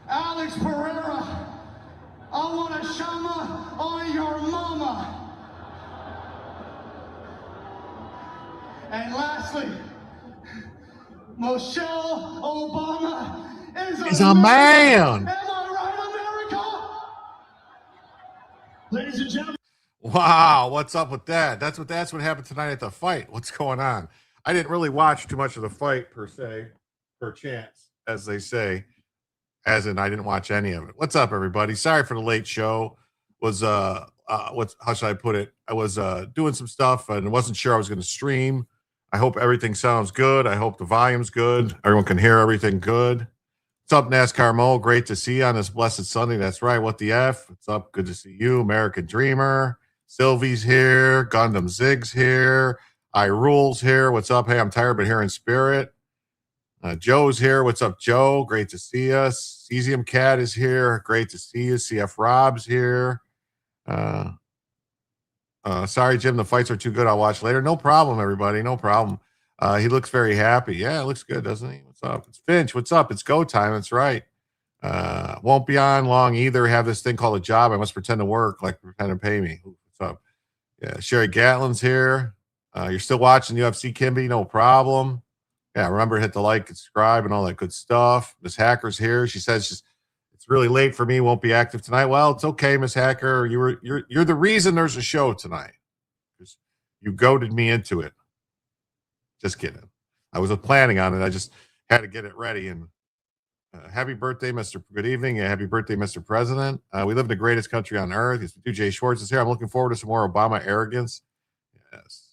Alex Pereira, I want a shama on your mama. And lastly, Michelle Obama is a man. Am I right, America? Ladies and gentlemen. Wow, what's up with that? That's what happened tonight at the fight. What's going on? I didn't really watch too much of the fight per se, per chance, as they say. As in, I didn't watch any of it. What's up, everybody? Sorry for the late show. How should I put it? I was doing some stuff and wasn't sure I was going to stream. I hope everything sounds good. I hope the volume's good. Everyone can hear everything good. What's up, NASCAR Mo? Great to see you on this blessed Sunday. That's right. What the F? What's up? Good to see you. American Dreamer. Sylvie's here. Gundam Zig's here. I Rule's here. What's up? Hey, I'm tired, but here in spirit. Joe's here. What's up, Joe? Great to see us. Cesium Cat is here. Great to see you. CF Rob's here. Sorry, Jim, the fights are too good. I'll watch later. No problem, everybody. No problem. He looks very happy. Yeah, it looks good, doesn't he? What's up? It's Finch. What's up? It's go time. That's right. Won't be on long either. Have this thing called a job. I must pretend to work, like pretend to pay me. What's up? Yeah, Sherry Gatlin's here. You're still watching UFC, Kimby? No problem. Yeah, remember, hit the like, subscribe, and all that good stuff. Miss Hacker's here. She says it's really late for me. Won't be active tonight. Well, it's okay, Miss Hacker. You're the reason there's a show tonight. You goaded me into it. Just kidding. I wasn't planning on it. I just had to get it ready. And happy birthday, Mr. Good evening, and happy birthday, Mr. President. We live in the greatest country on earth. It's Jay Schwartz is here. I'm looking forward to some more Obama arrogance. Yes,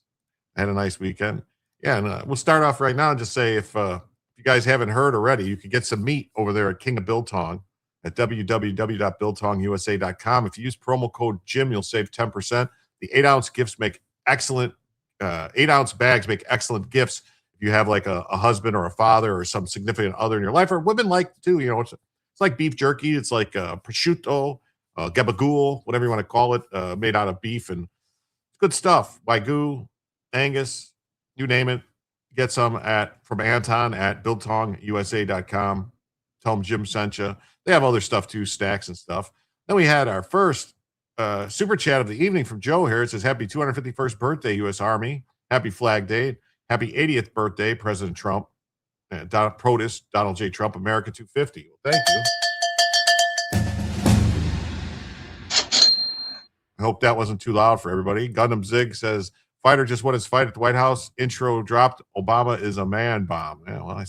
I had a nice weekend. Yeah, and we'll start off right now and just say if you guys haven't heard already, you can get some meat over there at King of Biltong at www.biltongusa.com. If you use promo code Jim, you'll save 10%. The 8-ounce gifts make excellent 8-ounce bags make excellent gifts if you have like a husband or a father or some significant other in your life, or women like too. You know, it's like beef jerky. It's like prosciutto, gabagool, whatever you want to call it, made out of beef, and it's good stuff. Wagyu, Angus. You name it, get some from Anton at biltongusa.com. Tell them Jim sent you. They have other stuff too, snacks and stuff. Then we had our first super chat of the evening from Joe here. It says, happy 251st birthday, U.S. Army. Happy Flag Day. Happy 80th birthday, President Trump. POTUS, Donald J. Trump, America 250. Well, thank you. I hope that wasn't too loud for everybody. Gundam Zig says, fighter just won his fight at the White House. Intro dropped. Obama is a man bomb. Yeah, well,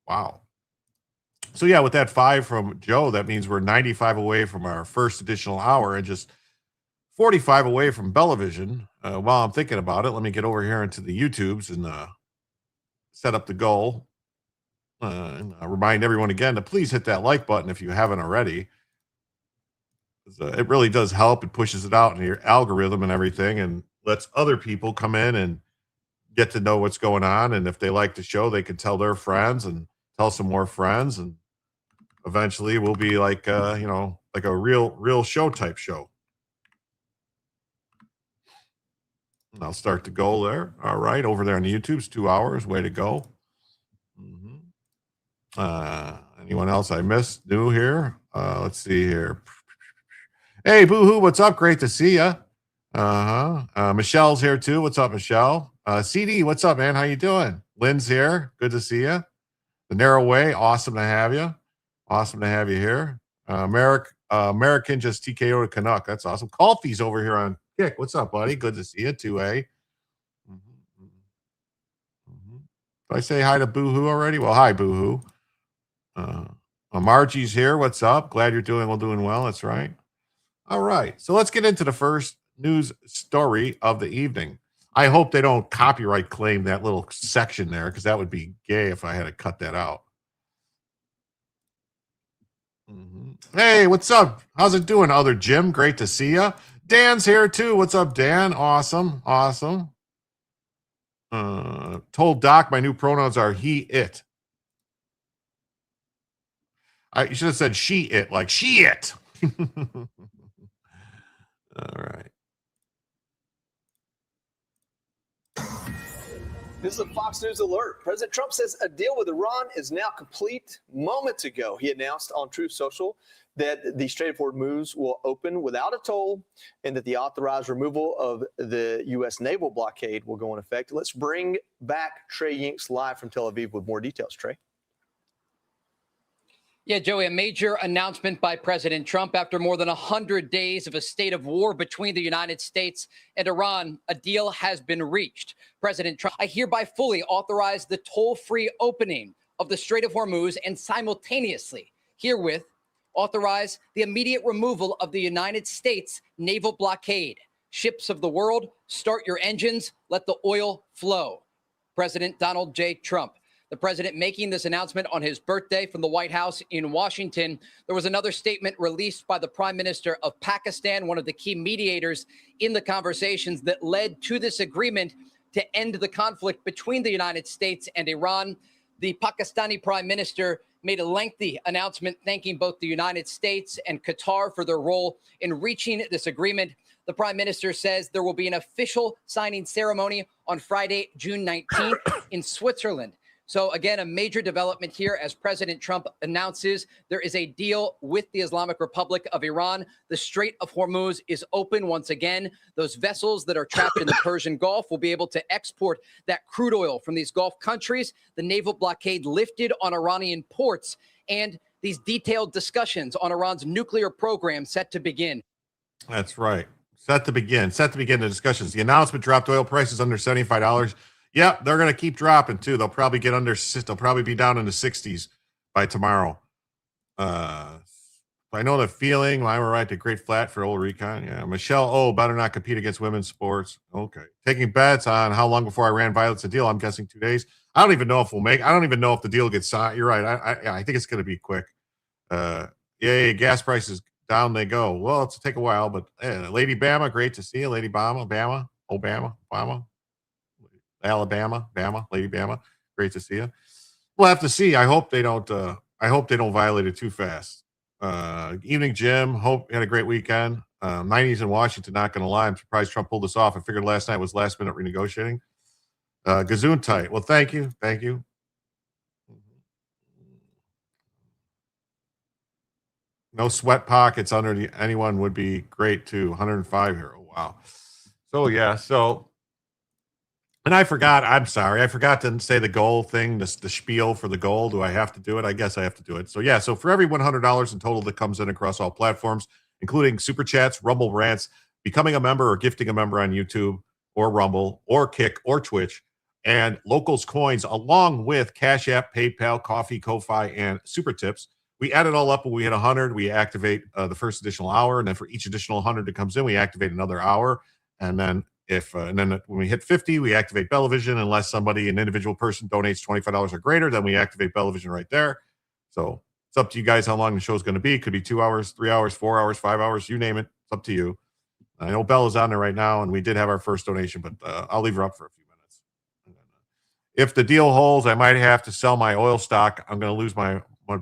wow. So yeah, with that 5 from Joe, that means we're 95 away from our first additional hour and just 45 away from Bellavision. While I'm thinking about it, let me get over here into the YouTubes and set up the goal. And remind everyone again to please hit that like button if you haven't already. It really does help. It pushes it out in your algorithm and everything and lets other people come in and get to know what's going on. And if they like the show, they can tell their friends and tell some more friends. And eventually we'll be like, like a real show type show. And I'll start the goal there. All right. Over there on the YouTube's 2 hours. Way to go. Anyone else I missed new here? Let's see here. Hey, Boohoo, what's up? Great to see you. Michelle's here too. What's up, Michelle? CD, what's up, man? How you doing? Lynn's here. Good to see you. The Narrow Way, awesome to have you. Awesome to have you here. American just TKO to Canuck. That's awesome. Coffee's over here on Kick. What's up, buddy? Good to see you. 2A. Did I say hi to Boohoo already? Well, hi, Boohoo. Margie's here. What's up? Glad you're doing well. That's right. All right. So let's get into the first news story of the evening. I hope they don't copyright claim that little section there because that would be gay if I had to cut that out. Hey, what's up? How's it doing, other Jim? Great to see you. Dan's here too. What's up, Dan? Awesome. Told Doc my new pronouns are he, it. You should have said she, it, like she, it. All right. This is a Fox News alert. President Trump says a deal with Iran is now complete. Moments ago, he announced on Truth Social that the Strait of Hormuz will open without a toll and that the authorized removal of the U.S. naval blockade will go in effect. Let's bring back Trey Yinks live from Tel Aviv with more details. Trey. Yeah, Joey, a major announcement by President Trump after more than 100 days of a state of war between the United States and Iran. A deal has been reached. President Trump, I hereby fully authorize the toll-free opening of the Strait of Hormuz and simultaneously herewith authorize the immediate removal of the United States naval blockade. Ships of the world, start your engines, let the oil flow. President Donald J. Trump. The president making this announcement on his birthday from the White House in Washington. There was another statement released by the Prime Minister of Pakistan, one of the key mediators in the conversations that led to this agreement to end the conflict between the United States and Iran. The Pakistani Prime Minister made a lengthy announcement thanking both the United States and Qatar for their role in reaching this agreement. The Prime Minister says there will be an official signing ceremony on Friday, June 19th in Switzerland. So again, a major development here as President Trump announces there is a deal with the Islamic Republic of Iran. The Strait of Hormuz is open once again. Those vessels that are trapped in the Persian Gulf will be able to export that crude oil from these Gulf countries. The naval blockade lifted on Iranian ports, and these detailed discussions on Iran's nuclear program set to begin. That's right. Set to begin the discussions. The announcement dropped oil prices under $75. Yep, they're going to keep dropping too. They'll probably be down in the 60s by tomorrow. I know the feeling. I'm right to great flat for old recon. Yeah, Michelle. Better not compete against women's sports. Okay, taking bets on how long before Iran violates the deal. I'm guessing 2 days. I don't even know if I don't even know if the deal gets signed. You're right. I think it's going to be quick. Gas prices down they go. Well, it's take a while, but Lady Bama, great to see you, Lady Bama, Obama. Alabama, Lady Bama. Great to see you. We'll have to see. I hope they don't violate it too fast. Evening, Jim. Hope you had a great weekend. 90s in Washington, not going to lie. I'm surprised Trump pulled this off. I figured last night was last minute renegotiating. Gazoon tight. Well, thank you. No sweat pockets under anyone would be great too. 105 here. Oh, wow. And I forgot, I'm sorry, I forgot to say the goal thing, the spiel for the goal. Do I have to do it? I guess I have to do it. So for every $100 in total that comes in across all platforms, including Super Chats, Rumble Rants, becoming a member or gifting a member on YouTube or Rumble or Kick or Twitch, and Locals coins, along with Cash App, PayPal, Coffee, Ko-Fi, and Super Tips. We add it all up. When we hit 100, we activate the first additional hour, and then for each additional 100 that comes in, we activate another hour. And then when we hit 50, we activate Bellavision. Unless an individual person, donates $25 or greater, then we activate Bellavision right there. So it's up to you guys how long the show is going to be. It could be 2 hours, 3 hours, 4 hours, 5 hours, you name it. It's up to you. I know Bella's on there right now, and we did have our first donation, but I'll leave her up for a few minutes. If the deal holds, I might have to sell my oil stock. I'm going to lose my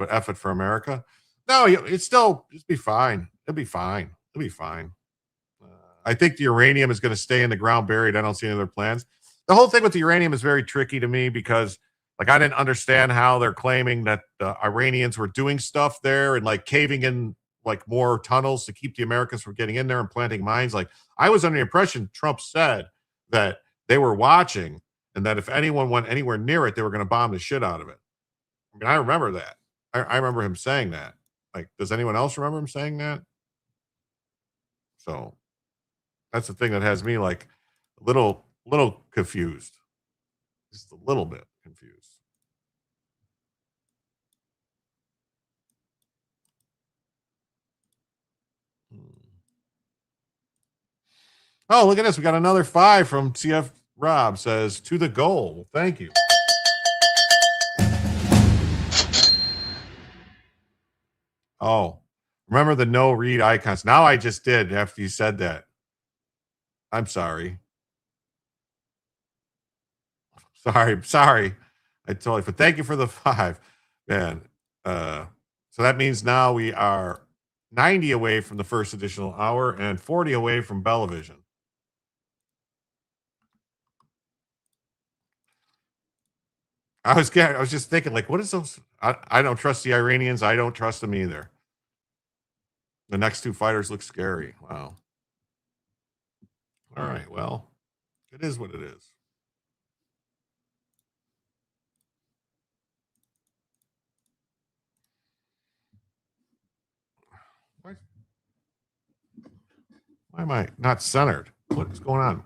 effort for America. No, it's still just be fine. It'll be fine. It'll be fine. I think the uranium is going to stay in the ground buried. I don't see any other plans. The whole thing with the uranium is very tricky to me because, like, I didn't understand how they're claiming that the Iranians were doing stuff there and like caving in like more tunnels to keep the Americans from getting in there and planting mines. Like, I was under the impression Trump said that they were watching and that if anyone went anywhere near it, they were going to bomb the shit out of it. I mean, I remember that. I remember him saying that. Like, does anyone else remember him saying that? So that's the thing that has me like a little confused. Just a little bit confused. Oh, look at this. We got another 5 from CF Rob. Says, to the goal. Well, thank you. Oh, remember the no read icons. Now I just did after you said that. I'm sorry. Sorry. I totally, but thank you for the 5, man. So that means now we are 90 away from the first additional hour and 40 away from Bellavision. I was just thinking, like, what is those? I don't trust the Iranians. I don't trust them either. The next 2 fighters look scary. Wow. All right. Well, it is what it is. Why am I not centered? What is going on?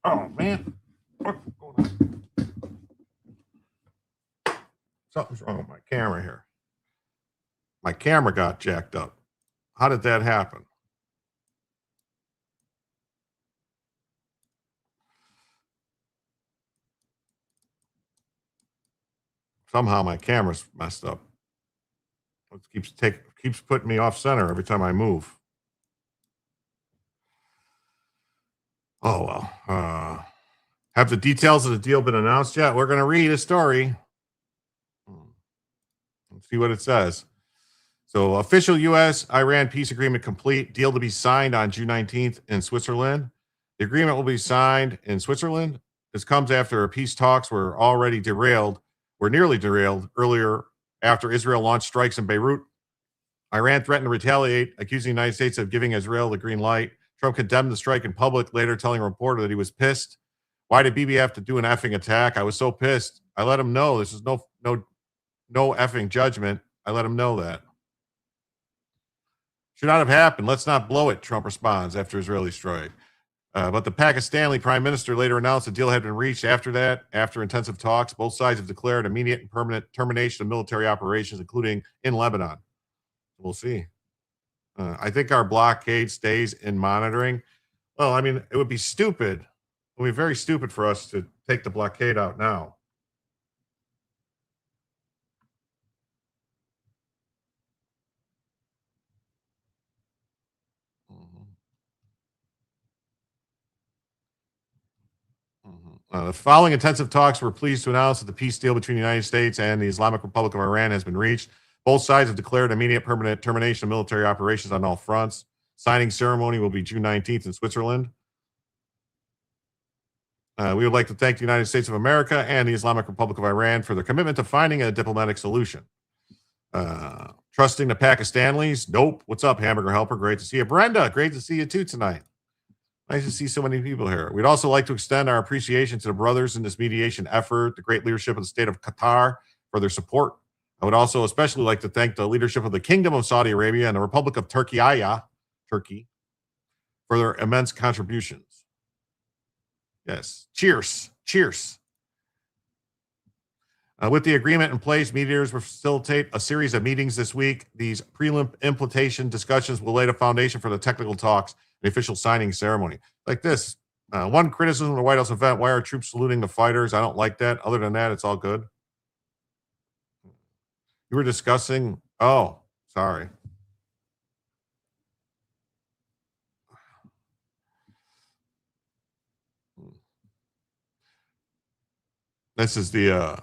Oh, man. What's going on? Something's wrong with my camera here. My camera got jacked up. How did that happen? Somehow my camera's messed up. It keeps putting me off center every time I move. Oh, well. Have the details of the deal been announced yet? We're going to read a story. Let's see what it says. So, official U.S.-Iran peace agreement complete. Deal to be signed on June 19th in Switzerland. The agreement will be signed in Switzerland. This comes after peace talks were nearly derailed earlier after Israel launched strikes in Beirut. Iran threatened to retaliate, accusing the United States of giving Israel the green light. Trump condemned the strike in public, later telling a reporter that he was pissed. Why did Bibi have to do an effing attack? I was so pissed. I let him know this is no effing judgment. I let him know that. Should not have happened. Let's not blow it, Trump responds after Israeli strike. But the Pakistani prime minister later announced the deal had been reached after that. After intensive talks, both sides have declared immediate and permanent termination of military operations, including in Lebanon. We'll see. I think our blockade stays in monitoring. Well, I mean, it would be stupid. It would be very stupid for us to take the blockade out now. The following intensive talks, we're pleased to announce that the peace deal between the United States and the Islamic Republic of Iran has been reached. Both sides have declared immediate permanent termination of military operations on all fronts. Signing ceremony will be June 19th in Switzerland. We would like to thank the United States of America and the Islamic Republic of Iran for their commitment to finding a diplomatic solution. Trusting the Pakistanis? Nope. What's up, Hamburger Helper? Great to see you. Brenda, great to see you too tonight. Nice to see so many people here. We'd also like to extend our appreciation to the brothers in this mediation effort, the great leadership of the state of Qatar for their support. I would also especially like to thank the leadership of the Kingdom of Saudi Arabia and the Republic of Turkey, for their immense contributions. Yes. Cheers. Cheers. With the agreement in place, mediators will facilitate a series of meetings this week. These prelim implementation discussions will lay the foundation for the technical talks and the official signing ceremony. Like this. One criticism of the White House event: why are troops saluting the fighters? I don't like that. Other than that, it's all good. You were discussing. Oh, sorry. This is the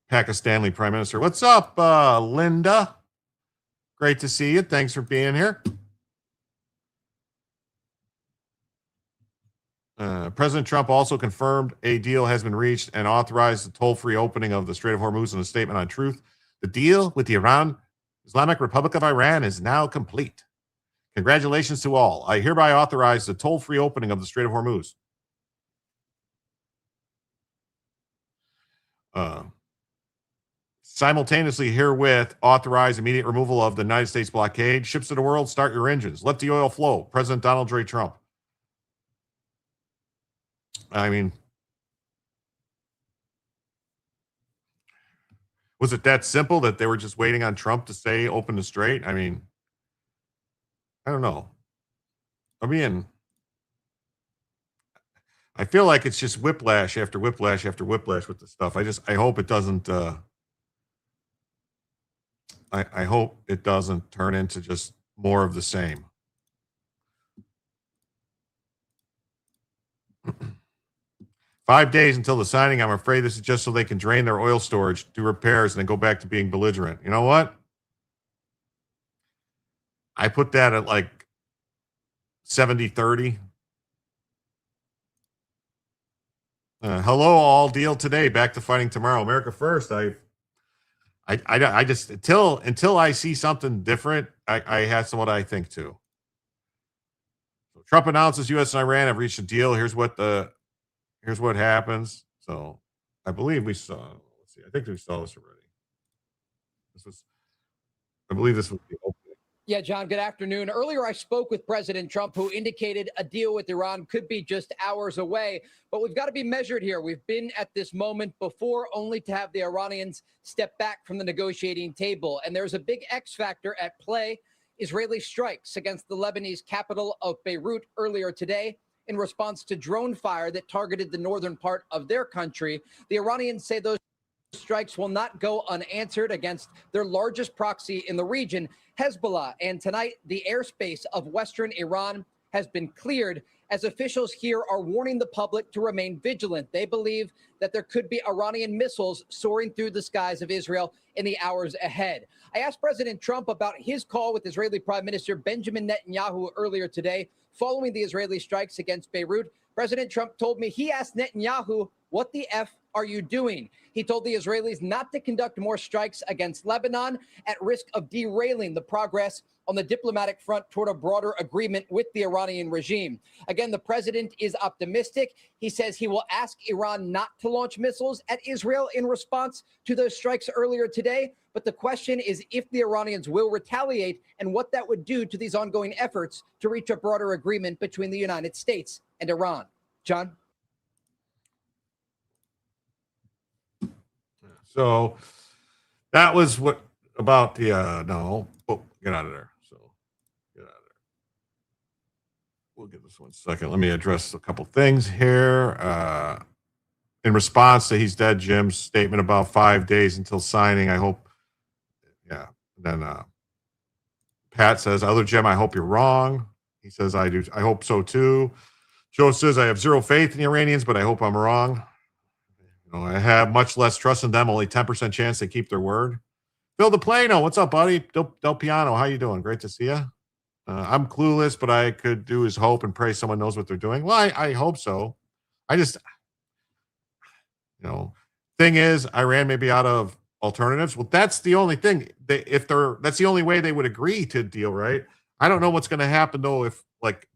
Pakistani Prime Minister. What's up, Linda? Great to see you. Thanks for being here. President Trump also confirmed a deal has been reached and authorized the toll-free opening of the Strait of Hormuz in a statement on Truth. The deal with the Islamic Republic of Iran is now complete. Congratulations to all. I hereby authorize the toll-free opening of the Strait of Hormuz. Simultaneously herewith authorize immediate removal of the United States blockade. Ships of the world, start your engines. Let the oil flow. President Donald J. Trump. I mean, was it that simple that they were just waiting on Trump to say open the strait? I mean, I don't know. I feel like it's just whiplash after whiplash after whiplash with the stuff. I hope it doesn't, I hope it doesn't turn into just more of the same. "5 days until the signing. I'm afraid this is just so they can drain their oil storage, do repairs, and then go back to being belligerent." You know what? I put that at like 70-30. Hello, all. Deal today. Back to fighting tomorrow. America first. I just until I see something different, I have what I think too. So Trump announces U.S. and Iran have reached a deal. Here's what happens. So I believe we saw. Let's see. I think we saw this already. I believe this was the opening. Yeah, John, good afternoon. Earlier, I spoke with President Trump, who indicated a deal with Iran could be just hours away. But we've got to be measured here. We've been at this moment before, only to have the Iranians step back from the negotiating table. And there's a big X factor at play. Israeli strikes against the Lebanese capital of Beirut earlier today in response to drone fire that targeted the northern part of their country. The Iranians say those strikes will not go unanswered against their largest proxy in the region, Hezbollah. And tonight, the airspace of western Iran has been cleared as officials here are warning the public to remain vigilant. They believe that there could be Iranian missiles soaring through the skies of Israel in the hours ahead. I asked President Trump about his call with Israeli Prime Minister Benjamin Netanyahu earlier today following the Israeli strikes against Beirut. President Trump told me he asked Netanyahu, "What the F are you doing?" He told the Israelis not to conduct more strikes against Lebanon at risk of derailing the progress on the diplomatic front toward a broader agreement with the Iranian regime. Again, the president is optimistic. He says he will ask Iran not to launch missiles at Israel in response to those strikes earlier today. But the question is if the Iranians will retaliate and what that would do to these ongoing efforts to reach a broader agreement between the United States and Iran. John? So that was what about the no. Oh, get out of there. So get out of there. We'll give this 1 second. Let me address a couple things here. In response to he's dead Jim's statement about 5 days until signing, I hope. Yeah. Then Pat says, "Other Jim, I hope you're wrong." He says, "I do. I hope so too." Joe says, "I have zero faith in the Iranians, but I hope I'm wrong. I have much less trust in them. Only 10% chance they keep their word." Phil DePlano, what's up, buddy? Del Piano, how you doing? Great to see you. I'm clueless, but I could do is hope and pray someone knows what they're doing. Well, I hope so. I just, thing is, Iran may be out of alternatives. Well, that's the only thing. That's the only way they would agree to a deal, right? I don't know what's going to happen though if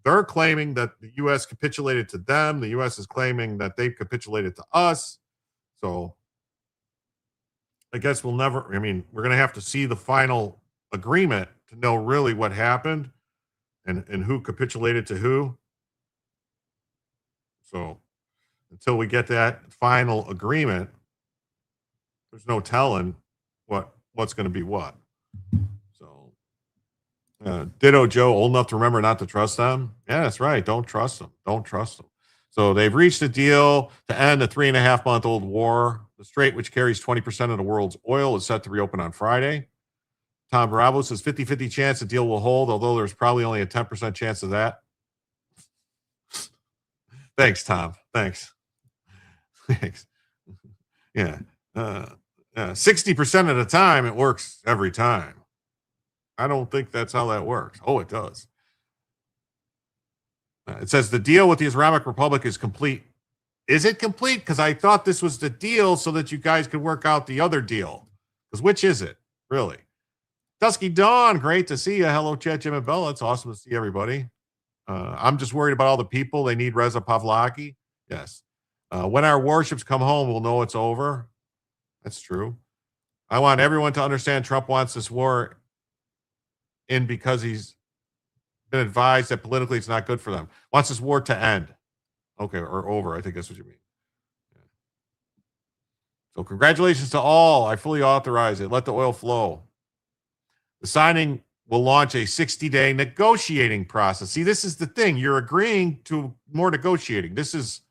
they're claiming that the U.S. capitulated to them. The U.S. is claiming that they've capitulated to us. So I guess we're going to have to see the final agreement to know really what happened and who capitulated to who. So until we get that final agreement, there's no telling what's going to be what. So, ditto Joe, old enough to remember not to trust them. Yeah, that's right. Don't trust them. Don't trust them. So they've reached a deal to end the 3.5-month-old war. The strait, which carries 20% of the world's oil, is set to reopen on Friday. Tom Bravo says 50-50 chance the deal will hold, although there's probably only a 10% chance of that. Thanks, Tom. Thanks. Yeah. 60% of the time, it works every time. I don't think that's how that works. Oh, it does. It says the deal with the Islamic Republic is complete. Is it complete? Because I thought this was the deal so that you guys could work out the other deal. Because which is it, really? Dusky Dawn, great to see you. Hello, Chet, Jim, and Bella. It's awesome to see everybody. I'm just worried about all the people. They need Reza Pavlaki. Yes. When our warships come home, we'll know it's over. That's true. I want everyone to understand Trump wants this war in because he's been advised that politically it's not good for them. Wants this war to end. Okay, or over. I think that's what you mean. Yeah. So congratulations to all. I fully authorize it. Let the oil flow. The signing will launch a 60-day negotiating process. See, this is the thing. You're agreeing to more negotiating. This is,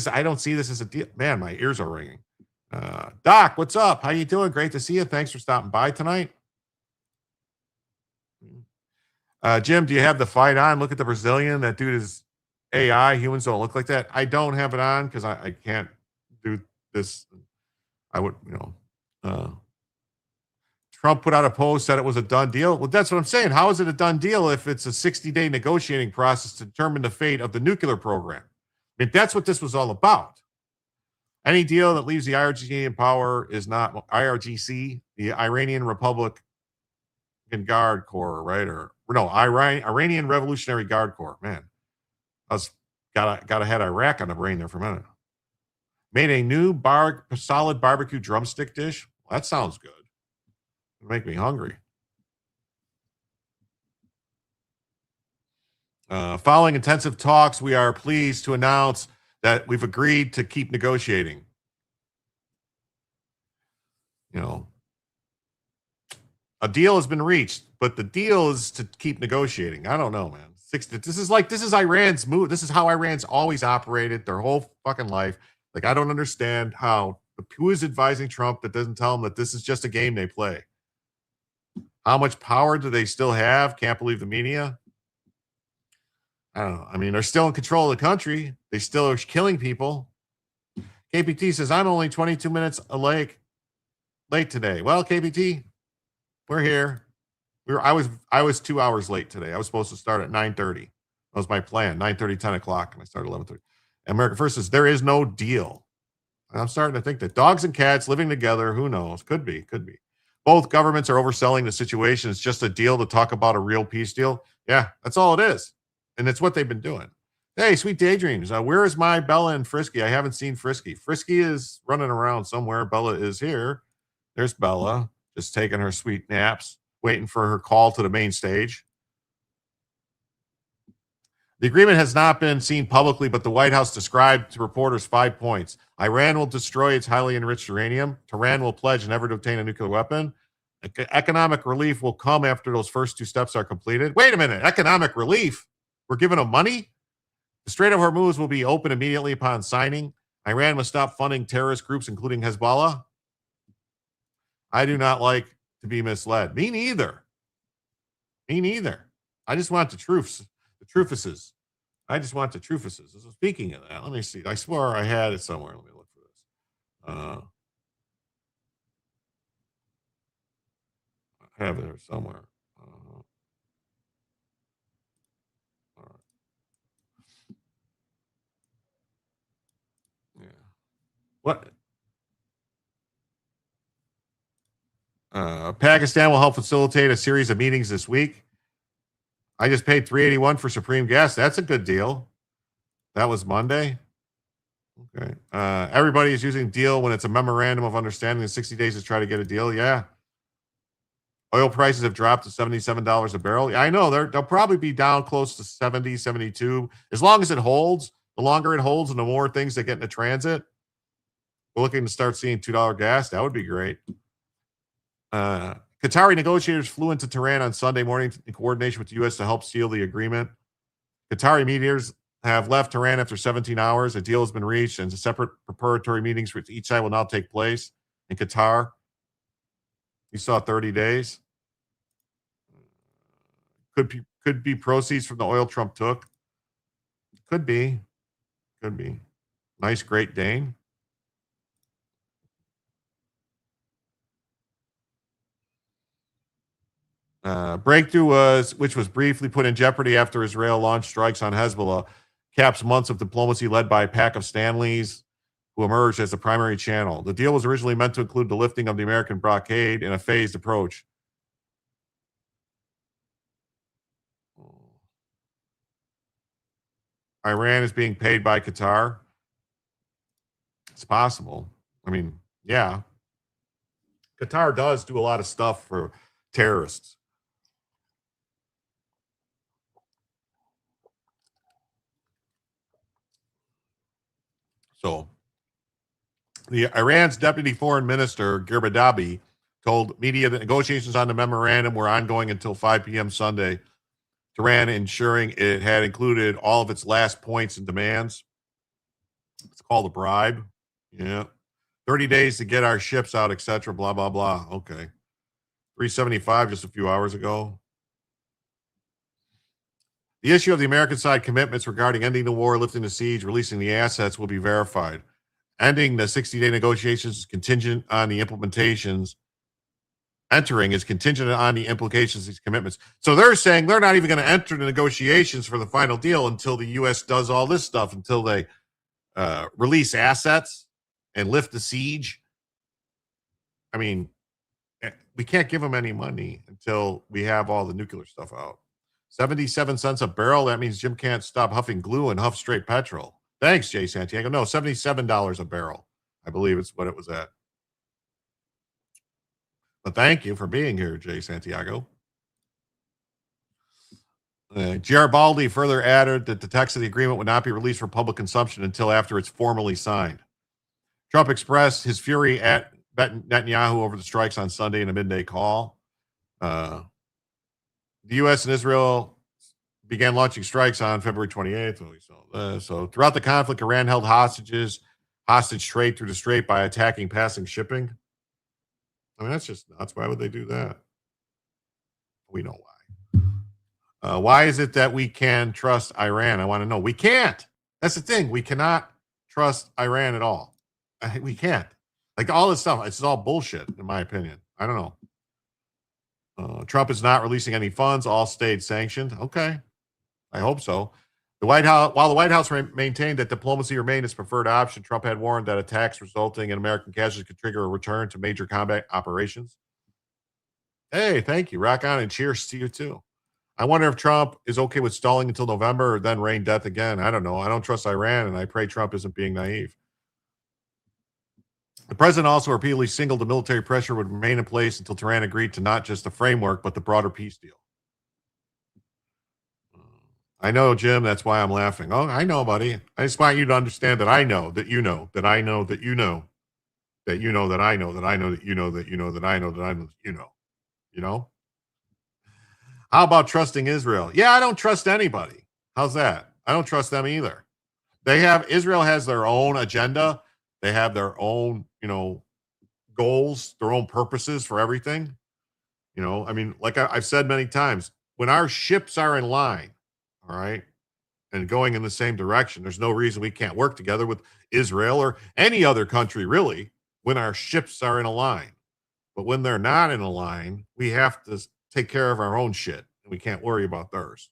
I don't see this as a deal. Man, my ears are ringing. Doc, what's up? How you doing? Great to see you. Thanks for stopping by tonight. Jim, do you have the fight on? Look at the Brazilian. That dude is AI. Humans don't look like that. I don't have it on because I can't do this. I would, Trump put out a post, said it was a done deal. Well, that's what I'm saying. How is it a done deal if it's a 60-day negotiating process to determine the fate of the nuclear program? I mean, that's what this was all about. Any deal that leaves the IRGC in power is not IRGC, the Iranian Republican Guard Corps, right? Or no, Iranian Revolutionary Guard Corps. Man, got had Iraq on the brain there for a minute. Made a new solid barbecue drumstick dish. Well, that sounds good. It'll make me hungry. Following intensive talks, we are pleased to announce that we've agreed to keep negotiating. A deal has been reached, but the deal is to keep negotiating. I don't know, man. This is Iran's move. This is how Iran's always operated their whole fucking life. Like, I don't understand who is advising Trump that doesn't tell them that this is just a game they play. How much power do they still have? Can't believe the media. I don't know. I mean, they're still in control of the country. They still are killing people. KPT says, I'm only 22 minutes late today. Well, KPT, we're here. I was 2 hours late today. I was supposed to start at 9:30. That was my plan. 9:30, 10 o'clock, and I started 11:30. America First says, there is no deal. And I'm starting to think that dogs and cats living together, who knows? Could be. Both governments are overselling the situation. It's just a deal to talk about a real peace deal. Yeah, that's all it is. And it's what they've been doing. Hey, sweet daydreams. Where is my Bella and Frisky? I haven't seen Frisky. Frisky is running around somewhere. Bella is here. There's Bella, just taking her sweet naps, waiting for her call to the main stage. The agreement has not been seen publicly, but the White House described to reporters 5 points. Iran will destroy its highly enriched uranium. Tehran will pledge never to obtain a nuclear weapon. Economic relief will come after those first 2 steps are completed. Wait a minute. Economic relief? We're giving them money? The Strait of Hormuz will be open immediately upon signing. Iran must stop funding terrorist groups, including Hezbollah. I do not like to be misled. Me neither. I just want the truths. The truthuses. I just want the truthuses. So speaking of that, let me see. I swore I had it somewhere. Let me look for this. I have it here somewhere. All right. Yeah. What? Pakistan will help facilitate a series of meetings this week. I just paid $381 for Supreme Gas. That's a good deal. That was Monday. Okay. Everybody is using deal when it's a memorandum of understanding in 60 days to try to get a deal. Yeah. Oil prices have dropped to $77 a barrel. Yeah, I know they'll probably be down close to 70, 72 as long as it holds. The longer it holds and the more things that get into transit, we're looking to start seeing $2 gas. That would be great. Qatari negotiators flew into Tehran on Sunday morning in coordination with the U.S. to help seal the agreement. Qatari mediators have left Tehran after 17 hours. A deal has been reached, and separate preparatory meetings for each side will now take place in Qatar. You saw 30 days. Could be proceeds from the oil Trump took. Could be. Nice Great Dane. Breakthrough which was briefly put in jeopardy after Israel launched strikes on Hezbollah, caps months of diplomacy led by a pack of Stanleys who emerged as the primary channel. The deal was originally meant to include the lifting of the American blockade in a phased approach. Iran is being paid by Qatar. It's possible. I mean, yeah. Qatar does do a lot of stuff for terrorists. So, Iran's deputy foreign minister, Girbadabi, told media that negotiations on the memorandum were ongoing until 5 p.m. Sunday. Tehran ensuring it had included all of its last points and demands. It's called a bribe. Yeah. 30 days to get our ships out, etc. Blah, blah, blah. Okay. 375 just a few hours ago. The issue of the American side commitments regarding ending the war, lifting the siege, releasing the assets will be verified. Ending the 60-day negotiations is contingent on the implementations. Entering is contingent on the implications of these commitments. So they're saying they're not even going to enter the negotiations for the final deal until the U.S. does all this stuff, until they release assets and lift the siege. I mean, we can't give them any money until we have all the nuclear stuff out. 77 cents a barrel. That means Jim can't stop huffing glue and huff straight petrol. Thanks, Jay Santiago. No, $77 a barrel. I believe it's what it was at. But thank you for being here, Jay Santiago. Garibaldi further added that the text of the agreement would not be released for public consumption until after it's formally signed. Trump expressed his fury at Netanyahu over the strikes on Sunday in a midday call. The U.S. and Israel began launching strikes on February 28th. So throughout the conflict, Iran held hostage trade through the strait by attacking passing shipping. I mean, that's just nuts. Why would they do that? We know why. Why is it that we can trust Iran? I want to know. We can't. That's the thing. We cannot trust Iran at all. We can't. Like all this stuff, it's all bullshit, in my opinion. I don't know. Trump is not releasing any funds. All stayed sanctioned. Okay. I hope so. While the White House maintained that diplomacy remained its preferred option, Trump had warned that attacks resulting in American casualties could trigger a return to major combat operations. Hey, thank you. Rock on and cheers to you too. I wonder if Trump is okay with stalling until November or then rain death again. I don't know. I don't trust Iran, and I pray Trump isn't being naive. The president also repeatedly signaled the military pressure would remain in place until Tehran agreed to not just the framework, but the broader peace deal. I know, Jim. That's why I'm laughing. Oh, I know, buddy. I just want you to understand that I know that you know that I know that you know that you know that I know that I know that you know that you know that I know that I know that you know. You know? How about trusting Israel? Yeah, I don't trust anybody. How's that? I don't trust them either. Israel has their own agenda. They have their own, goals, their own purposes for everything. I mean, like I've said many times, when our ships are in line, all right, and going in the same direction, there's no reason we can't work together with Israel or any other country, really, when our ships are in a line. But when they're not in a line, we have to take care of our own shit, and we can't worry about theirs.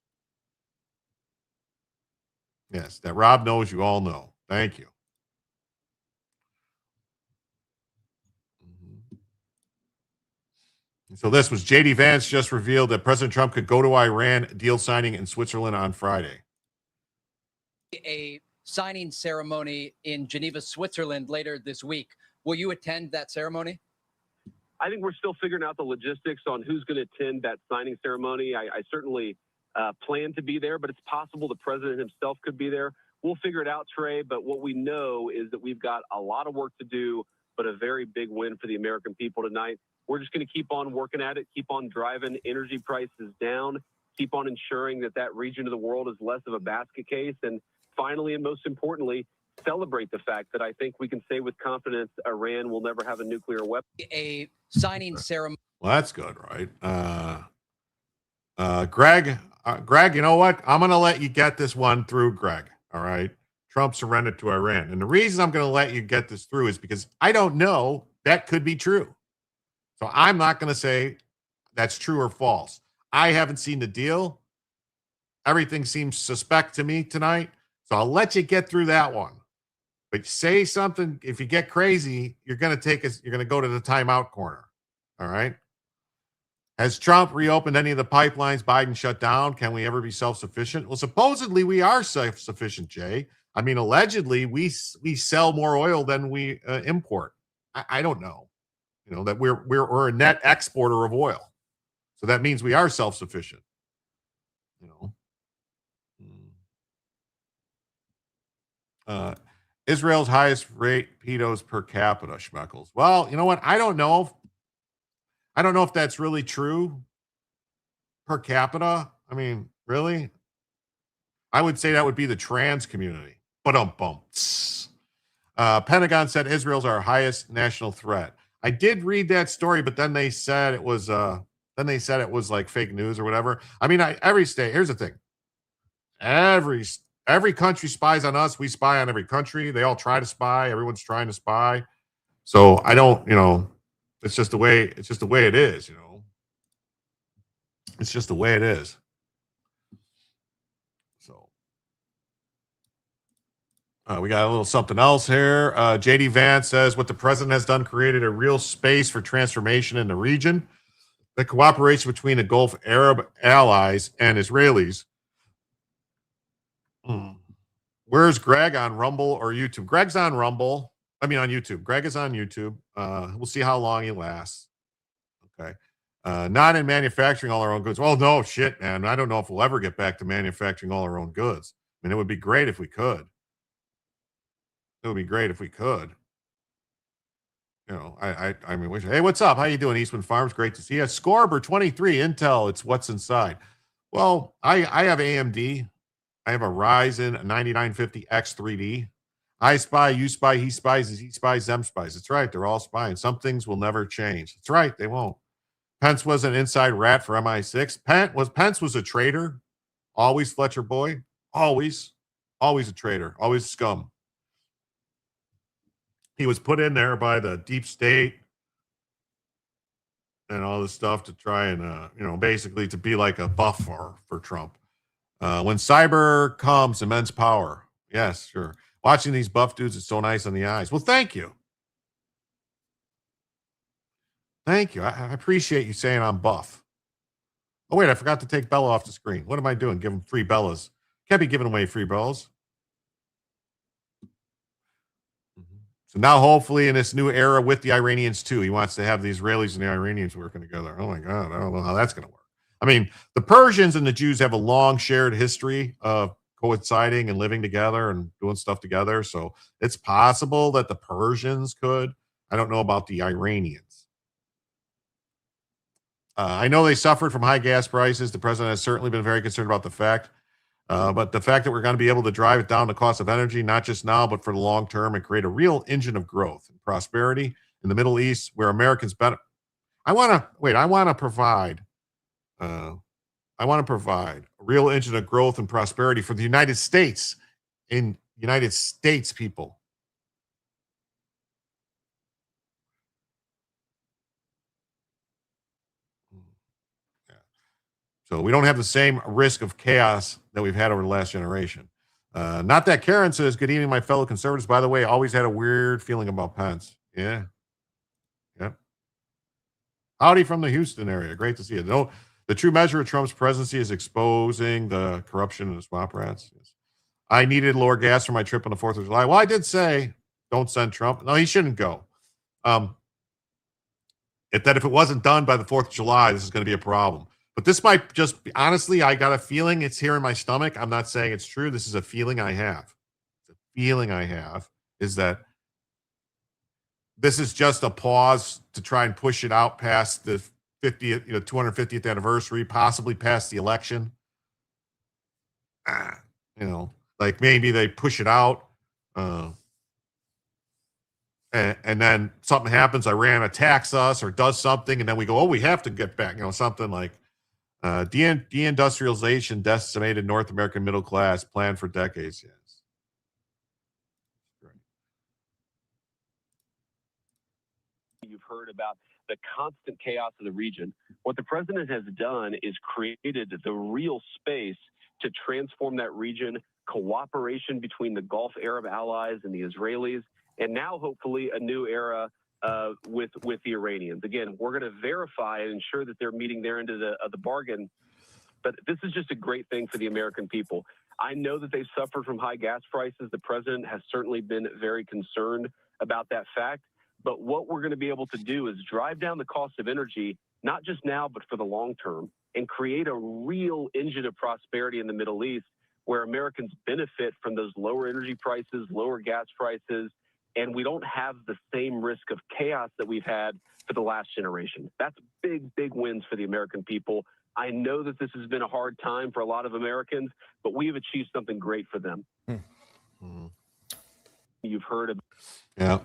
Yes, that Rob knows, you all know. Thank you. So this was J.D. Vance just revealed that President Trump could go to Iran, deal signing in Switzerland on Friday. A signing ceremony in Geneva, Switzerland later this week. Will you attend that ceremony? I think we're still figuring out the logistics on who's going to attend that signing ceremony. I certainly plan to be there, but it's possible the president himself could be there. we'll figure it out, Trey. But what we know is that we've got a lot of work to do, but a very big win for the American people tonight. We're just going to keep on working at it, keep on driving energy prices down, keep on ensuring that that region of the world is less of a basket case. And finally, and most importantly, celebrate the fact that I think we can say with confidence Iran will never have a nuclear weapon. A signing ceremony. Well, that's good, right? Greg, you know what? I'm going to let you get this one through, Greg. All right. Trump surrendered to Iran. And the reason I'm going to let you get this through is because I don't know. That could be true. So I'm not going to say that's true or false. I haven't seen the deal. Everything seems suspect to me tonight. So I'll let you get through that one. But say something. If you get crazy, you're going to go to the timeout corner. All right. Has Trump reopened any of the pipelines Biden shut down? Can we ever be self-sufficient? Well, supposedly we are self-sufficient, Jay. I mean, allegedly we sell more oil than we import. I don't know. You know that we're a net exporter of oil, so that means we are self-sufficient. You know, Israel's highest rate pedos per capita, Schmeckles. Well, you know what? I don't know if that's really true per capita. I mean, really? I would say that would be the trans community. Ba-dum-bum. Pentagon said Israel's our highest national threat. I did read that story, but then they said it was like fake news or whatever. I mean, every state, here's the thing. Every country spies on us. We spy on every country. They all try to spy. Everyone's trying to spy. So I don't, it's just the way it is, It's just the way it is. So we got a little something else here. JD Vance says what the president has done created a real space for transformation in the region. The cooperation between the Gulf Arab allies and Israelis. Where's Greg on Rumble or YouTube? Greg's on Rumble. I mean, on YouTube. Greg is on YouTube. We'll see how long he lasts. Okay. Not in manufacturing all our own goods. Oh, no, shit, man. I don't know if we'll ever get back to manufacturing all our own goods. I mean, it would be great if we could. It would be great if we could. I mean, hey, what's up? How you doing, Eastman Farms? Great to see you. Scorber 23, Intel, it's what's inside. Well, I have AMD. I have a Ryzen 9950X 3D. I spy, you spy, he spies, he spies, them spies. That's right. They're all spying. Some things will never change. That's right. They won't. Pence was an inside rat for MI6. Pence was a traitor. Always Fletcher boy. Always a traitor. Always scum. He was put in there by the deep state and all this stuff to try and, basically to be like a buff for Trump. When cyber comes, immense power. Yes, sure. Watching these buff dudes is so nice on the eyes. Well, thank you. Thank you. I appreciate you saying I'm buff. Oh, wait, I forgot to take Bella off the screen. What am I doing? Give him free Bellas. Can't be giving away free Bellas. So now, hopefully, in this new era with the Iranians, too, he wants to have the Israelis and the Iranians working together. Oh, my God. I don't know how that's going to work. I mean, the Persians and the Jews have a long shared history of coinciding and living together and doing stuff together. So it's possible that the Persians could. I don't know about the Iranians. I know they suffered from high gas prices. The president has certainly been very concerned about the fact. But the fact that we're going to be able to drive it down the cost of energy, not just now, but for the long term, and create a real engine of growth and prosperity in the Middle East where Americans benefit. I want to provide a real engine of growth and prosperity for the United States in United States people. Yeah. So we don't have the same risk of chaos that we've had over the last generation. Not that Karen says, good evening, my fellow conservatives. By the way, always had a weird feeling about Pence. Yeah. Yep. Howdy from the Houston area. Great to see you. No, the true measure of Trump's presidency is exposing the corruption in the swamp rats. Yes. I needed lower gas for my trip on the 4th of July. Well, I did say, don't send Trump. No, he shouldn't go. If it wasn't done by the 4th of July, this is going to be a problem. But this might just be, honestly, I got a feeling it's here in my stomach. I'm not saying it's true. This is a feeling I have. feeling I have is that this is just a pause to try and push it out past the 50th, 250th anniversary, possibly past the election. Like maybe they push it out. And then something happens, Iran attacks us or does something, and then we go, oh, we have to get back, something like deindustrialization decimated North American middle class, planned for decades. Yes. Right. You've heard about the constant chaos of the region. What the president has done is created the real space to transform that region, cooperation between the Gulf Arab allies and the Israelis, and now hopefully a new era with the Iranians. Again, we're going to verify and ensure that they're meeting their end of the bargain. But this is just a great thing for the American people. I know that they've suffered from high gas prices. The president has certainly been very concerned about that fact. But what we're going to be able to do is drive down the cost of energy, not just now, but for the long term, and create a real engine of prosperity in the Middle East where Americans benefit from those lower energy prices, lower gas prices, and we don't have the same risk of chaos that we've had for the last generation. That's big, big wins for the American people. I know that this has been a hard time for a lot of Americans, but we've achieved something great for them. You've heard of. Yeah.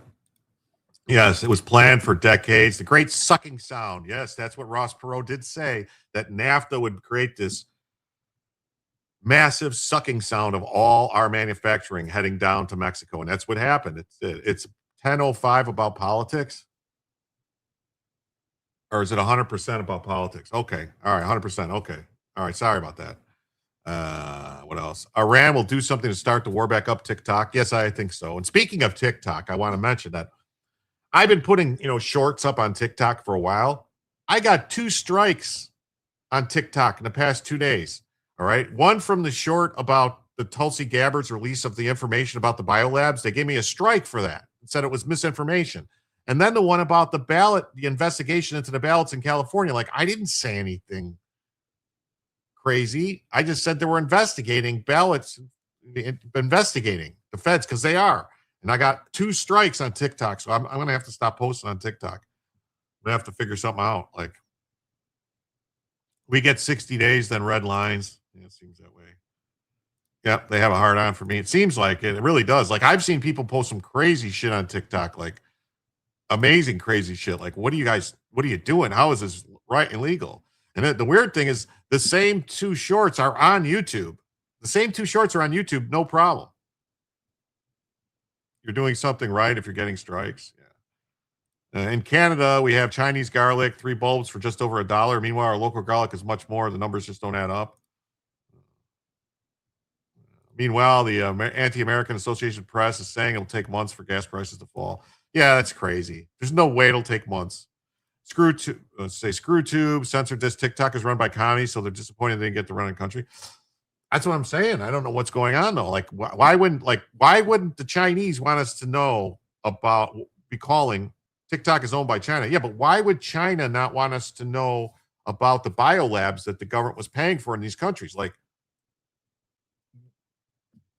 Yes, it was planned for decades. The great sucking sound. Yes, that's what Ross Perot did say, that NAFTA would create this massive sucking sound of all our manufacturing heading down to Mexico. And that's what happened. It's 10:05 about politics. Or is it 100% about politics? Okay. All right. 100%. Okay. All right. Sorry about that. What else? Iran will do something to start the war back up TikTok. Yes, I think so. And speaking of TikTok, I want to mention that I've been putting, shorts up on TikTok for a while. I got 2 strikes on TikTok in the past 2 days. All right. One from the short about the Tulsi Gabbard's release of the information about the biolabs. They gave me a strike for that and said it was misinformation. And then the one about the investigation into the ballots in California. Like, I didn't say anything crazy. I just said they were investigating ballots, investigating the feds, because they are. And I got 2 strikes on TikTok. So I'm going to have to stop posting on TikTok. I'm going to have to figure something out. Like, we get 60 days, then red lines. Yeah, it seems that way. Yep, they have a hard on for me. It seems like it. It really does. Like, I've seen people post some crazy shit on TikTok, like amazing crazy shit. Like, what are you doing? How is this right and legal? And the weird thing is the same 2 shorts are on YouTube. The same 2 shorts are on YouTube, no problem. You're doing something right if you're getting strikes. Yeah. In Canada, we have Chinese garlic, 3 bulbs for just over $1. Meanwhile, our local garlic is much more. The numbers just don't add up. Meanwhile, the Anti-American Association Press is saying it'll take months for gas prices to fall. Yeah, that's crazy. There's no way it'll take months. ScrewTube, censored this. TikTok is run by commies, so they're disappointed they didn't get to run in the country. That's what I'm saying. I don't know what's going on though. Like, why wouldn't the Chinese want us to know about calling TikTok is owned by China? Yeah, but why would China not want us to know about the biolabs that the government was paying for in these countries? Like,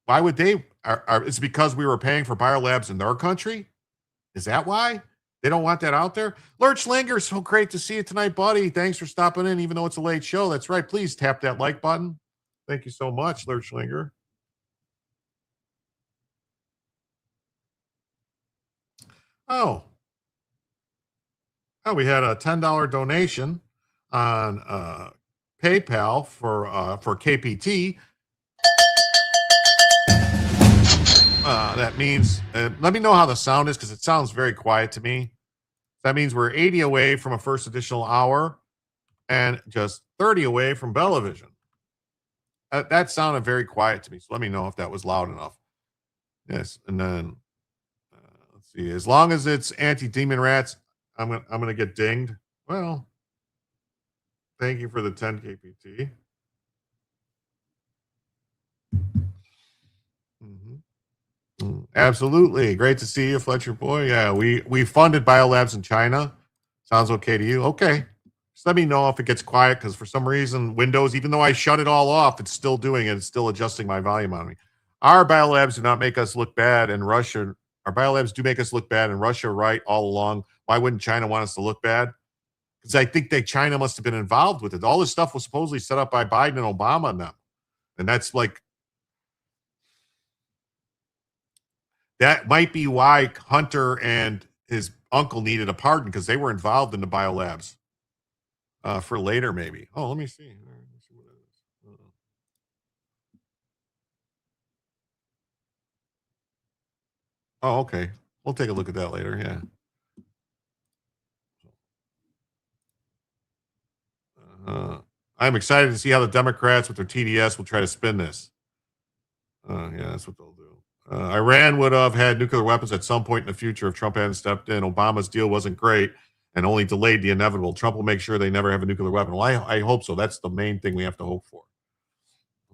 why would they? It's because we were paying for biolabs in their country? Is that why? They don't want that out there? Lurch Linger, so great to see you tonight, buddy. Thanks for stopping in, even though it's a late show. That's right. Please tap that like button. Thank you so much, Lurch Linger. Oh, we had a $10 donation on PayPal for KPT. That means, let me know how the sound is, because it sounds very quiet to me. That means we're 80 away from a first additional hour and just 30 away from Bellavision. That sounded very quiet to me, so let me know if that was loud enough. Yes, and then let's see. As long as it's anti-demon rats, I'm gonna get dinged. Well, thank you for the 10 KPT. Absolutely. Great to see you, Fletcher boy. Yeah, we funded biolabs in China. Sounds okay to you? Okay. Just let me know if it gets quiet, because for some reason Windows, even though I shut it all off, it's still doing it. It's still adjusting my volume on me. Our biolabs do not make us look bad, and Russia. Our biolabs do make us look bad, and Russia right all along. Why wouldn't China want us to look bad? Because I think that China must have been involved with it. All this stuff was supposedly set up by Biden and Obama and them, and that's like that might be why Hunter and his uncle needed a pardon because they were involved in the biolabs for later, maybe. Oh, let me see. Let me see what it is. Oh, okay. We'll take a look at that later. Yeah. I'm excited to see how the Democrats with their TDS will try to spin this. Yeah, that's what they'll do. Iran would have had nuclear weapons at some point in the future if Trump hadn't stepped in. Obama's deal wasn't great and only delayed the inevitable. Trump will make sure they never have a nuclear weapon. Well, I hope so. That's the main thing we have to hope for.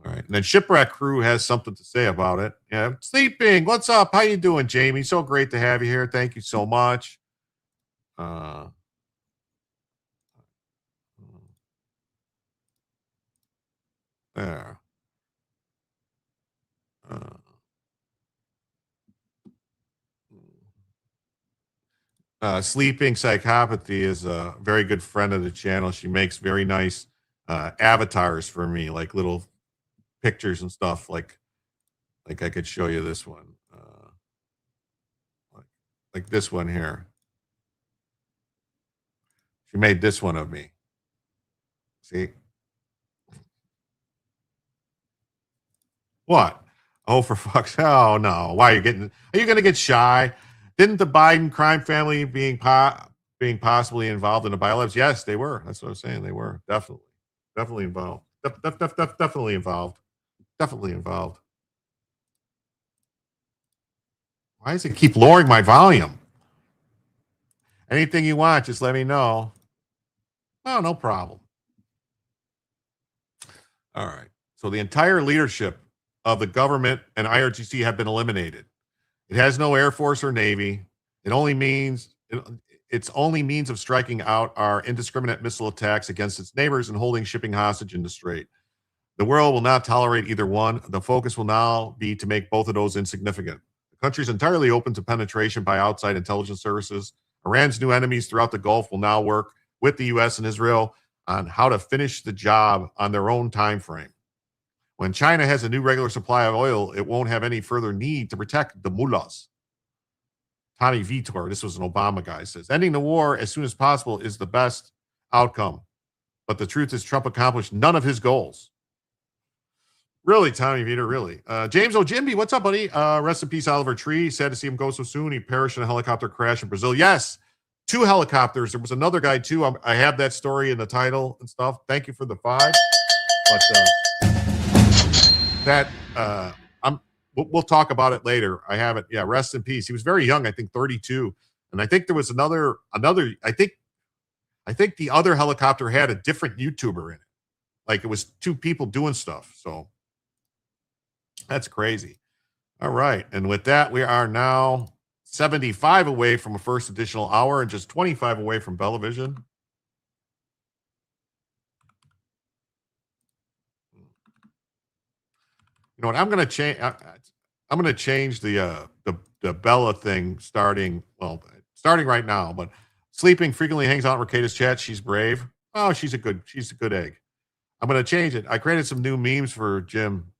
All right. And then Shipwreck Crew has something to say about it. Yeah. Sleeping. What's up? How you doing, Jamie? So great to have you here. Thank you so much. There. Sleeping Psychopathy is a very good friend of the channel. She makes very nice avatars for me, like little pictures and stuff. Like I could show you this one, like this one here. She made this one of me. See? What? Oh, for fuck's sake. Oh, no. Why are you getting, are you going to get shy? Didn't the Biden crime family being possibly involved in the biolabs? Yes, they were. That's what I was saying. They were. Definitely involved. Definitely involved. Definitely involved. Why does it keep lowering my volume? Anything you want, just let me know. Oh, no problem. All right. So the entire leadership of the government and IRGC have been eliminated. It has no Air Force or Navy. It only means its only means of striking out are indiscriminate missile attacks against its neighbors and holding shipping hostage in the strait. The world will not tolerate either one. The focus will now be to make both of those insignificant. The country is entirely open to penetration by outside intelligence services. Iran's new enemies throughout the Gulf will now work with the U.S. and Israel on how to finish the job on their own time frame. When China has a new regular supply of oil, it won't have any further need to protect the mullahs. Tony Vitor, this was an Obama guy, says, ending the war as soon as possible is the best outcome. But the truth is Trump accomplished none of his goals. Really, Tommy Vitor, really. James O'Jimby, what's up, buddy? Rest in peace, Oliver Tree. Sad to see him go so soon. He perished in a helicopter crash in Brazil. Yes, 2 helicopters. There was another guy, too. I have that story in the title and stuff. Thank you for the 5. But we'll talk about it later. I have it. Yeah, rest in peace. He was very young, I think 32. And I think there was another, I think the other helicopter had a different YouTuber in it. Like it was 2 people doing stuff. So that's crazy. All right. And with that, we are now 75 away from a first additional hour and just 25 away from Bellavision. You know what? I'm going to change. I'm going to change the Bella thing starting right now. But sleeping frequently hangs out in Mercatus chat. She's brave. Oh, she's a good egg. I'm going to change it. I created some new memes for Jim.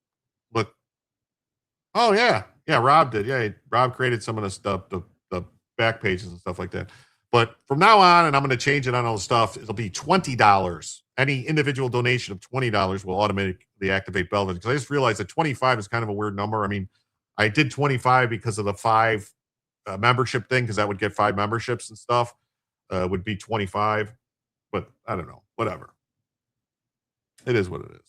Look. Oh yeah, Rob did. Yeah, Rob created some of the stuff, the back pages and stuff like that. But from now on, and I'm going to change it on all the stuff. It'll be $20. Any individual donation of $20 will automatically activate Belvin. Because I just realized that 25 is kind of a weird number. I mean, I did 25 because of the 5 membership thing, because that would get 5 memberships and stuff. Would be 25, but I don't know. Whatever. It is what it is.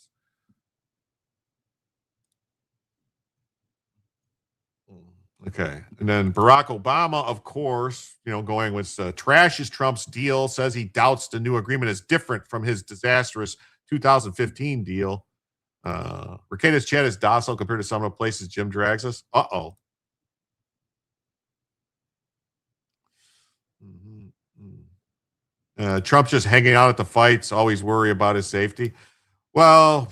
Okay. And then Barack Obama, of course, going with trashes Trump's deal, says he doubts the new agreement is different from his disastrous 2015 deal. Mercatus chat is docile compared to some of the places Jim drags us. Uh-oh. Trump just hanging out at the fights, always worry about his safety. Well,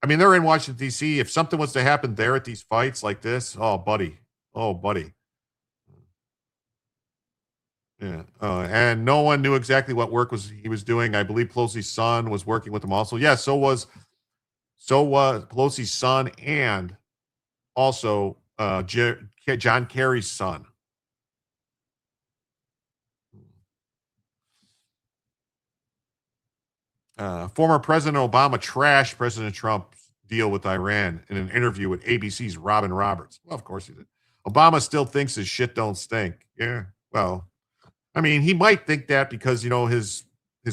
I mean, they're in Washington, D.C. If something was to happen there at these fights like this, oh, buddy. Oh, buddy. Yeah. And no one knew exactly what work he was doing. I believe Pelosi's son was working with him also. Yeah, so was Pelosi's son and also John Kerry's son. Former President Obama trashed President Trump's deal with Iran in an interview with ABC's Robin Roberts. Well, of course he did. Obama still thinks his shit don't stink. Yeah, well, I mean, he might think that because, his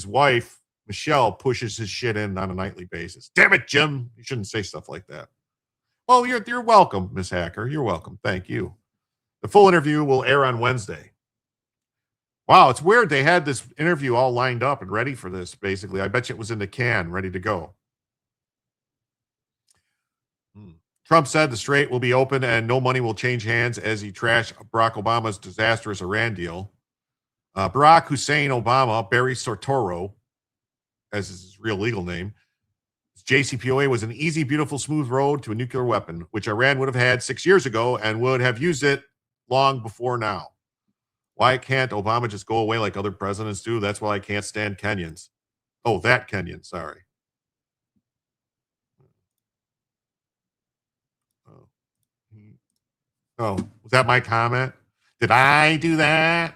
wife, Michelle, pushes his shit in on a nightly basis. Damn it, Jim. You shouldn't say stuff like that. Well, you're welcome, Miss Hacker. You're welcome. Thank you. The full interview will air on Wednesday. Wow, it's weird. They had this interview all lined up and ready for this, basically. I bet you it was in the can, ready to go. Trump said the strait will be open and no money will change hands as he trashed Barack Obama's disastrous Iran deal. Barack Hussein Obama, Barry Soetoro, as is his real legal name, JCPOA was an easy, beautiful, smooth road to a nuclear weapon, which Iran would have had 6 years ago and would have used it long before now. Why can't Obama just go away like other presidents do? That's why I can't stand Kenyans. Oh, that Kenyan, sorry. Oh, was that my comment? Did I do that?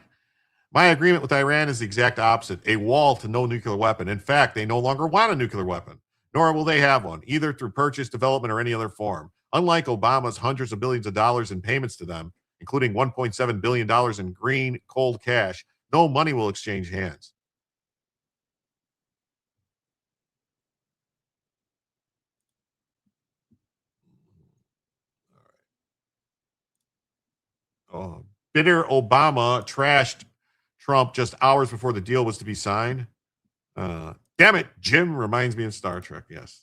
My agreement with Iran is the exact opposite, a wall to no nuclear weapon. In fact, they no longer want a nuclear weapon, nor will they have one, either through purchase, development, or any other form. Unlike Obama's hundreds of billions of dollars in payments to them, including $1.7 billion in green, cold cash, no money will exchange hands. Oh, bitter Obama trashed Trump just hours before the deal was to be signed. Damn it, Jim reminds me of Star Trek, yes.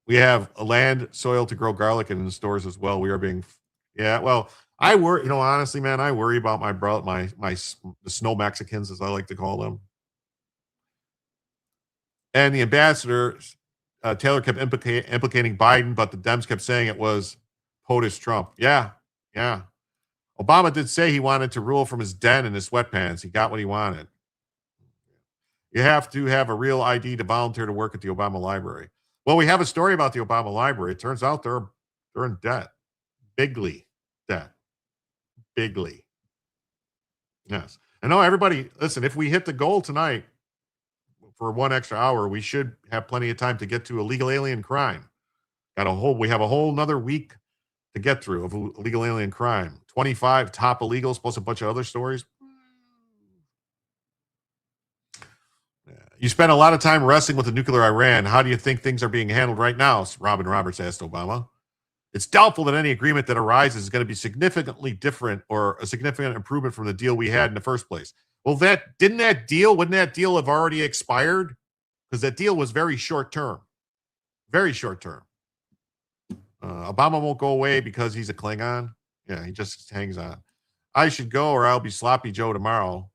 We have a land soil to grow garlic in the stores as well. We are being, I worry, honestly, man, I worry about the snow Mexicans, as I like to call them. And the ambassador, Taylor, kept implicating Biden, but the Dems kept saying it was POTUS Trump. Yeah. Obama did say he wanted to rule from his den in his sweatpants. He got what he wanted. You have to have a real ID to volunteer to work at the Obama Library. Well, we have a story about the Obama Library. It turns out they're in debt. Bigly debt. Bigly. Yes. I know everybody, listen, if we hit the goal tonight for 1 extra hour, we should have plenty of time to get to illegal alien crime. We have a whole nother week to get through of illegal alien crime. 25 top illegals plus a bunch of other stories. You spent a lot of time wrestling with the nuclear Iran. How do you think things are being handled right now? Robin Roberts asked Obama. It's doubtful that any agreement that arises is going to be significantly different or a significant improvement from the deal we had in the first place. Well, wouldn't that deal have already expired? Because that deal was very short term. Very short term. Obama won't go away because he's a Klingon. Yeah, he just hangs on. I should go or I'll be Sloppy Joe tomorrow.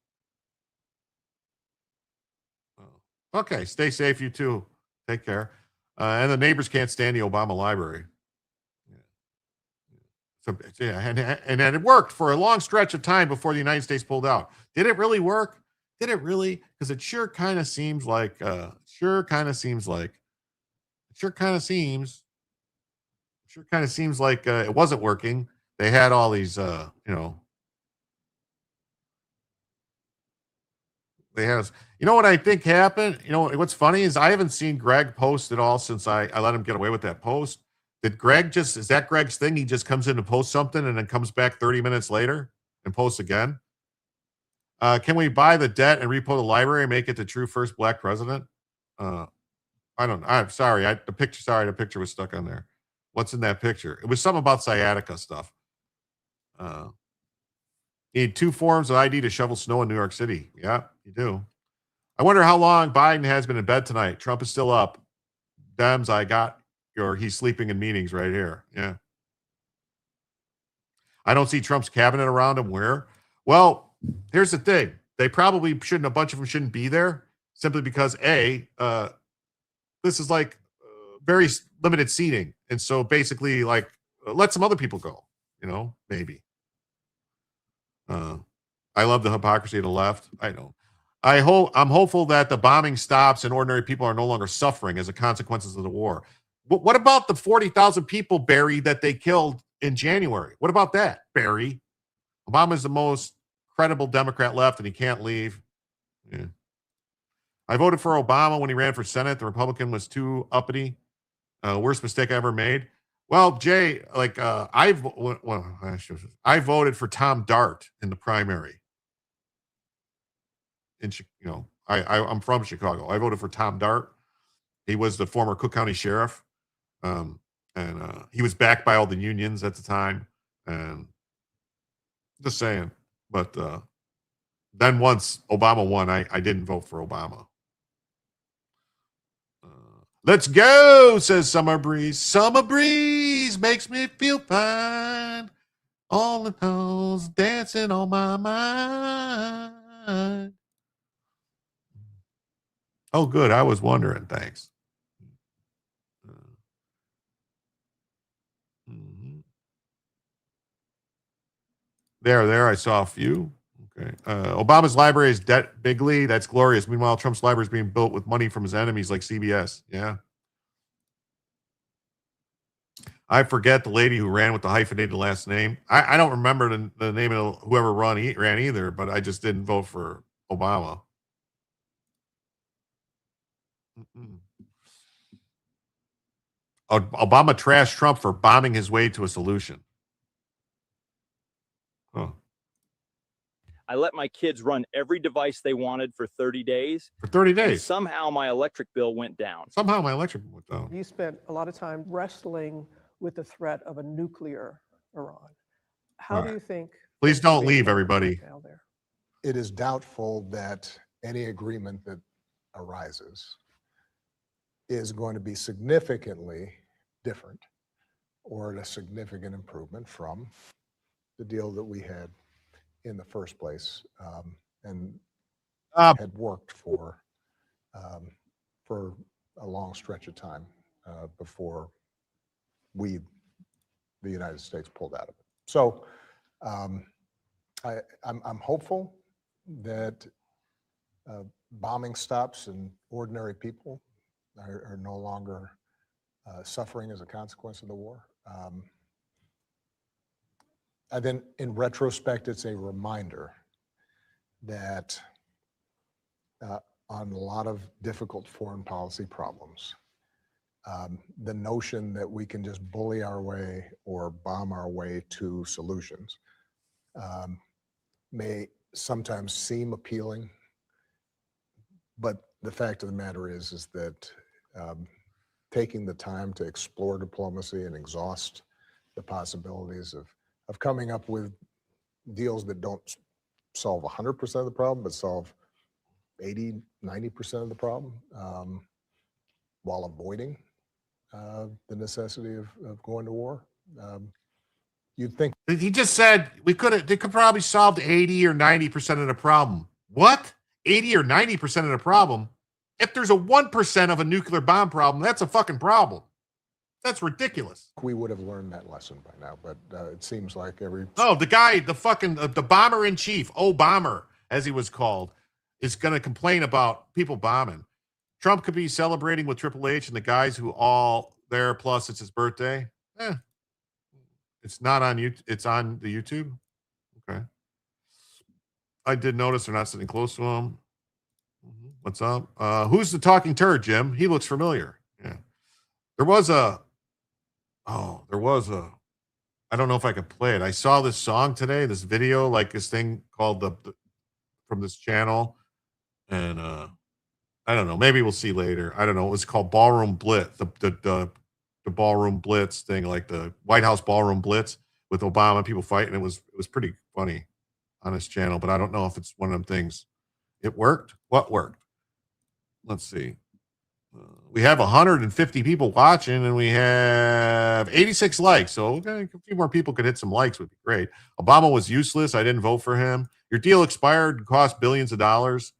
Okay, stay safe, you too. Take care. And the neighbors can't stand the Obama Library. So, and it worked for a long stretch of time before the United States pulled out. Did it really work? Did it really? Because it sure kind of seems like it wasn't working. They had all these, they had, what I think happened? What's funny is I haven't seen Greg post at all since I let him get away with that post. Is that Greg's thing? He just comes in to post something and then comes back 30 minutes later and posts again. Can we buy the debt and repo the library and make it the true first black president? I don't know. I'm sorry. The picture was stuck on there. What's in that picture? It was something about sciatica stuff. Need 2 forms of ID to shovel snow in New York City. Yeah, you do. I wonder how long Biden has been in bed tonight. Trump is still up. Dems, he's sleeping in meetings right here. Yeah. I don't see Trump's cabinet around him. Where? Well, here's the thing. They probably a bunch of them shouldn't be there simply because this is like very limited seating. And so basically like let some other people go, maybe. I love the hypocrisy of the left. I know. I'm hopeful that the bombing stops and ordinary people are no longer suffering as a consequences of the war. But what about the 40,000 people, Barry, that they killed in January? What about that, Barry? Obama's the most credible Democrat left, and he can't leave. Yeah. I voted for Obama when he ran for Senate. The Republican was too uppity. Worst mistake I ever made. Well, Jay, like I voted for Tom Dart in the primary. I'm from Chicago. I voted for Tom Dart. He was the former Cook County sheriff, and he was backed by all the unions at the time. And just saying, but then once Obama won, I didn't vote for Obama. Let's go, says Summer Breeze. Summer Breeze makes me feel fine. All the toes dancing on my mind. Oh, good. I was wondering. Thanks. There. I saw a few. Okay. Obama's library is debt bigly. That's glorious. Meanwhile, Trump's library is being built with money from his enemies like CBS. Yeah. I forget the lady who ran with the hyphenated last name. I don't remember the name of whoever ran either, but I just didn't vote for Obama. Obama trashed Trump for bombing his way to a solution. Huh. I let my kids run every device they wanted for 30 days. For 30 days. Somehow my electric bill went down. You spent a lot of time wrestling with the threat of a nuclear Iran. How do you think? Please don't leave, everybody. It is doubtful that any agreement that arises is going to be significantly different or a significant improvement from the deal that we had in the first place and had worked for a long stretch of time before the United States pulled out of it. So I'm hopeful that bombing stops and ordinary people are no longer suffering as a consequence of the war. And then in retrospect, it's a reminder that on a lot of difficult foreign policy problems, the notion that we can just bully our way or bomb our way to solutions may sometimes seem appealing, but the fact of the matter is that taking the time to explore diplomacy and exhaust the possibilities of coming up with deals that don't solve 100% of the problem, but solve 80, 90% of the problem while avoiding the necessity of going to war. You'd think he just said they could probably solve 80 or 90% of the problem. What? 80 or 90% of the problem? If there's a 1% of a nuclear bomb problem, that's a fucking problem. That's ridiculous. we would have learned that lesson by now, but it seems like the guy, the bomber in chief, Obama, as he was called, is going to complain about people bombing. Trump could be celebrating with Triple H and the guys who all there, plus it's his birthday. It's not on you. It's on the YouTube. Okay. I did notice they're not sitting close to him. What's up? Who's the talking turd, Jim? He looks familiar. Yeah. There was a, I don't know if I could play it. I saw this song today, this video, like this thing called from this channel. And I don't know. Maybe we'll see later. I don't know. It was called Ballroom Blitz, the Ballroom Blitz thing, like the White House Ballroom Blitz with Obama, people fighting. It was pretty funny on this channel, but I don't know if it's one of them things. It worked? What worked? Let's see. We have 150 people watching and we have 86 likes. So a few more people could hit some likes would be great. Obama was useless. I didn't vote for him. Your deal expired and cost billions of dollars.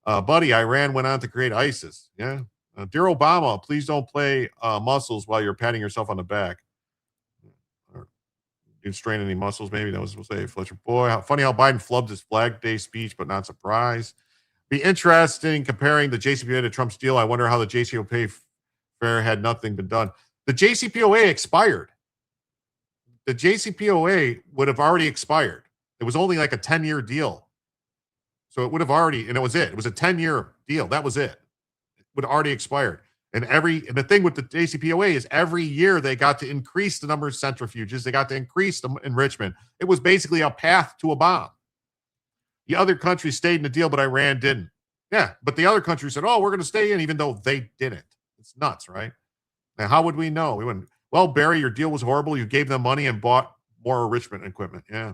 Buddy, Iran went on to create ISIS. Yeah. Dear Obama, please don't play muscles while you're patting yourself on the back. Or didn't strain any muscles, maybe that was supposed to say. Fletcher, boy, funny how Biden flubbed his Flag Day speech, but not surprised. Be interesting comparing the JCPOA to Trump's deal. I wonder how the JCPOA fair had nothing been done. The JCPOA expired. The JCPOA would have already expired. It was only like a 10-year deal. So it would have already, and it was it. It was a 10-year deal. That was it. It would have already expired. And the thing with the JCPOA is every year they got to increase the number of centrifuges. They got to increase the enrichment. It was basically a path to a bomb. The other countries stayed in the deal, but Iran didn't. Yeah, but the other countries said, oh, we're going to stay in, even though they didn't. It's nuts, right? Now, how would we know? We wouldn't. Well, Barry, your deal was horrible. You gave them money and bought more enrichment equipment. Yeah.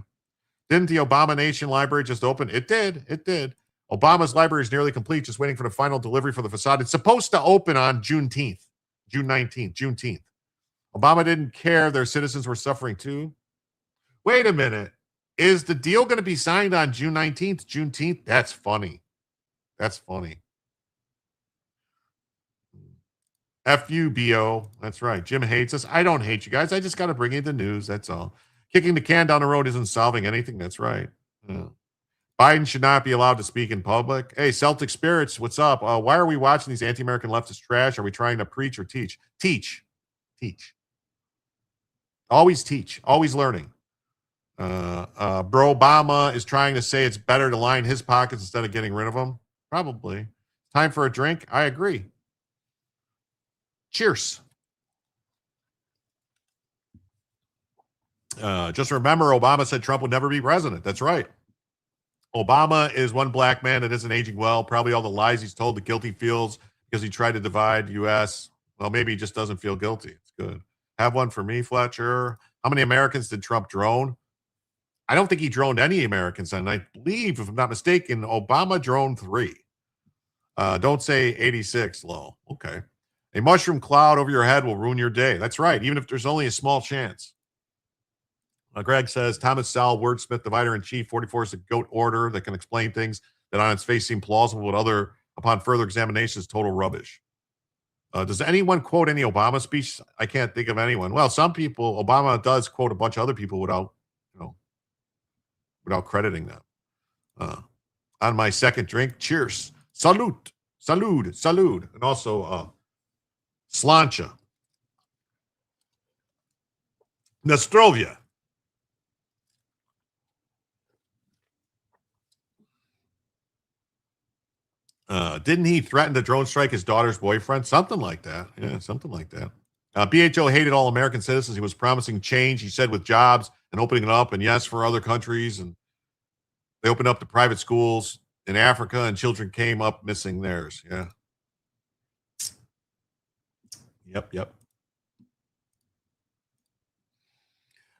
Didn't the Obama Nation Library just open? It did. It did. Obama's library is nearly complete, just waiting for the final delivery for the facade. It's supposed to open on June 19th. Obama didn't care their citizens were suffering too. Wait a minute. Is the deal going to be signed on June 19th, Juneteenth? That's funny. That's funny. F you, B.O. That's right. Jim hates us. I don't hate you guys. I just got to bring you the news. That's all. Kicking the can down the road isn't solving anything. That's right. Yeah. Biden should not be allowed to speak in public. Hey, Celtic Spirits, what's up? Why are we watching these anti-American leftist trash? Are we trying to preach or teach? Teach. Always teach. Always learning. Bro Obama is trying to say it's better to line his pockets instead of getting rid of them. Probably. Time for a drink? I agree. Cheers. Just remember, Obama said Trump would never be president. That's right. Obama is one black man that isn't aging well. Probably all the lies he's told, the guilt he feels because he tried to divide the U.S. Well, maybe he just doesn't feel guilty. It's good. Have one for me, Fletcher. How many Americans did Trump drone? I don't think he droned any Americans. And I believe, if I'm not mistaken, Obama droned 3. Don't say 86, Lo. Okay. A mushroom cloud over your head will ruin your day. That's right, even if there's only a small chance. Greg says, Thomas Sowell, wordsmith, divider-in-chief, 44 is a GOAT order that can explain things that on its face seem plausible, but upon further examination is total rubbish. Does anyone quote any Obama speech? I can't think of anyone. Well, some people, Obama does quote a bunch of other people without crediting them. On my second drink, cheers. Salute. And also, Slancha. Nostrovia. Didn't he threaten to drone strike his daughter's boyfriend? Something like that. Yeah, something like that. BHO hated all American citizens. He was promising change, he said, with jobs and opening it up, and yes, for other countries. And they opened up the private schools in Africa, and children came up missing theirs. Yeah. Yep.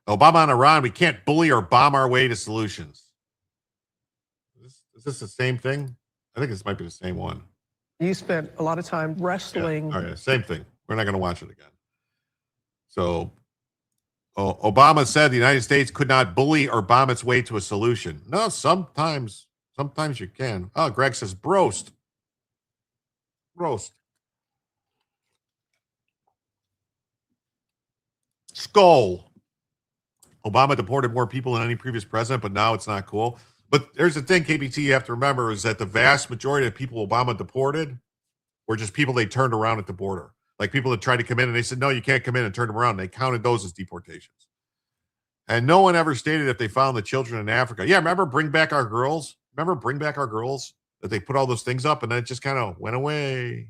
Obama on Iran, we can't bully or bomb our way to solutions. Is this the same thing? I think this might be the same one. You spent a lot of time wrestling. Yeah. All right, same thing. We're not going to watch it again. So, Obama said the United States could not bully or bomb its way to a solution. No, sometimes you can. Oh, Greg says, broast. Skull. Obama deported more people than any previous president, but now it's not cool. But there's the thing, KBT, you have to remember is that the vast majority of people Obama deported were just people they turned around at the border. Like people that tried to come in and they said, no, you can't come in, and turned them around. They counted those as deportations. And no one ever stated if they found the children in Africa. Yeah, remember Bring Back Our Girls? That they put all those things up and then it just kind of went away.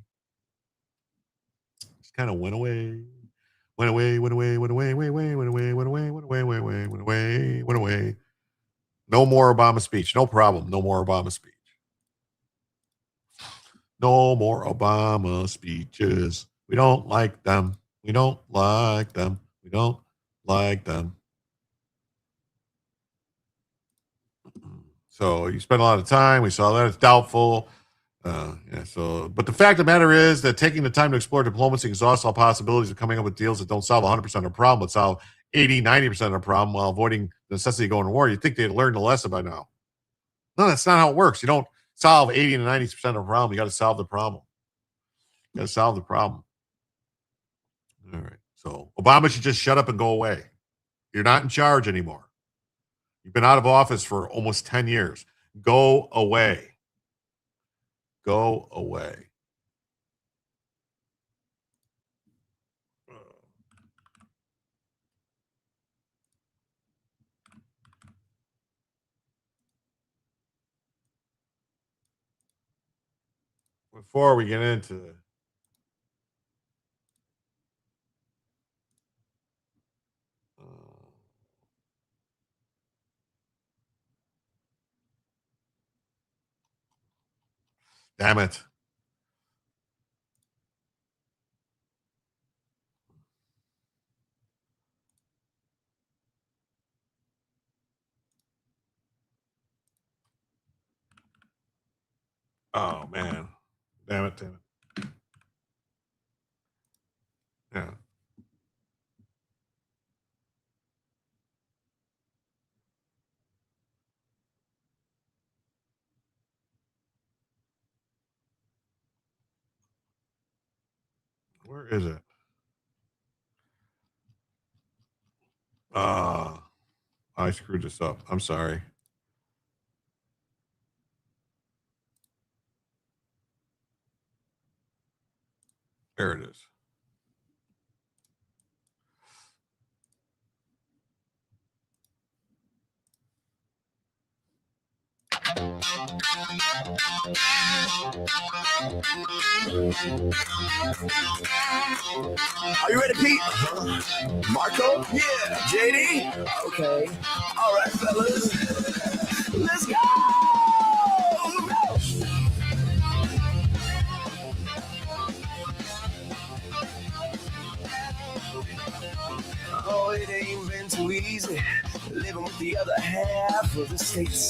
Went away. No more Obama speech. No problem. No more Obama speech. No more Obama speeches. We don't like them. So you spent a lot of time. We saw that. It's doubtful. But the fact of the matter is that taking the time to explore diplomacy exhausts all possibilities of coming up with deals that don't solve 100% of the problem, but solve 80, 90% of the problem while avoiding the necessity of going to war. You'd think they'd learned the lesson by now. No, that's not how it works. You don't solve 80 to 90% of the problem. You got to solve the problem. Got to solve the problem. All right. So Obama should just shut up and go away. You're not in charge anymore. You've been out of office for almost 10 years. Go away. Go away. Before we get into damn it. Oh, man. Damn it. Yeah. Where is it? I screwed this up. I'm sorry. There it is. Are you ready, Pete? Marco? Yeah. JD? Okay. All right, fellas. Let's go! Oh, it ain't been too easy living with the other half of the states.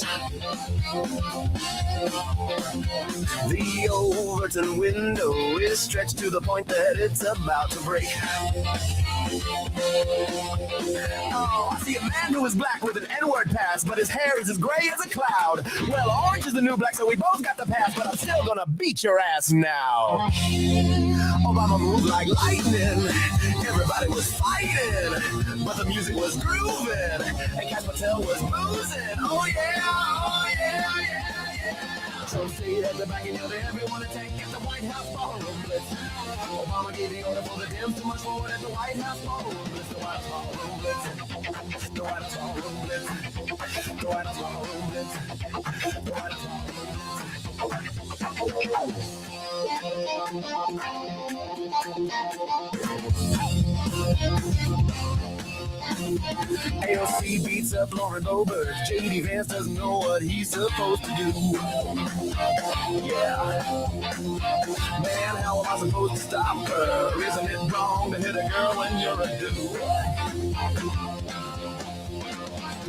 The Overton window is stretched to the point that it's about to break. Oh, I see a man who is black with an N-word pass, but his hair is as gray as a cloud. Well, orange is the new black, so we both got the pass, but I'm still gonna beat your ass now. Obama moved like lightning. Everybody was fighting, but the music was grooving, and Cash Patel was boozing. Oh yeah, oh yeah, yeah, yeah. So stay at the back and yell to everyone attack at the White House ballroom blitz. Obama gave the order for the Dems to march forward at the White House ballroom blitz. The White House ballroom blitz. The White House ballroom blitz. The White House ballroom blitz. The White House ballroom blitz. AOC beats up Lauren Boebert. JD Vance doesn't know what he's supposed to do. Yeah. Man, how am I supposed to stop her? Isn't it wrong to hit a girl when you're a dude?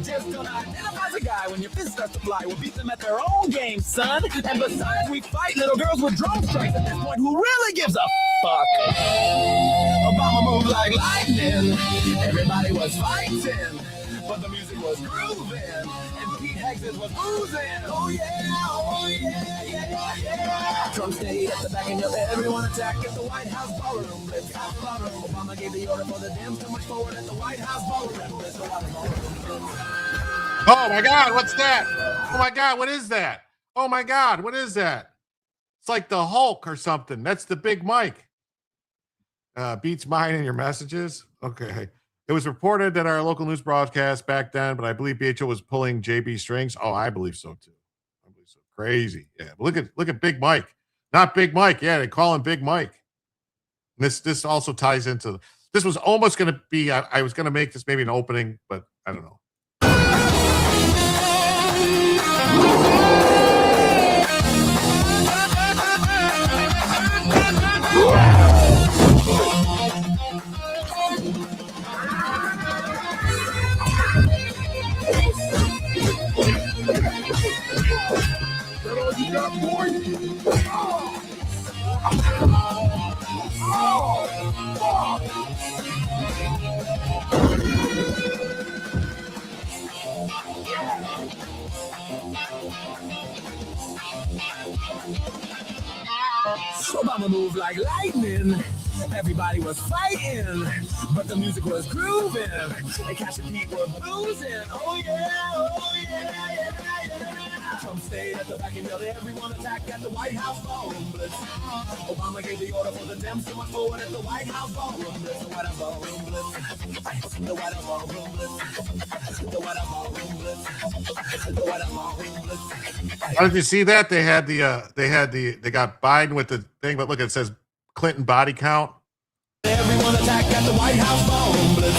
Just don't identify as a guy when your fist starts to fly. We'll beat them at their own game, son. And besides, we fight little girls with drone strikes. At this point, who really gives a fuck? Obama moved like lightning. Everybody was fighting, but the music was grooving, and Pete Hexes was boozing. Oh yeah, yeah, yeah, yeah. Trump stayed at the back and yelled, everyone attack at the White House ballroom blitz. Obama gave the order for the Dems to march forward at the White House ballroom blitz. Oh my God, what's that? Oh my God, what is that? Oh my God, what is that? It's like the Hulk or something. That's the big mic. Beats mine in your messages. Okay. It was reported that our local news broadcast back then, but I believe BHO was pulling JB strings. Oh, I believe so too. I believe so. Crazy. Yeah. But look at Big Mike. Not Big Mike. Yeah, they call him Big Mike. This also ties into this was almost going to be I was going to make this maybe an opening, but I don't know. Obama moved like lightning. Everybody was fighting, but the music was grooving. And Cash and Pete were boozing. Oh yeah, oh yeah, yeah, yeah. Trump stayed at the back and yelled, everyone attacked at the White House ballroom blitz. Obama gave the order for the Dems to march forward at the White House ballroom blitz. The White House ballroom blitz. The White House ballroom blitz. The White House ballroom blitz. The White House ballroom blitz. How did you see that? They got Biden with the thing, but look, it says Clinton body count. Everyone attacked at the White House ballroom blitz.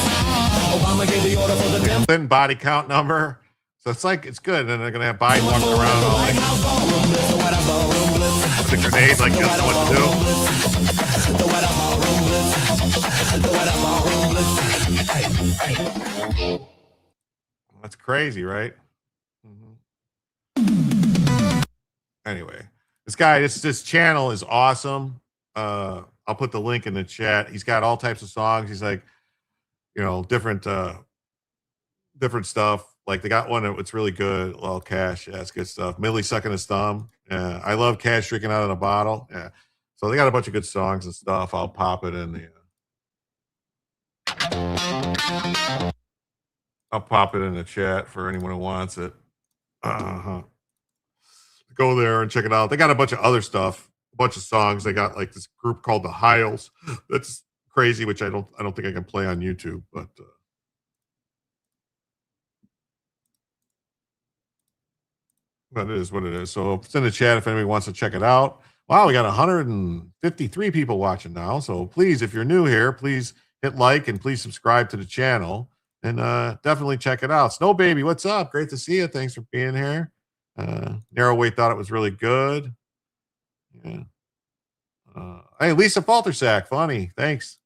Obama gave the order for the Dems. Clinton body count number. So it's like, it's good. And they're going to have Biden walking around all like, with a grenade, like, he doesn't know what to do. That's crazy, right? Anyway, this channel is awesome. I'll put the link in the chat. He's got all types of songs. He's like, different stuff. Like they got one that's really good. Well, Cash, yeah, it's good stuff. Millie sucking his thumb. Yeah, I love Cash drinking out of the bottle. Yeah, so they got a bunch of good songs and stuff. I'll pop it in the. I'll pop it in the chat for anyone who wants it. Go there and check it out. They got a bunch of other stuff, a bunch of songs. They got like this group called the Hiles. That's crazy, which I don't think I can play on YouTube, but it is what it is. So it's in the chat if anybody wants to check it out. Wow, we got 153 people watching now. So please, if you're new here, please hit like and please subscribe to the channel and definitely check it out. Snow Baby, what's up? Great to see you. Thanks for being here. Narrowweight thought it was really good. Yeah. Hey, Lisa Faltersack, funny. Thanks.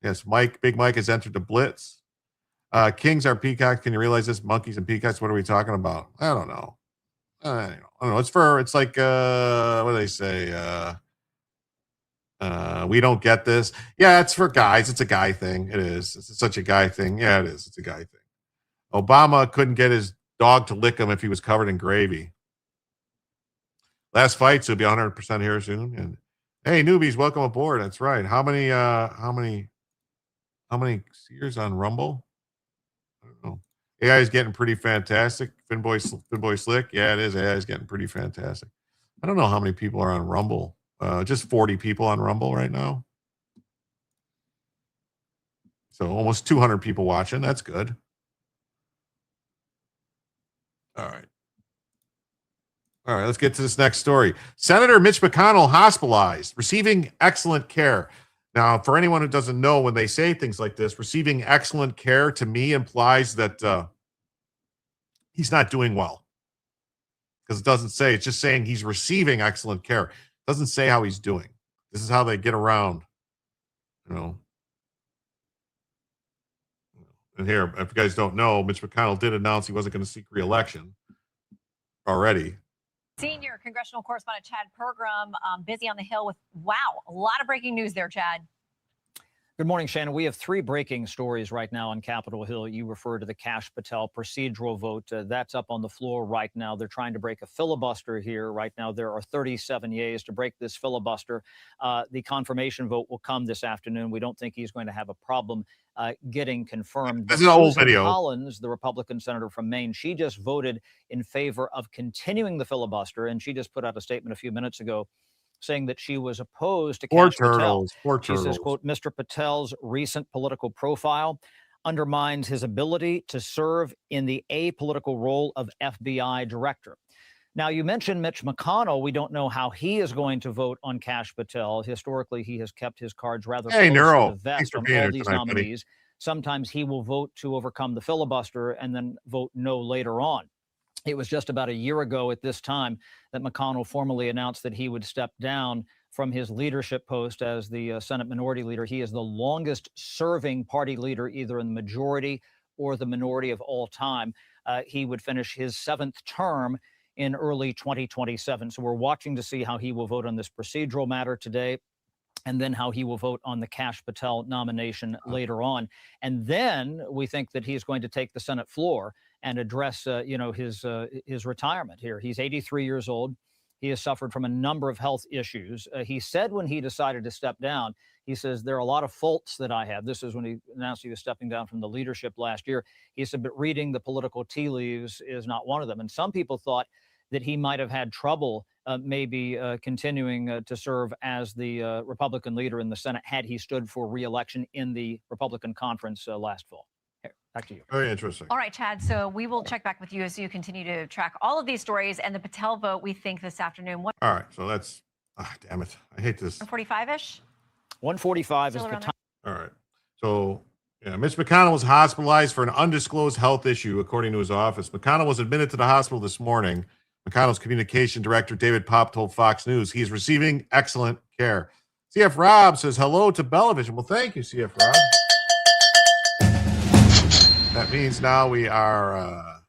Yes, Big Mike has entered the blitz. Kings are peacocks. Can you realize this? Monkeys and peacocks. What are we talking about? I don't know. I don't know. It's like what do they say? We don't get this. Yeah, it's for guys. It's a guy thing. It is. It's such a guy thing. Yeah, it is. It's a guy thing. Obama couldn't get his dog to lick him if he was covered in gravy. Last fight, so he'll be 100% here soon. And hey, newbies, welcome aboard. That's right. How many years on Rumble? I don't know. AI is getting pretty fantastic. Finboy Slick. Yeah, it is. AI is getting pretty fantastic. I don't know how many people are on Rumble. Just 40 people on Rumble right now. So almost 200 people watching. That's good. All right, let's get to this next story. Senator Mitch McConnell hospitalized, receiving excellent care. Now, for anyone who doesn't know, when they say things like this, receiving excellent care to me implies that he's not doing well. Because it doesn't say, it's just saying he's receiving excellent care. It doesn't say how he's doing. This is how they get around, And here, if you guys don't know, Mitch McConnell did announce he wasn't going to seek re-election already. Senior congressional correspondent Chad Pergram, busy on the Hill with, a lot of breaking news there, Chad. Good morning, Shannon. We have three breaking stories right now on Capitol Hill. You refer to the Kash Patel procedural vote. That's up on the floor right now. They're trying to break a filibuster here. Right now, there are 37 yeas to break this filibuster. The confirmation vote will come this afternoon. We don't think he's going to have a problem getting confirmed. This is an old video. Collins, the Republican senator from Maine, she just voted in favor of continuing the filibuster, and she just put out a statement a few minutes ago saying that she was opposed to Kash Patel. She says, quote, Mr. Patel's recent political profile undermines his ability to serve in the apolitical role of FBI director. Now, you mentioned Mitch McConnell. We don't know how he is going to vote on Kash Patel. Historically, he has kept his cards rather close to the vest on all these nominees. Sometimes he will vote to overcome the filibuster and then vote no later on. It was just about a year ago at this time that McConnell formally announced that he would step down from his leadership post as the Senate Minority Leader. He is the longest serving party leader, either in the majority or the minority of all time. He would finish his seventh term in early 2027. So we're watching to see how he will vote on this procedural matter today, and then how he will vote on the Kash Patel nomination later on. And then we think that he's going to take the Senate floor and address, his retirement here. He's 83 years old. He has suffered from a number of health issues. He said when he decided to step down, he says, there are a lot of faults that I have. This is when he announced he was stepping down from the leadership last year. He said, but reading the political tea leaves is not one of them. And some people thought that he might have had trouble maybe continuing to serve as the Republican leader in the Senate had he stood for re-election in the Republican conference last fall. Here, back to you. Very interesting. All right, Chad. So we will check back with you as you continue to track all of these stories and the Patel vote, we think, this afternoon. All right. So that's, damn it. I hate this. 145-ish? 145 is the time. All right. So, yeah, Mitch McConnell was hospitalized for an undisclosed health issue, according to his office. McConnell was admitted to the hospital this morning. McConnell's communication director, David Popp, told Fox News he is receiving excellent care. CF Rob says hello to Bellavision. Well, thank you, CF Rob. That means now we are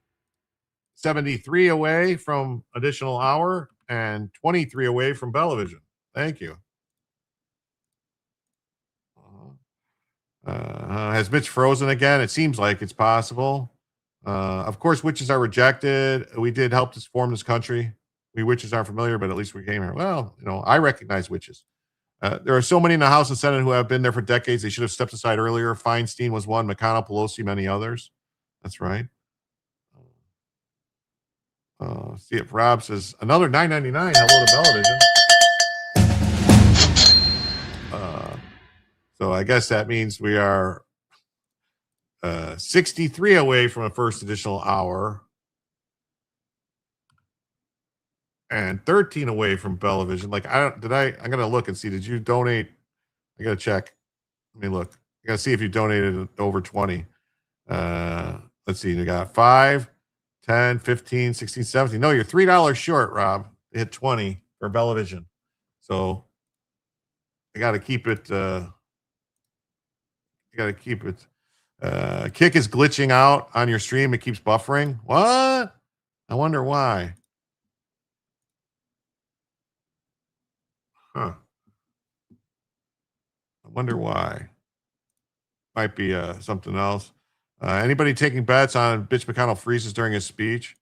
73 away from additional hour and 23 away from Bellavision. Thank you. Has Mitch frozen again? It seems like it's possible. Of course, witches are rejected. We did help to form this country. We witches aren't familiar, but at least we came here. Well, I recognize witches. There are so many in the House and Senate who have been there for decades. They should have stepped aside earlier. Feinstein was one, McConnell, Pelosi, many others. That's right. See if Rob says another $9.99. Hello to Bellavision. So I guess that means we are 63 away from a first additional hour and 13 away from Bellavision. Like, I'm going to look and see, did you donate? I got to check. Let me look. I got to see if you donated over 20. Let's see. You got 5, 10, 15, 16, 17. No, you're $3 short, Rob. You hit 20 for Bellavision. So I got to keep it. Kick is glitching out on your stream. It keeps buffering. What? I wonder why. Huh. I wonder why. Might be something else. Anybody taking bets on Mitch McConnell freezes during his speech?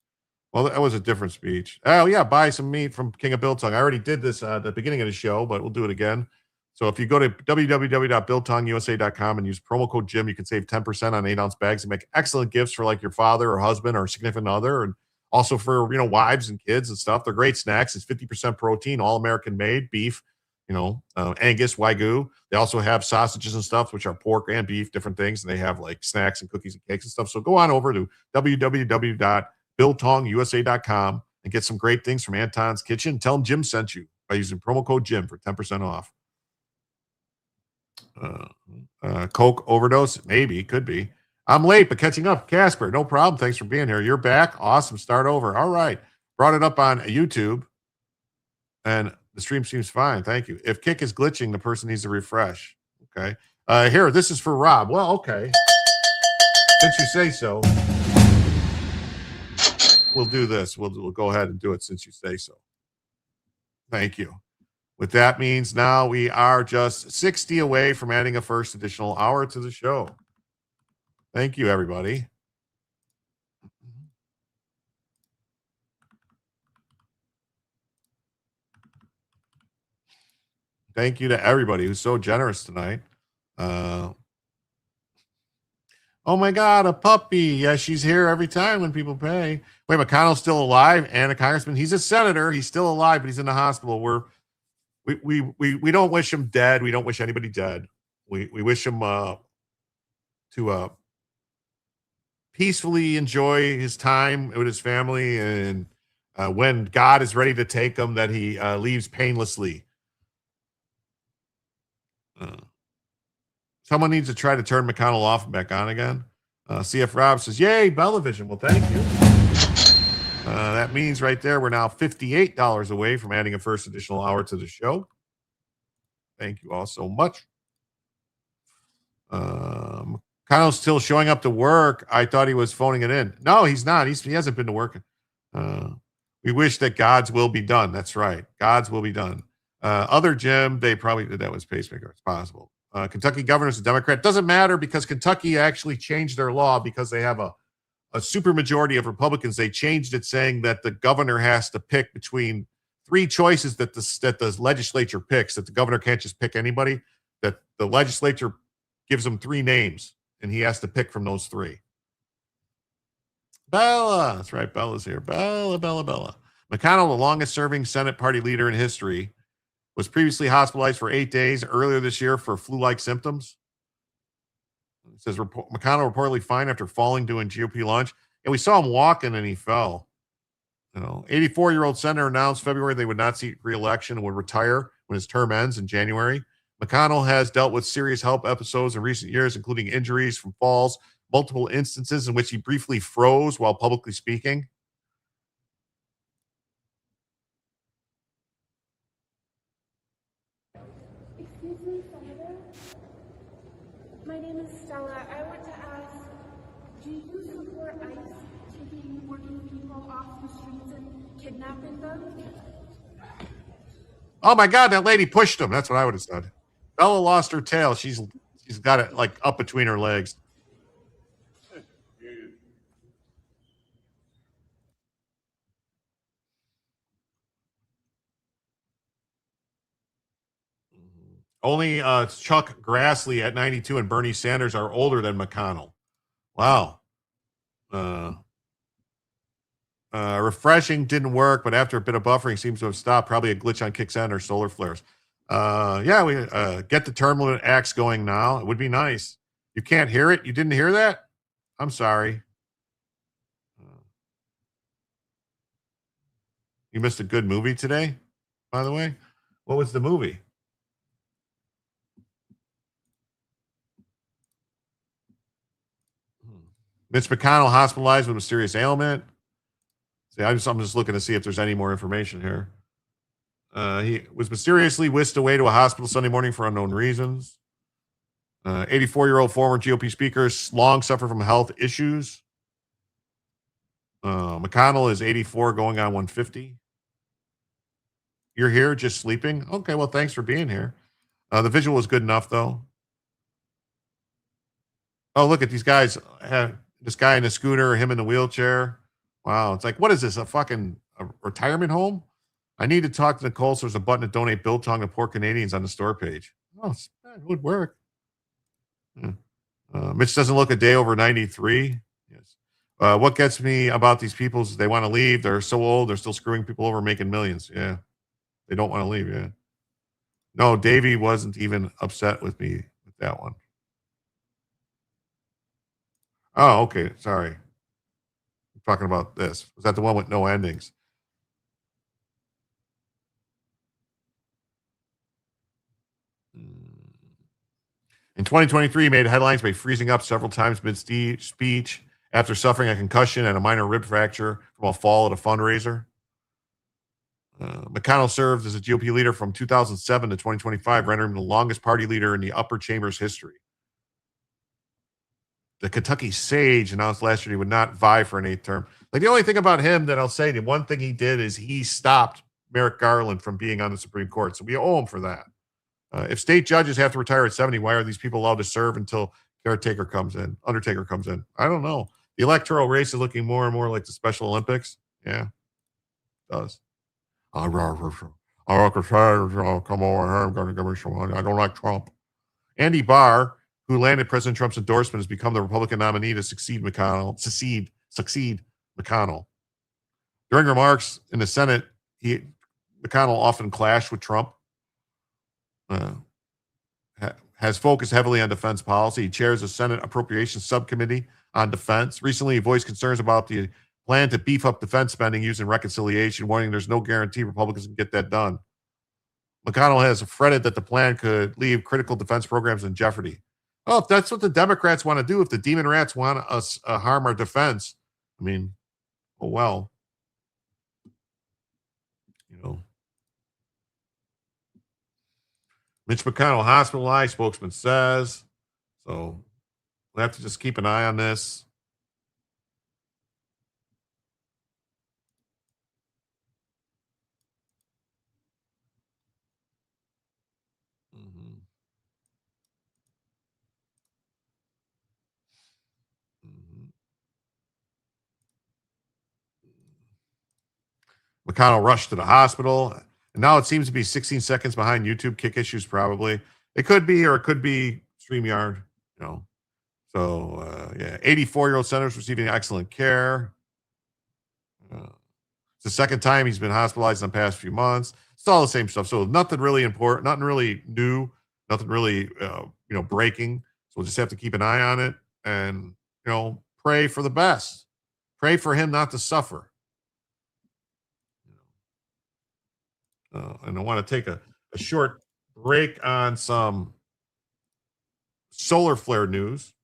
Well, that was a different speech. Oh, yeah, buy some meat from King of Biltong. I already did this at the beginning of the show, but we'll do it again. So if you go to www.biltongusa.com and use promo code Jim, you can save 10% on 8-ounce bags and make excellent gifts for like your father or husband or significant other, and also for wives and kids and stuff. They're great snacks. It's 50% protein, all American made beef, Angus, Wagyu. They also have sausages and stuff, which are pork and beef, different things, and they have like snacks and cookies and cakes and stuff. So go on over to www.biltongusa.com and get some great things from Anton's Kitchen. Tell them Jim sent you by using promo code Jim for 10% off. Coke overdose? Maybe, could be. I'm late, but catching up. Casper, no problem. Thanks for being here. You're back. Awesome. Start over. All right. Brought it up on YouTube, and the stream seems fine. Thank you. If Kick is glitching, the person needs to refresh. Okay. Here, this is for Rob. Well, okay. Since you say so, we'll do this. We'll go ahead and do it since you say so. Thank you. What that means now we are just 60 away from adding a first additional hour to the show. Thank you, everybody. Thank you to everybody who's so generous tonight. Oh my God, a puppy. Yeah, she's here every time when people pay. Wait, McConnell's still alive and a congressman. He's a senator. He's still alive, but he's in the hospital. We don't wish him dead. We don't wish anybody dead. We wish him to peacefully enjoy his time with his family, and when God is ready to take him, that he leaves painlessly. Someone needs to try to turn McConnell off and back on again. CF Rob says, yay, Bellavision. Well, thank you. That means right there, we're now $58 away from adding a first additional hour to the show. Thank you all so much. Kyle's still showing up to work. I thought he was phoning it in. No, he's not. He hasn't been to work. We wish that God's will be done. That's right. God's will be done. Other Jim, they probably did that with pacemaker. It's possible. Kentucky governor's a Democrat. Doesn't matter because Kentucky actually changed their law because they have a supermajority of Republicans. They changed it saying that the governor has to pick between three choices that the legislature picks, that the governor can't just pick anybody, that the legislature gives him three names, and he has to pick from those three. Bella. That's right. Bella's here. Bella. McConnell, the longest-serving Senate party leader in history, was previously hospitalized for 8 days earlier this year for flu-like symptoms. It says McConnell reportedly fine after falling during GOP lunch. And we saw him walking and he fell. 84-year-old senator announced February they would not seek re-election and would retire when his term ends in January. McConnell has dealt with serious health episodes in recent years, including injuries from falls, multiple instances in which he briefly froze while publicly speaking. Excuse me, Senator. My name is Stella. I want to ask, do you support ICE taking working people off the streets and kidnapping them? Oh my God, that lady pushed him. That's what I would have said. Bella lost her tail. She's got it like up between her legs. Only Chuck Grassley at 92 and Bernie Sanders are older than McConnell. Wow. Refreshing didn't work, but after a bit of buffering seems to have stopped. Probably a glitch on Kicksend or solar flares. Yeah, we get the term limit acts going now. It would be nice. You can't hear it? You didn't hear that? I'm sorry. You missed a good movie today, by the way. What was the movie? Mitch McConnell hospitalized with mysterious ailment. See, I'm just looking to see if there's any more information here. He was mysteriously whisked away to a hospital Sunday morning for unknown reasons. 84-year-old former GOP speaker long suffered from health issues. McConnell is 84 going on 150. You're here just sleeping? Okay, well, thanks for being here. The visual was good enough, though. Oh, look at these guys. This guy in a scooter, him in the wheelchair. Wow, it's like, what is this, a retirement home? I need to talk to Nicole, so there's a button to donate biltong to poor Canadians on the store page. Oh, it would work. Mitch doesn't look a day over 93. Yes. What gets me about these people is they want to leave. They're so old. They're still screwing people over, making millions. Yeah. They don't want to leave. Yeah. No, Davey wasn't even upset with me with that one. Oh, okay. Sorry. I'm talking about this. Was that the one with no endings? In 2023, he made headlines by freezing up several times mid-speech after suffering a concussion and a minor rib fracture from a fall at a fundraiser. McConnell served as a GOP leader from 2007 to 2025, rendering him the longest party leader in the upper chamber's history. The Kentucky Sage announced last year he would not vie for an 8th term. Like, the only thing about him that I'll say, the one thing he did is he stopped Merrick Garland from being on the Supreme Court. So we owe him for that. If state judges have to retire at 70, why are these people allowed to serve until Undertaker comes in? I don't know. The electoral race is looking more and more like the Special Olympics. Yeah, it does. I like to say, come over here. I'm going to give me some money. I don't like Trump. Andy Barr, who landed President Trump's endorsement, has become the Republican nominee to succeed McConnell. During remarks in the Senate, McConnell often clashed with Trump. Has focused heavily on defense policy. He chairs the Senate Appropriations Subcommittee on Defense. Recently, he voiced concerns about the plan to beef up defense spending using reconciliation, warning there's no guarantee Republicans can get that done. McConnell has fretted that the plan could leave critical defense programs in jeopardy. Oh, if that's what the Democrats want to do, if the demon rats want us harm our defense, I mean, oh well. Mitch McConnell hospitalized, spokesman says. So we'll have to just keep an eye on this. McConnell rushed to the hospital. And now it seems to be 16 seconds behind YouTube. Kick issues, probably. It could be, or it could be StreamYard, you know. So, yeah, 84-year-old senator's receiving excellent care. It's the second time he's been hospitalized in the past few months. It's all the same stuff. So nothing really important, nothing really new, nothing really, breaking. So we'll just have to keep an eye on it and, pray for the best. Pray for him not to suffer. And I want to take a short break on some solar flare news.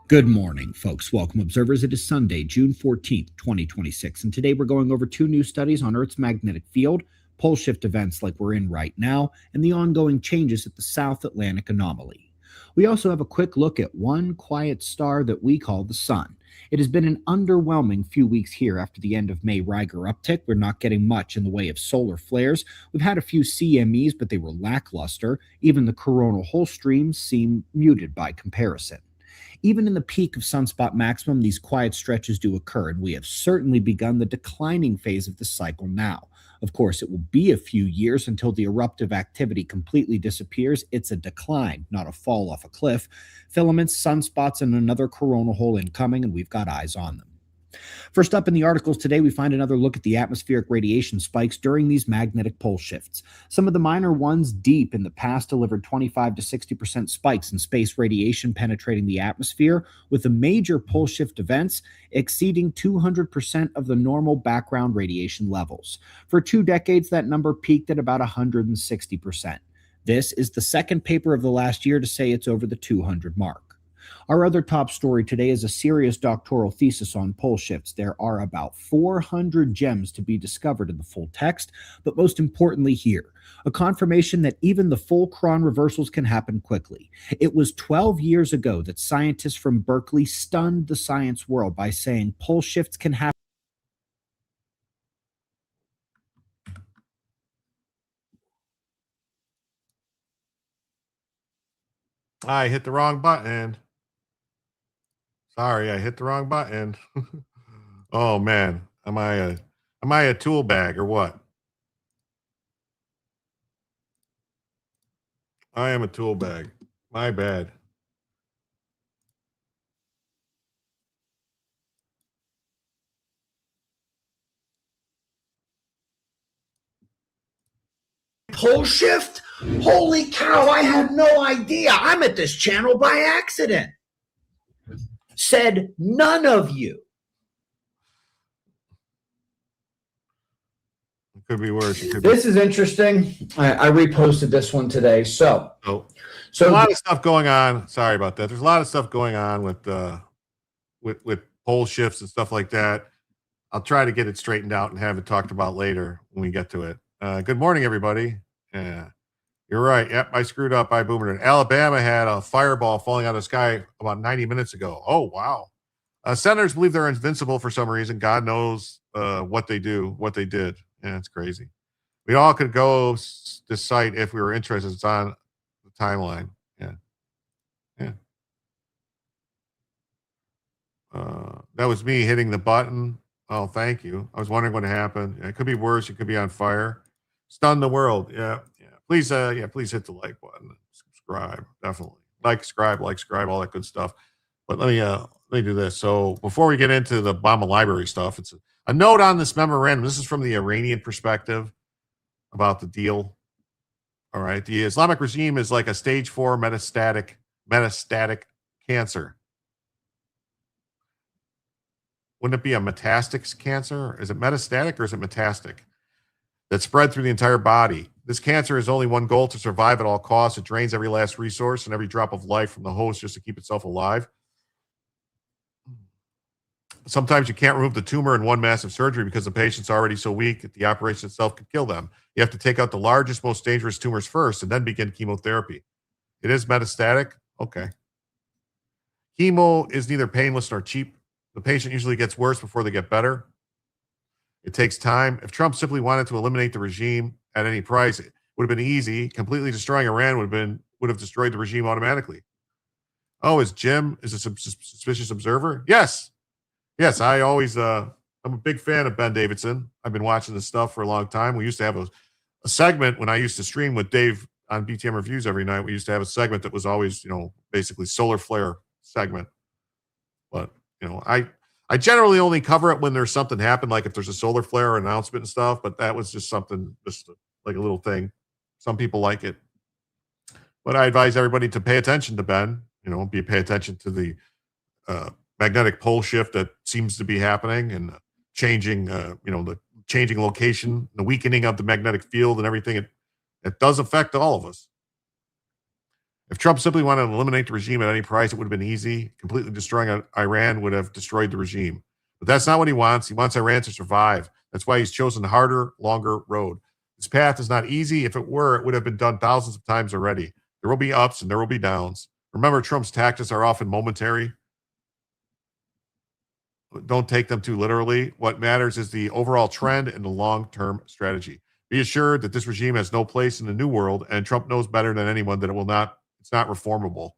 Good morning, folks. Welcome, observers. It is Sunday, June 14th, 2026. And today we're going over two new studies on Earth's magnetic field, pole shift events like we're in right now, and the ongoing changes at the South Atlantic anomaly. We also have a quick look at one quiet star that we call the sun. It has been an underwhelming few weeks here after the end of May Riger uptick. We're not getting much in the way of solar flares. We've had a few CMEs, but they were lackluster. Even the coronal hole streams seem muted by comparison. Even in the peak of sunspot maximum, these quiet stretches do occur, and we have certainly begun the declining phase of the cycle now. Of course, it will be a few years until the eruptive activity completely disappears. It's a decline, not a fall off a cliff. Filaments, sunspots, and another coronal hole incoming, and we've got eyes on them. First up in the articles today, we find another look at the atmospheric radiation spikes during these magnetic pole shifts. Some of the minor ones deep in the past delivered 25 to 60% spikes in space radiation penetrating the atmosphere, with the major pole shift events exceeding 200% of the normal background radiation levels. For 2 decades, that number peaked at about 160%. This is the second paper of the last year to say it's over the 200 mark. Our other top story today is a serious doctoral thesis on pole shifts. There are about 400 gems to be discovered in the full text, but most importantly here, a confirmation that even the full cron reversals can happen quickly. It was 12 years ago that scientists from Berkeley stunned the science world by saying pole shifts can happen. I hit the wrong button. Sorry, I hit the wrong button. Oh man, am I a tool bag or what? I am a tool bag. My bad. Pole shift? Holy cow, I had no idea. I'm at this channel by accident. Said none of you. It could be worse. This is interesting. I reposted this one today. So a lot of stuff going on. Sorry about that. There's a lot of stuff going on with pole shifts and stuff like that. I'll try to get it straightened out and have it talked about later when we get to it. Good morning, everybody. Yeah, you're right. Yep, I screwed up. I boomed it. Alabama had a fireball falling out of the sky about 90 minutes ago. Oh, wow. Senators believe they're invincible for some reason. God knows what they do, what they did. Yeah, it's crazy. We all could go this site if we were interested. It's on the timeline. Yeah. Yeah. That was me hitting the button. Oh, thank you. I was wondering what happened. It could be worse. It could be on fire. Stun the world. Yeah. Yeah. Please hit the like button. Subscribe. Definitely. Like, subscribe, all that good stuff. But let me do this. So before we get into the Obama library stuff, it's a note on this memorandum. This is from the Iranian perspective about the deal. All right. The Islamic regime is like a stage 4 metastatic cancer. Wouldn't it be a metastatic cancer? Is it metastatic or is it metastatic? That spread through the entire body. This cancer has only one goal: to survive at all costs. It drains every last resource and every drop of life from the host just to keep itself alive. Sometimes you can't remove the tumor in one massive surgery because the patient's already so weak that the operation itself could kill them. You have to take out the largest, most dangerous tumors first and then begin chemotherapy. It is metastatic? Okay. Chemo is neither painless nor cheap. The patient usually gets worse before they get better. It takes time. If Trump simply wanted to eliminate the regime at any price, would have been easy. Completely destroying Iran would have destroyed the regime automatically. Oh, is Jim a suspicious observer? Yes. Yes, I always I'm a big fan of Ben Davidson. I've been watching this stuff for a long time. We used to have a segment when I used to stream with Dave on BTM Reviews every night. We used to have a segment that was always, basically solar flare segment. But, I generally only cover it when there's something happen, like if there's a solar flare announcement and stuff, but that was just something, like a little thing. Some people like it. But I advise everybody to pay attention to Ben, pay attention to the magnetic pole shift that seems to be happening and changing, the changing location, the weakening of the magnetic field and everything. It does affect all of us. If Trump simply wanted to eliminate the regime at any price, it would have been easy. Completely destroying Iran would have destroyed the regime. But that's not what he wants. He wants Iran to survive. That's why he's chosen the harder, longer road. This path is not easy. If it were, it would have been done thousands of times already. There will be ups and there will be downs. Remember, Trump's tactics are often momentary. Don't take them too literally. What matters is the overall trend and the long-term strategy. Be assured that this regime has no place in the new world, and Trump knows better than anyone that it's not reformable.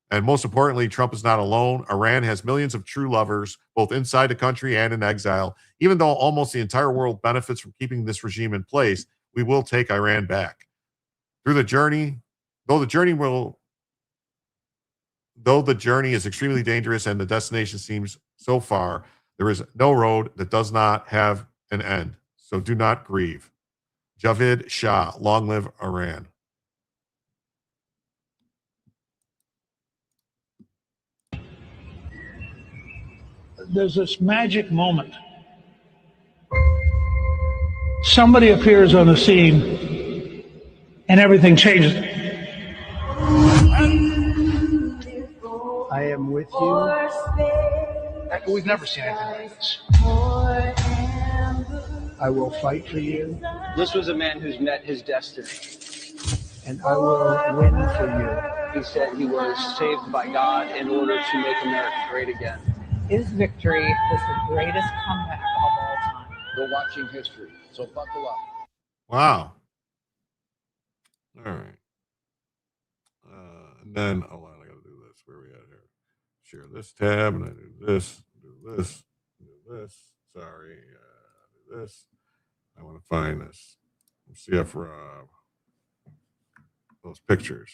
And most importantly, Trump is not alone. Iran has millions of true lovers, both inside the country and in exile. Even though almost the entire world benefits from keeping this regime in place, we will take Iran back. Though the journey is extremely dangerous and the destination seems so far, there is no road that does not have an end. So do not grieve. Javid Shah, long live Iran. There's this magic moment. Somebody appears on the scene and everything changes. I am with you. We've never seen anything like this. I will fight for you. This was a man who's met his destiny. And I will win for you. He said he was saved by God in order to make America great again. His victory was the greatest comeback of all time. We're watching history, so buckle up. Wow. All right. And then, hold on, I got to do this. Where are we at here? Share this tab, and I do this, do this, do this. Sorry, do this. I want to find this. CF Rob. Those pictures.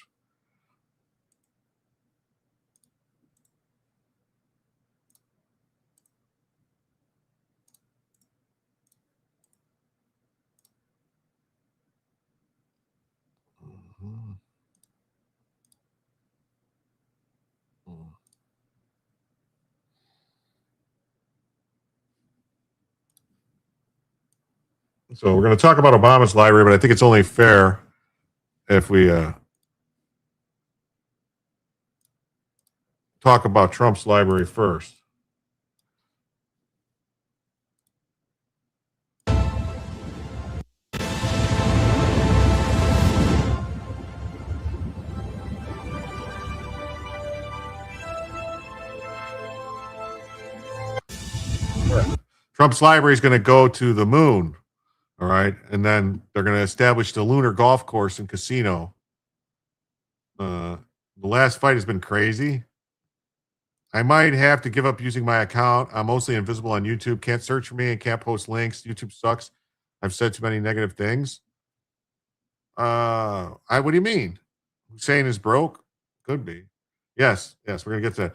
So we're going to talk about Obama's library, but I think it's only fair if we talk about Trump's library first. Trump's library is going to go to the moon. All right. And then they're going to establish the lunar golf course and casino. The last fight has been crazy. I might have to give up using my account. I'm mostly invisible on YouTube. Can't search for me and can't post links. YouTube sucks. I've said too many negative things. What do you mean? Hussein is broke? Could be. Yes. We're going to get to that.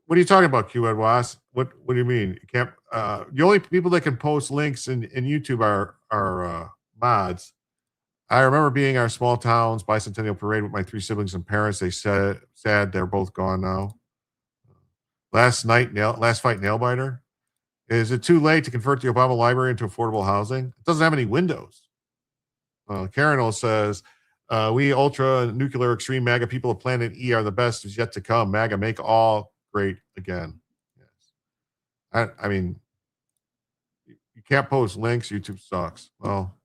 What are you talking about, Q Edwas? What do you mean? You can't. The only people that can post links in YouTube are mods. I remember being our small town's bicentennial parade with my 3 siblings and parents. They said sad they're both gone now. Last fight Nailbiter. Is it too late to convert the Obama library into affordable housing? It doesn't have any windows. Karen says, we ultra nuclear extreme MAGA people of planet E are the best is yet to come. MAGA make all great again. Yes. I mean, you can't post links. YouTube sucks. Well,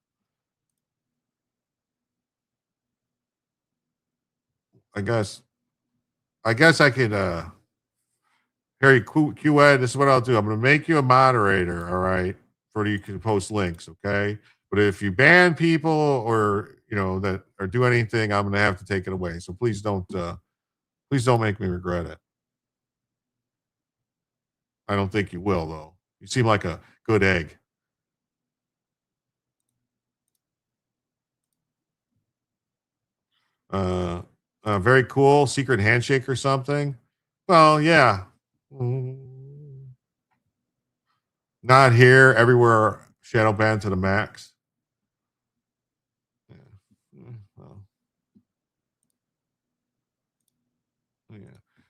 I guess I could, Harry Q-Ed, this is what I'll do. I'm going to make you a moderator, all right, for you can post links, okay? But if you ban people or, that or do anything, I'm going to have to take it away. So please don't make me regret it. I don't think you will, though. You seem like a good egg. Very cool. Secret handshake or something. Well, yeah. Not here. Everywhere. Shadow banned to the max.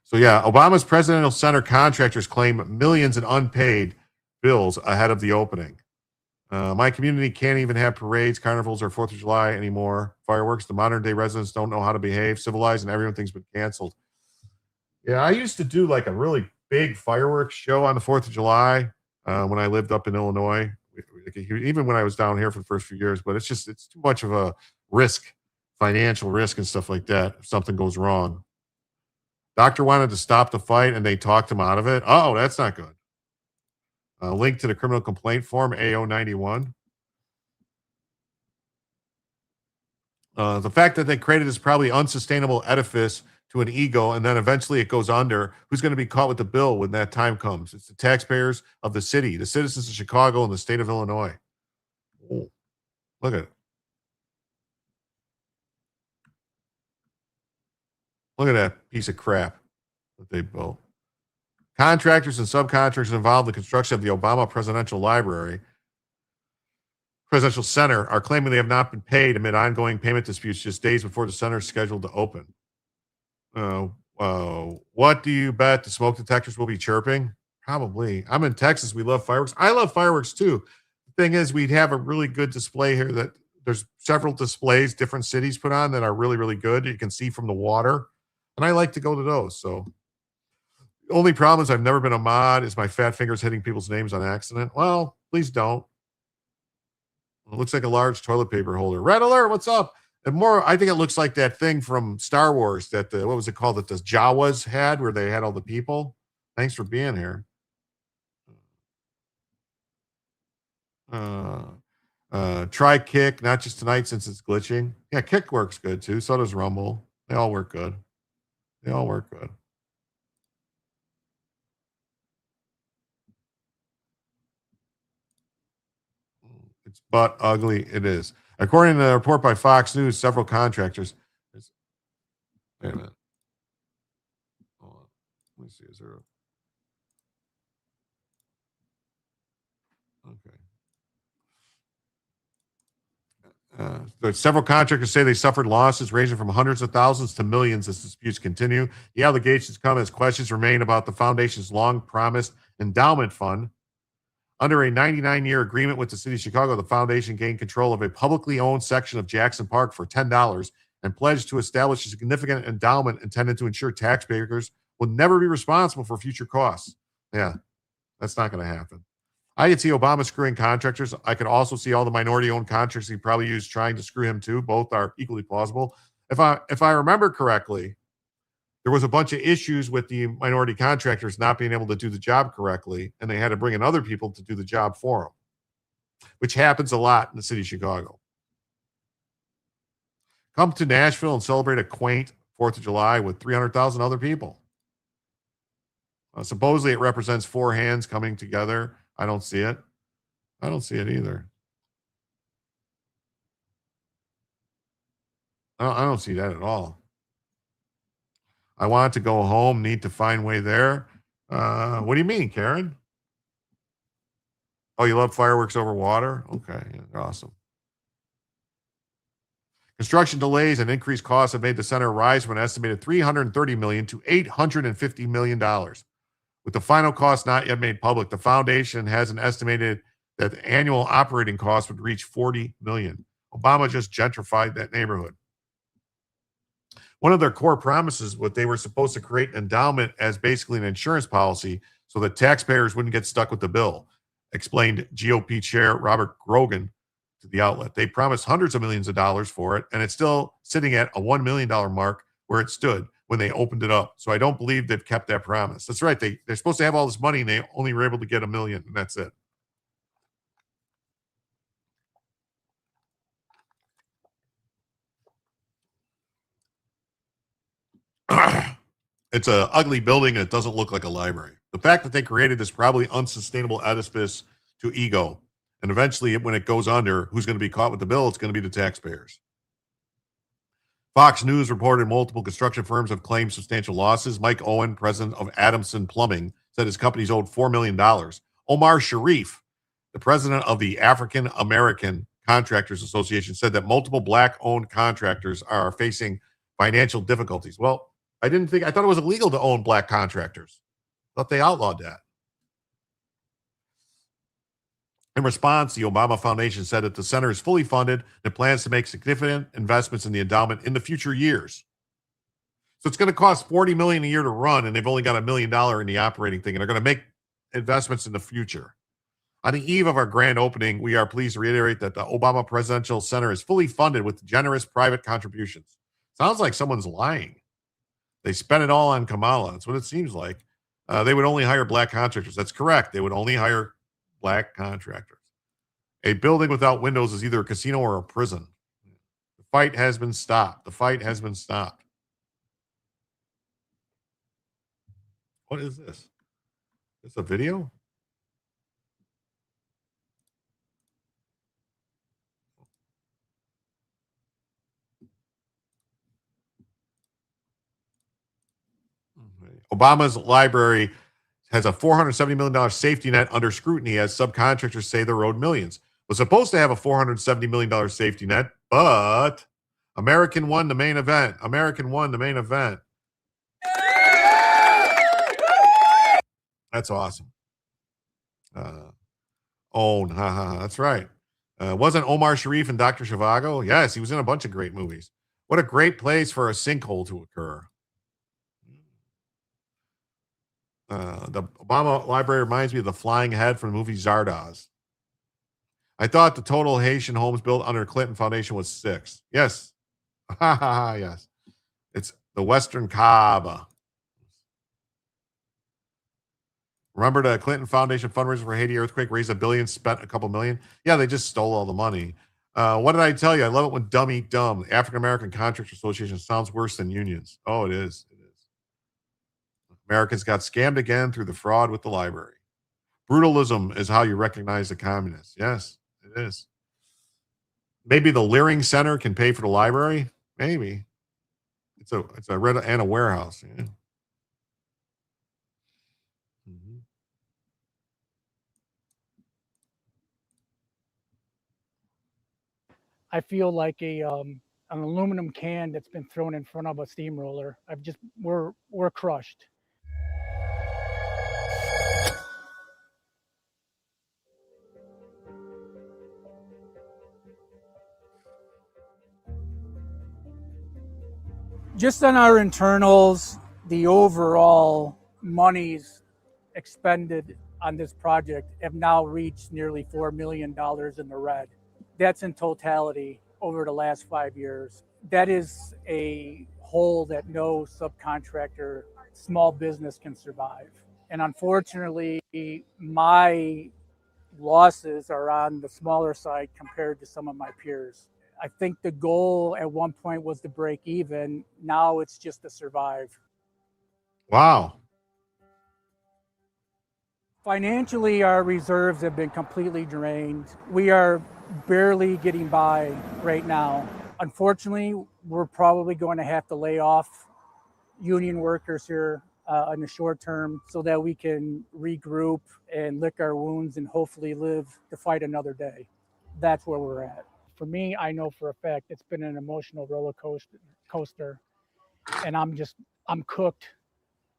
So yeah, Obama's presidential center contractors claim millions in unpaid bills ahead of the opening. My community can't even have parades, carnivals, or 4th of July anymore. Fireworks. The modern day residents don't know how to behave, civilized, and everything's been canceled. Yeah, I used to do like a really big fireworks show on the 4th of July when I lived up in Illinois, even when I was down here for the first few years. But it's too much of a risk, financial risk and stuff like that if something goes wrong. Doctor wanted to stop the fight and they talked him out of it. Oh, that's not good. Link to the criminal complaint form, AO91. The fact that they created this probably unsustainable edifice to an ego and then eventually it goes under, who's going to be caught with the bill when that time comes? It's the taxpayers of the city, the citizens of Chicago and the state of Illinois. Oh, look at it. Look at that piece of crap that they built. Contractors and subcontractors involved in the construction of the Obama Presidential Center are claiming they have not been paid amid ongoing payment disputes just days before the center is scheduled to open. What do you bet the smoke detectors will be chirping? Probably. I'm in Texas. We love fireworks. I love fireworks too. The thing is, we'd have a really good display here that there's several displays different cities put on that are really, really good. You can see from the water. And I like to go to those. So the only problem is I've never been a mod. Is my fat fingers hitting people's names on accident? Well, please don't. It looks like a large toilet paper holder. Red alert, what's up? And more, I think it looks like that thing from Star Wars that what was it called that the Jawas had where they had all the people. Thanks for being here. Try Kick, not just tonight since it's glitching. Yeah, Kick works good too. So does Rumble. They all work good. They all work good. It's butt ugly. It is. According to a report by Fox News, several contractors. Wait a minute. Hold on. Let me see. Is there okay. Several contractors say they suffered losses ranging from hundreds of thousands to millions as disputes continue. The allegations come as questions remain about the foundation's long-promised endowment fund. Under a 99-year agreement with the city of Chicago, the foundation gained control of a publicly owned section of Jackson Park for $10 and pledged to establish a significant endowment intended to ensure taxpayers will never be responsible for future costs. Yeah, that's not going to happen. I could see Obama screwing contractors. I could also see all the minority-owned contractors he probably used trying to screw him too. Both are equally plausible. If I remember correctly, there was a bunch of issues with the minority contractors not being able to do the job correctly, and they had to bring in other people to do the job for them, which happens a lot in the city of Chicago. Come to Nashville and celebrate a quaint 4th of July with 300,000 other people. Supposedly it represents four hands coming together. I don't see it. I don't see it either. I don't see that at all. I want to go home, need to find way there. What do you mean, Karen? Oh, you love fireworks over water? Okay, yeah, they're awesome. Construction delays and increased costs have made the center rise from an estimated $330 million to $850 million. With the final cost not yet made public, the foundation has an estimated that the annual operating cost would reach $40 million. Obama just gentrified that neighborhood. One of their core promises, what they were supposed to create an endowment as basically an insurance policy so that taxpayers wouldn't get stuck with the bill, explained GOP Chair Robert Grogan to the outlet. They promised hundreds of millions of dollars for it, and it's still sitting at a $1 million mark where it stood when they opened it up. So I don't believe they've kept that promise. That's right. They're supposed to have all this money, and they only were able to get $1 million, and that's it. It's a ugly building and it doesn't look like a library. The fact that they created this probably unsustainable edifice to ego, and eventually when it goes under, who's going to be caught with the bill? It's going to be the taxpayers. Fox News reported multiple construction firms have claimed substantial losses. Mike Owen, president of Adamson Plumbing, said his company's owed $4 million. Omar Sharif, the president of the African American Contractors Association, said that multiple black-owned contractors are facing financial difficulties. Well, I thought it was illegal to own black contractors. I thought they outlawed that. In response, the Obama Foundation said that the center is fully funded and plans to make significant investments in the endowment in the future years. So it's going to cost $40 million a year to run, and they've only got $1 million in the operating thing, and they're going to make investments in the future. On the eve of our grand opening, we are pleased to reiterate that the Obama Presidential Center is fully funded with generous private contributions. Sounds like someone's lying. They spent it all on Kamala. That's what it seems like. They would only hire black contractors. That's correct. They would only hire black contractors. A building without windows is either a casino or a prison. The fight has been stopped. The fight has been stopped. What is this? Is this a video? Obama's library has a $470 million safety net under scrutiny as subcontractors say they're owed millions. Was supposed to have a $470 million safety net, but American won the main event. American won the main event. That's awesome. That's right. Wasn't Omar Sharif in Dr. Zhivago? Yes, he was in a bunch of great movies. What a great place for a sinkhole to occur. The Obama Library reminds me of the flying head from the movie Zardoz. I thought the total Haitian homes built under the Clinton Foundation was 6. Yes. Yes. It's the Western Kaaba. Remember the Clinton Foundation fundraiser for Haiti earthquake, raised $1 billion, spent a couple million? Yeah, they just stole all the money. What did I tell you? I love it when dumb eat dumb. The African American Contractors Association sounds worse than unions. Oh, it is. Americans got scammed again through the fraud with the library. Brutalism is how you recognize the communists. Yes, it is. Maybe the Leering Center can pay for the library. Maybe it's a red and a warehouse. Yeah. Mm-hmm. I feel like an aluminum can that's been thrown in front of a steamroller. We're crushed. Just on our internals, the overall monies expended on this project have now reached nearly $4 million in the red. That's in totality over the last 5 years. That is a hole that no subcontractor, small business can survive. And unfortunately, my losses are on the smaller side compared to some of my peers. I think the goal at one point was to break even. Now it's just to survive. Wow. Financially, our reserves have been completely drained. We are barely getting by right now. Unfortunately, we're probably going to have to lay off union workers here in the short term so that we can regroup and lick our wounds and hopefully live to fight another day. That's where we're at. For me, I know for a fact it's been an emotional roller coaster, and I'm cooked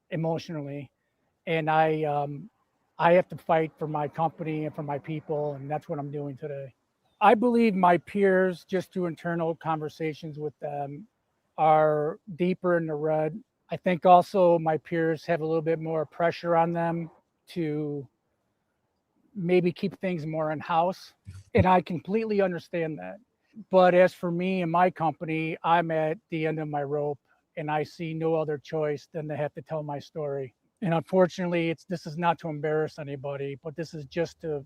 emotionally, and I have to fight for my company and for my people, and that's what I'm doing today. I believe my peers, just through internal conversations with them, are deeper in the red. I think also my peers have a little bit more pressure on them to maybe keep things more in-house, and I completely understand that. But as for me and my company, I'm at the end of my rope, and I see no other choice than to have to tell my story. And unfortunately, this is not to embarrass anybody, but this is just to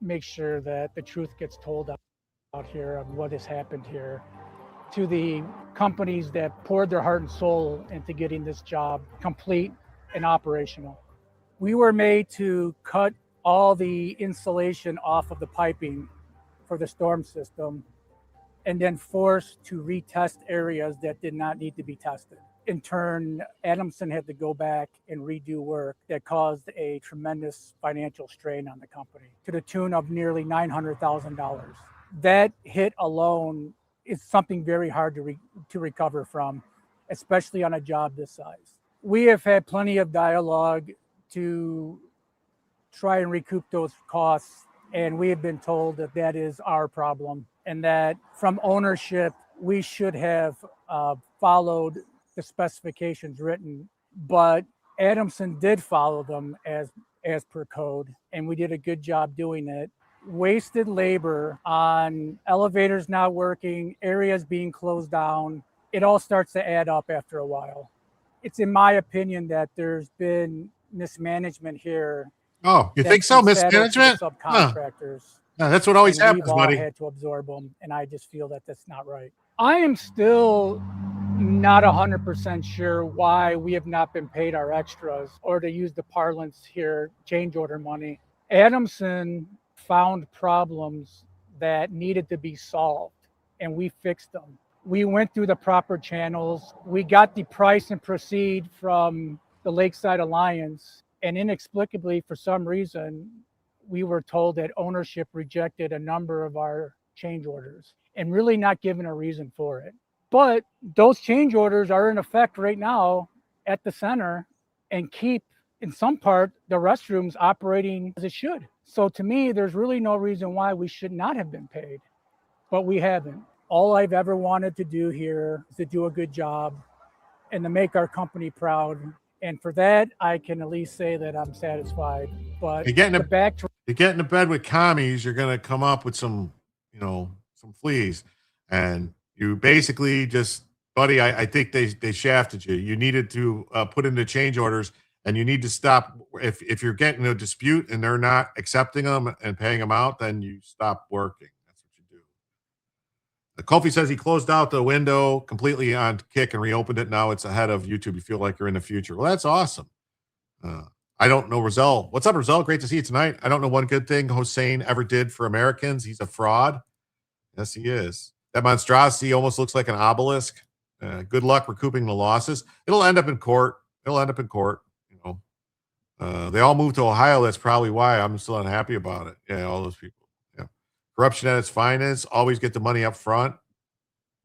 make sure that the truth gets told out here of what has happened here. to the companies that poured their heart and soul into getting this job complete and operational. We were made to cut all the insulation off of the piping for the storm system and then forced to retest areas that did not need to be tested. In turn, Adamson had to go back and redo work that caused a tremendous financial strain on the company to the tune of nearly $900,000. That hit alone is something very hard to recover from, especially on a job this size. We have had plenty of dialogue to try and recoup those costs, and we have been told that that is our problem and that from ownership, we should have followed the specifications written, but Adamson did follow them as per code, and we did a good job doing it. Wasted labor on elevators not working, areas being closed down, it all starts to add up after a while. It's in my opinion that there's been mismanagement here. Oh, you think so? Mismanagement? Subcontractors. No, that's what always happens, we've all buddy. had to absorb them, and I just feel that that's not right. I am still not 100% sure why we have not been paid our extras, or to use the parlance here, change order money. Adamson found problems that needed to be solved, and we fixed them. We went through the proper channels. We got the price and proceed from the Lakeside Alliance, and inexplicably, for some reason, we were told that ownership rejected a number of our change orders and really not given a reason for it. But those change orders are in effect right now at the center and keep, in some part, the restrooms operating as it should. So to me, there's really no reason why we should not have been paid, but we haven't. All I've ever wanted to do here is to do a good job and to make our company proud. And for that, I can at least say that I'm satisfied. But you get into bed with commies, you're going to come up with some fleas. And you basically just, buddy, I think they shafted you. You needed to put in the change orders, and you need to stop. If you're getting a dispute and they're not accepting them and paying them out, then you stop working. That's what you do. Kofi says he closed out the window completely on Kick and reopened it. Now it's ahead of YouTube. You feel like you're in the future. Well, that's awesome. I don't know Rizal. What's up, Rizal? Great to see you tonight. I don't know one good thing Hossein ever did for Americans. He's a fraud. Yes, he is. That monstrosity almost looks like an obelisk. Good luck recouping the losses. It'll end up in court. They all moved to Ohio. That's probably why I'm still unhappy about it. Yeah, all those people. Yeah. Corruption at its finest. Always get the money up front.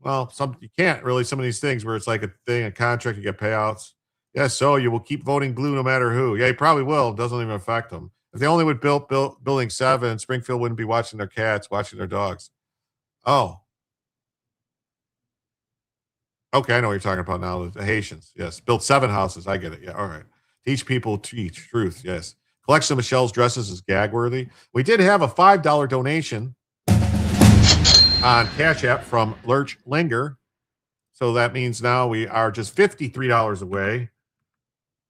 Well, you can't really. Some of these things where it's like a contract, you get payouts. Yeah, so you will keep voting blue no matter who. Yeah, you probably will. It doesn't even affect them. If they only would build Building 7, Springfield wouldn't be watching their cats, watching their dogs. Oh. Okay, I know what you're talking about now. The Haitians, yes. Built 7 houses. I get it. Yeah, all right. Teach people, teach truth, yes. Collection of Michelle's dresses is gag-worthy. We did have a $5 donation on Cash App from Lurch Linger. So that means now we are just $53 away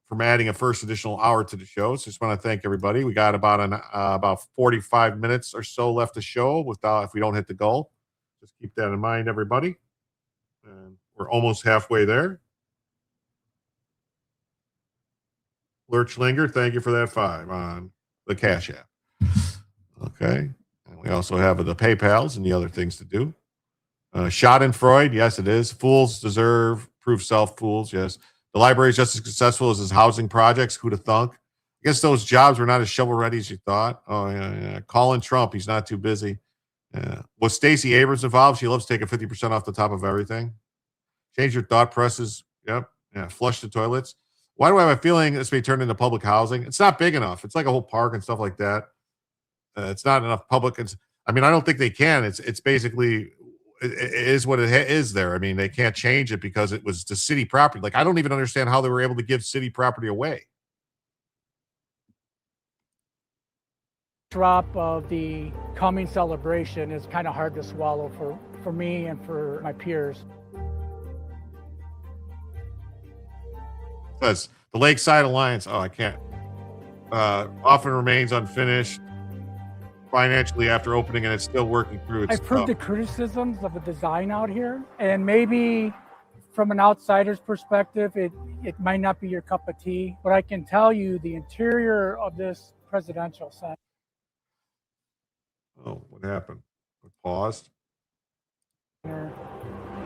from adding a first additional hour to the show. So just want to thank everybody. We got about 45 minutes or so left to show if we don't hit the goal. Just keep that in mind, everybody. And we're almost halfway there. Lurch Linger, thank you for that 5 on the Cash App. Okay. And we also have the PayPals and the other things to do. Schadenfreude, yes, it is. Fools deserve proof self, fools, yes. The library is just as successful as his housing projects. Who'd have thunk? I guess those jobs were not as shovel-ready as you thought. Oh, yeah. Colin Trump, he's not too busy. Was Stacey Abrams involved? She loves taking 50% off the top of everything. Change your thought presses. Yep. Yeah. Flush the toilets. Why do I have a feeling this may turn into public housing? It's not big enough. It's like a whole park and stuff like that. It's not enough public. I don't think they can. It's basically, it is what it is there. I mean, they can't change it because it was the city property. Like, I don't even understand how they were able to give city property away. Drop of the coming celebration is kind of hard to swallow for me and for my peers. Says the Lakeside Alliance. Oh, I can't. Often remains unfinished. financially after opening, and it's still working through its I've heard the criticisms of the design out here, and maybe from an outsider's perspective, it might not be your cup of tea, but I can tell you the interior of this presidential center. Oh, what happened? It paused.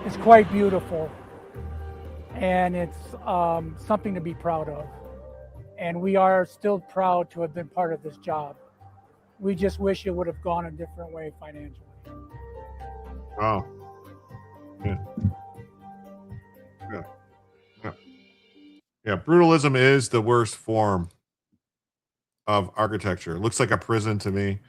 It's quite beautiful, and it's something to be proud of. And we are still proud to have been part of this job. We just wish it would have gone a different way financially. Oh. Yeah. Yeah. Yeah. Yeah. Brutalism is the worst form of architecture. It looks like a prison to me.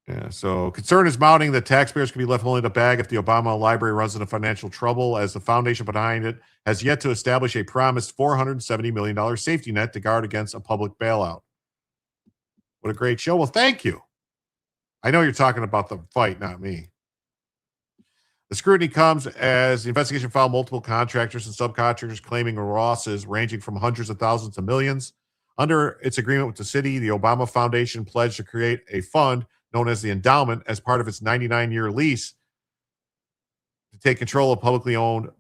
Yeah. So concern is mounting that taxpayers could be left holding the bag if the Obama Library runs into financial trouble, as the foundation behind it has yet to establish a promised $470 million safety net to guard against a public bailout. What a great show. Well, thank you. I know you're talking about the fight, not me. The scrutiny comes as the investigation found multiple contractors and subcontractors claiming losses ranging from hundreds of thousands to millions. Under its agreement with the city, the Obama Foundation pledged to create a fund known as the endowment as part of its 99-year lease to take control of publicly owned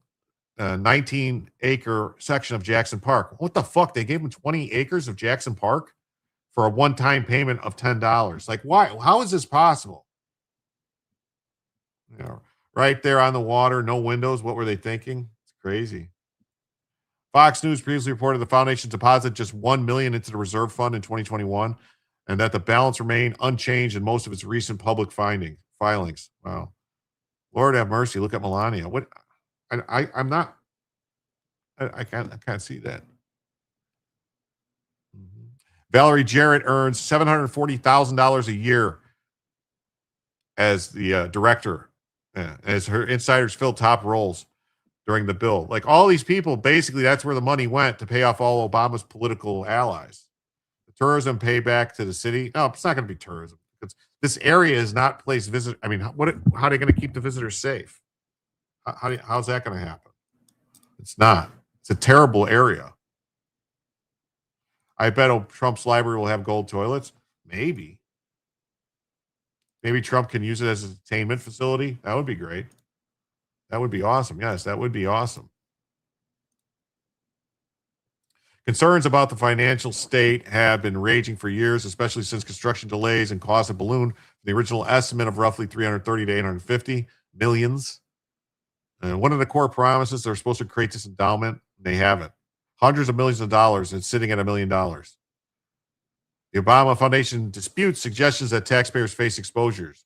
19-acre section of Jackson Park. What the fuck? They gave them 20 acres of Jackson Park for a one-time payment of $10. Like, why? How is this possible? You know, right there on the water, no windows. What were they thinking? It's crazy. Fox News previously reported the foundation deposited just $1 million into the reserve fund in 2021, and that the balance remained unchanged in most of its recent public filings. Wow, Lord have mercy. Look at Melania. What? I'm not. I can't see that. Valerie Jarrett earns $740,000 a year as the director, as her insiders fill top roles during the bill. Like all these people, basically, that's where the money went to pay off all Obama's political allies. The tourism payback to the city. No, it's not going to be tourism because this area is not place visit. I mean, how are they going to keep the visitors safe? How's that going to happen? It's not. It's a terrible area. I bet Trump's library will have gold toilets. Maybe. Maybe Trump can use it as an entertainment facility. That would be great. That would be awesome. Yes, that would be awesome. Concerns about the financial state have been raging for years, especially since construction delays and costs have ballooned. The original estimate of roughly 330 to 850 millions. And one of the core promises, they're supposed to create this endowment. They haven't. Hundreds of millions of dollars, and it's sitting at $1 million. The Obama Foundation disputes suggestions that taxpayers face exposures.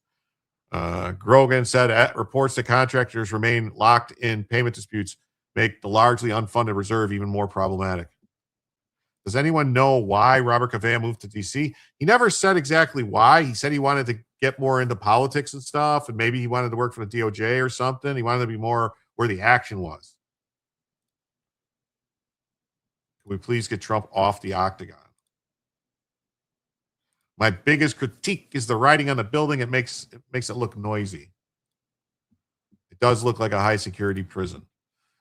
Grogan said reports that contractors remain locked in payment disputes make the largely unfunded reserve even more problematic. Does anyone know why Robert Cavea moved to D.C.? He never said exactly why. He said he wanted to get more into politics and stuff, and maybe he wanted to work for the DOJ or something. He wanted to be more where the action was. Can we please get Trump off the octagon? My biggest critique is the writing on the building. It makes it look noisy. It does look like a high security prison.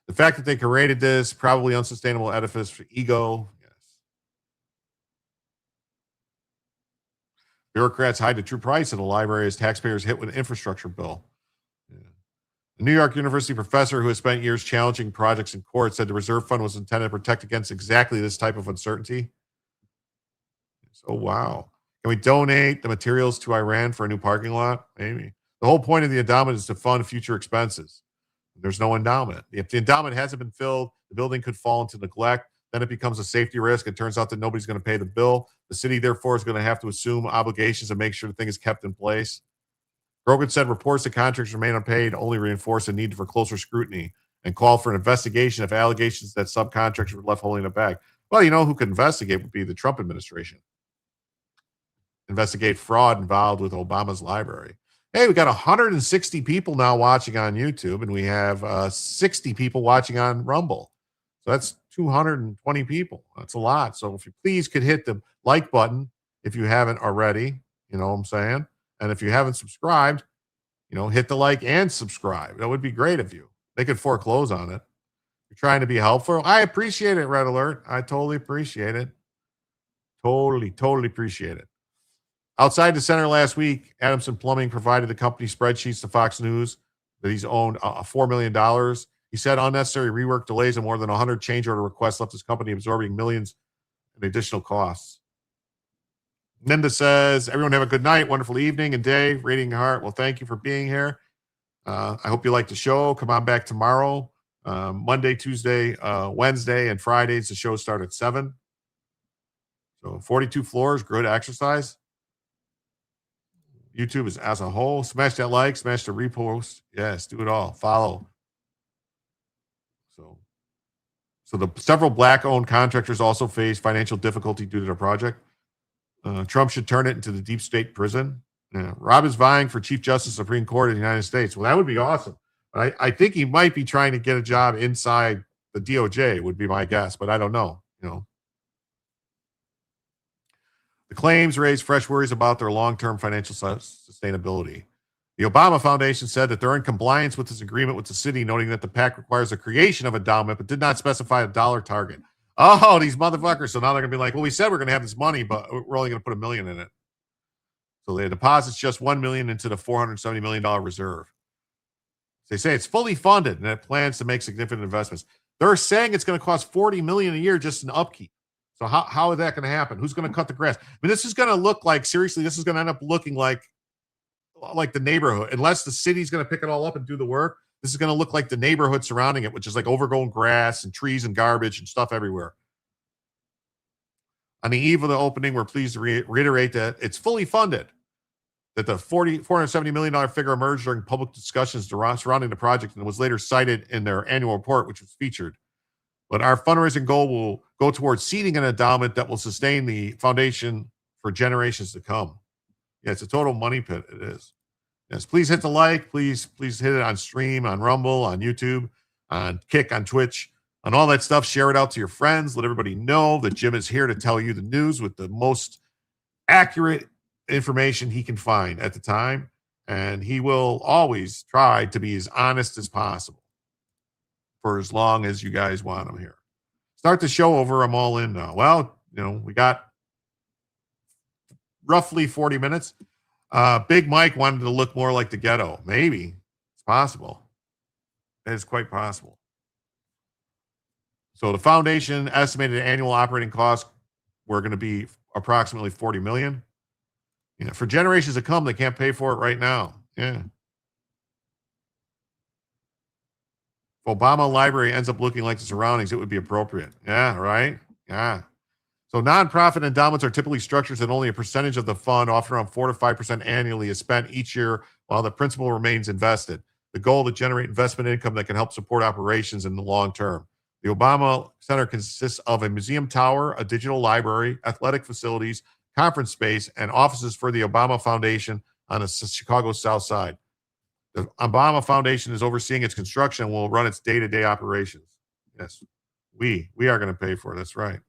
The fact that they created this probably unsustainable edifice for ego. Yes. Bureaucrats hide the true price of the library as taxpayers hit with an infrastructure bill. Yeah. A New York University professor who has spent years challenging projects in court said the reserve fund was intended to protect against exactly this type of uncertainty. So, wow. Can we donate the materials to Iran for a new parking lot? Maybe. The whole point of the endowment is to fund future expenses. There's no endowment. If the endowment hasn't been filled, the building could fall into neglect. Then it becomes a safety risk. It turns out that nobody's going to pay the bill. The city, therefore, is going to have to assume obligations to make sure the thing is kept in place. Grogan said reports that contractors remain unpaid only reinforce the need for closer scrutiny and call for an investigation of allegations that subcontractors were left holding the bag. Well, you know who could investigate would be the Trump administration. Investigate fraud involved with Obama's library. Hey, we got 160 people now watching on YouTube, and we have 60 people watching on Rumble. So that's 220 people. That's a lot. So if you please could hit the like button if you haven't already, you know what I'm saying? And if you haven't subscribed, you know, hit the like and subscribe. That would be great of you. They could foreclose on it. You're trying to be helpful. I appreciate it, Red Alert. I totally appreciate it. Totally appreciate it. Outside the center last week, Adamson Plumbing provided the company spreadsheets to Fox News that he's owned $4 million. He said unnecessary rework delays and more than 100 change order requests left his company absorbing millions in additional costs. Linda says, everyone have a good night, wonderful evening and day. Radiating heart. Well, thank you for being here. I hope you like the show. Come on back tomorrow. Monday, Tuesday, Wednesday, and Fridays. The shows start at 7. So 42 floors, good exercise. YouTube is as a whole. Smash that like, smash the repost. Yes, do it all. Follow. So the several black-owned contractors also face financial difficulty due to their project. Trump should turn it into the deep state prison. Rob is vying for Chief Justice of the Supreme Court of the United States. Well, that would be awesome. But I think he might be trying to get a job inside the DOJ, would be my guess, but I don't know. The claims raise fresh worries about their long-term financial sustainability. The Obama Foundation said that they're in compliance with this agreement with the city, noting that the Pact requires the creation of endowment, but did not specify a dollar target. Oh, these motherfuckers. So now they're going to be like, well, we said we're going to have this money, but we're only going to put $1 million in it. So they deposits just $1 million into the $470 million reserve. They say it's fully funded and it plans to make significant investments. They're saying it's going to cost $40 million a year just in upkeep. So how is that going to happen? Who's going to cut the grass? I mean, this is going to look like, seriously, this is going to end up looking like the neighborhood. Unless the city's going to pick it all up and do the work, this is going to look like the neighborhood surrounding it, which is like overgrown grass and trees and garbage and stuff everywhere. On the eve of the opening, we're pleased to reiterate that it's fully funded, that the $470 million figure emerged during public discussions surrounding the project and was later cited in their annual report, which was featured. But our fundraising goal will go towards seeding an endowment that will sustain the foundation for generations to come. Yeah, it's a total money pit. It is. Yes, please hit the like. Please hit it on stream, on Rumble, on YouTube, on Kick, on Twitch, on all that stuff. Share it out to your friends. Let everybody know that Jim is here to tell you the news with the most accurate information he can find at the time. And he will always try to be as honest as possible for as long as you guys want him here. Start the show over. I'm all in now. Well, we got roughly 40 minutes. Big Mike wanted to look more like the ghetto. Maybe. It's possible. It is quite possible. So the foundation estimated annual operating costs were going to be approximately $40 million. For generations to come, they can't pay for it right now. Yeah. If Obama Library ends up looking like the surroundings, it would be appropriate. Yeah, right? Yeah. So nonprofit endowments are typically structures that only a percentage of the fund, often around 4 to 5% annually, is spent each year while the principal remains invested. The goal to generate investment income that can help support operations in the long term. The Obama Center consists of a museum tower, a digital library, athletic facilities, conference space, and offices for the Obama Foundation on the Chicago South Side. The Obama Foundation is overseeing its construction and will run its day-to-day operations. Yes, we are going to pay for it. That's right.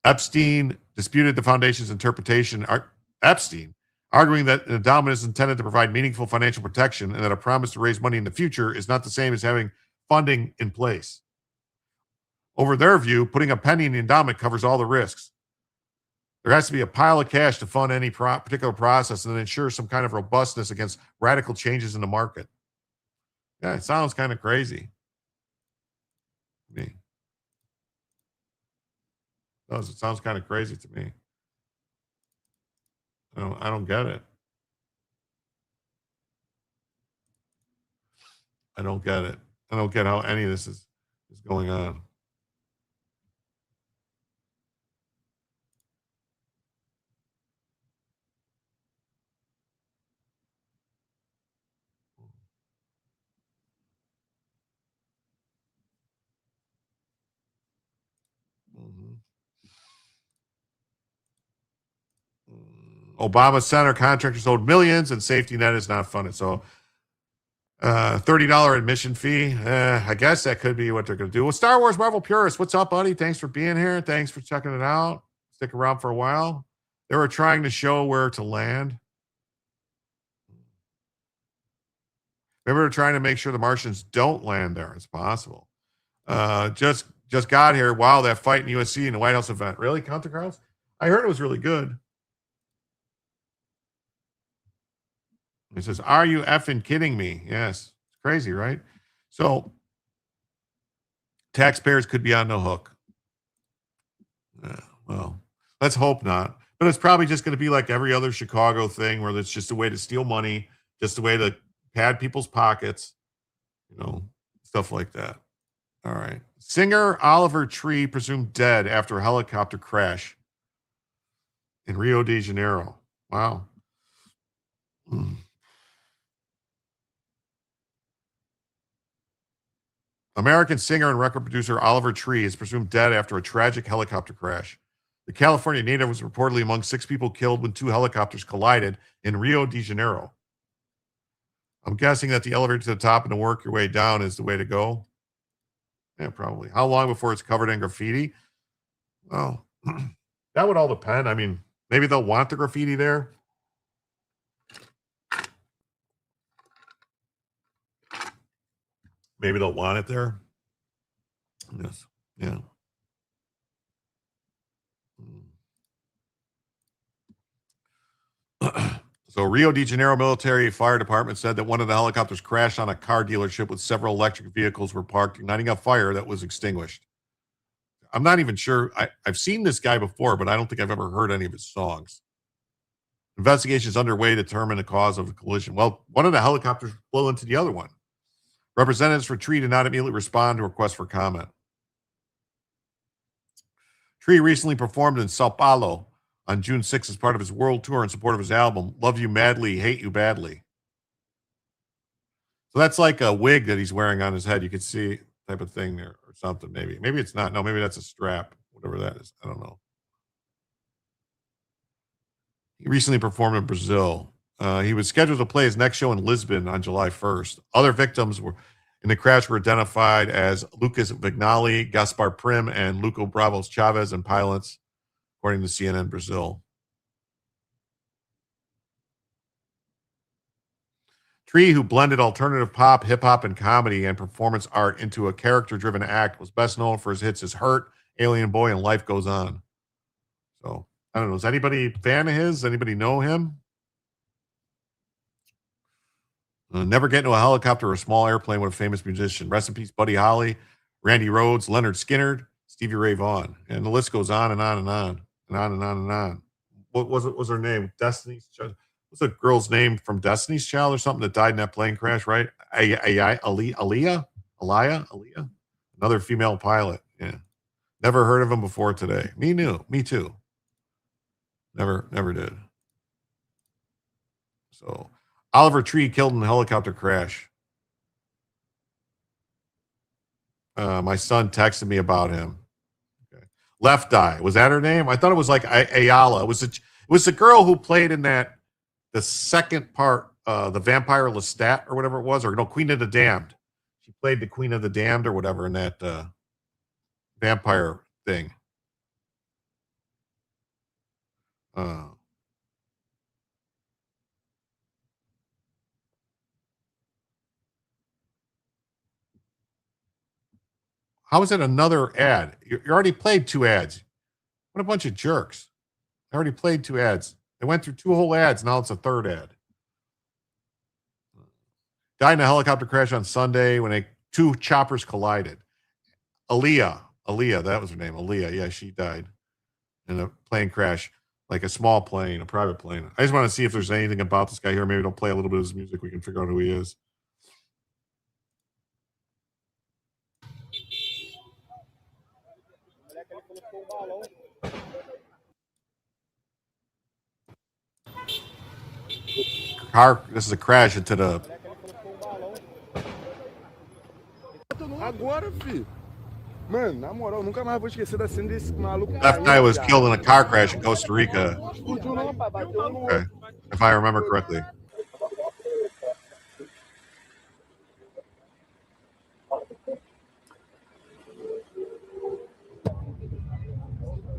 Epstein disputed the foundation's interpretation. Epstein, arguing that an endowment is intended to provide meaningful financial protection and that a promise to raise money in the future is not the same as having funding in place. Over their view, putting a penny in the endowment covers all the risks. There has to be a pile of cash to fund any particular process and then ensure some kind of robustness against radical changes in the market. Yeah, it sounds kind of crazy to me. It sounds kind of crazy to me. I don't get it. I don't get it. I don't get how any of this is going on. Obama Center contractors owed millions and safety net is not funded. So $30 admission fee. I guess that could be what they're going to do. Well, Star Wars Marvel Purist, what's up, buddy? Thanks for being here. Thanks for checking it out. Stick around for a while. They were trying to show where to land. Maybe they're trying to make sure the Martians don't land there. It's possible. Just just got here. Wow, that fight in USC in the White House event. Really, Counter Carls? I heard it was really good. He says, are you effing kidding me? Yes. It's crazy, right? So taxpayers could be on the hook. Well, let's hope not. But it's probably just going to be like every other Chicago thing where it's just a way to steal money, just a way to pad people's pockets, stuff like that. All right. Singer Oliver Tree presumed dead after a helicopter crash in Rio de Janeiro. Wow. American singer and record producer Oliver Tree is presumed dead after a tragic helicopter crash. The California native was reportedly among 6 people killed when 2 helicopters collided in Rio de Janeiro. I'm guessing that the elevator to the top and to work your way down is the way to go. Yeah, probably. How long before it's covered in graffiti? Well, that would all depend. I mean, maybe they'll want the graffiti there. Maybe they'll want it there. Yes. Yeah. So Rio de Janeiro Military Fire Department said that one of the helicopters crashed on a car dealership with several electric vehicles were parked, igniting a fire that was extinguished. I'm not even sure. I've seen this guy before, but I don't think I've ever heard any of his songs. Investigation is underway to determine the cause of the collision. Well, one of the helicopters flew into the other one. Representatives for Tree did not immediately respond to requests for comment. Tree recently performed in Sao Paulo on June 6th as part of his world tour in support of his album, Love You Madly, Hate You Badly. So that's like a wig that he's wearing on his head. You could see type of thing there or something, maybe. Maybe it's not. No, maybe that's a strap, whatever that is. I don't know. He recently performed in Brazil. He was scheduled to play his next show in Lisbon on July 1st. Other victims in the crash were identified as Lucas Vignali, Gaspar Prim, and Luco Bravos Chavez and pilots, according to CNN Brazil. Tree, who blended alternative pop, hip-hop, and comedy and performance art into a character-driven act, was best known for his hits as Hurt, Alien Boy, and Life Goes On. So, I don't know. Is anybody a fan of his? Anybody know him? Never get into a helicopter or a small airplane with a famous musician. Rest in peace, Buddy Holly, Randy Rhoads, Leonard Skinner, Stevie Ray Vaughan. And the list goes on and on and on and on and on and on. What was her name? Destiny's Child. What's the girl's name from Destiny's Child or something that died in that plane crash, right? Aaliyah? Another female pilot. Yeah. Never heard of him before today. Me too. Never did. So Oliver Tree killed in a helicopter crash. My son texted me about him. Okay. Left Eye. Was that her name? I thought it was like Ayala. It was the girl who played in the second part, the Vampire Lestat or whatever it was, or no, Queen of the Damned. She played the Queen of the Damned or whatever in that vampire thing. How is it another ad? You already played 2 ads. What a bunch of jerks. I already played 2 ads. They went through 2 whole ads. Now it's a 3rd ad. Died in a helicopter crash on Sunday when 2 choppers collided. Aaliyah, that was her name. Aaliyah, yeah, she died in a plane crash, like a small plane, a private plane. I just want to see if there's anything about this guy here. Maybe they'll play a little bit of his music. We can figure out who he is. This is a crash into the. Agora, filho. Mano, na moral, nunca mais vou esquecer da cena desse maluco. That guy was killed in a car crash in Costa Rica. Okay, if I remember correctly.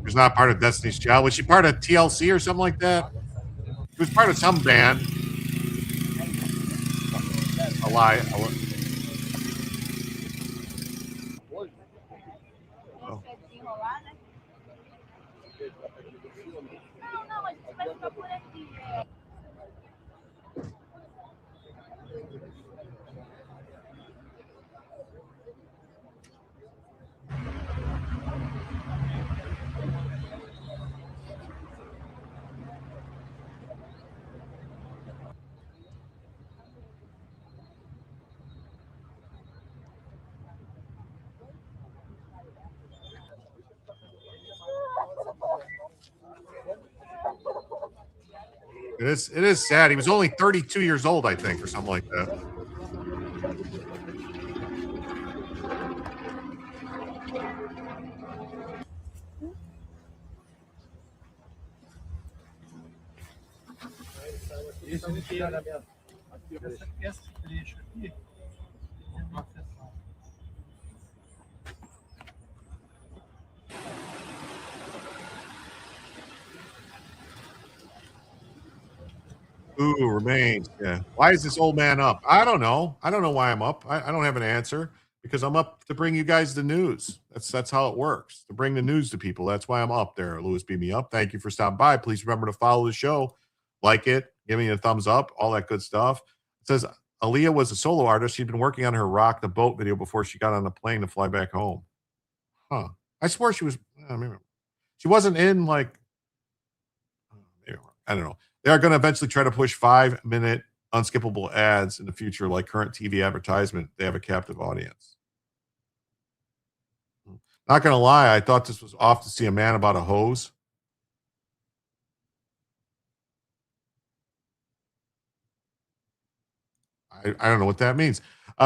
She's not part of Destiny's Child. Was she part of TLC or something like that? She was part of some band. It is sad. He was only 32 years old, I think, or something like that. Ooh, remains. Yeah. Why is this old man up? I don't know. I don't know why I'm up. I don't have an answer because I'm up to bring you guys the news. That's how it works. To bring the news to people. That's why I'm up there. Louis beat me up. Thank you for stopping by. Please remember to follow the show, like it, give me a thumbs up, all that good stuff. It says Aaliyah was a solo artist. She'd been working on her Rock the Boat video before she got on the plane to fly back home. Huh. I swear she was. Maybe, she wasn't in like. I don't know. They are going to eventually try to push 5-minute unskippable ads in the future, like current TV advertisement. They have a captive audience. Not going to lie, I thought this was off to see a man about a hose. I don't know what that means.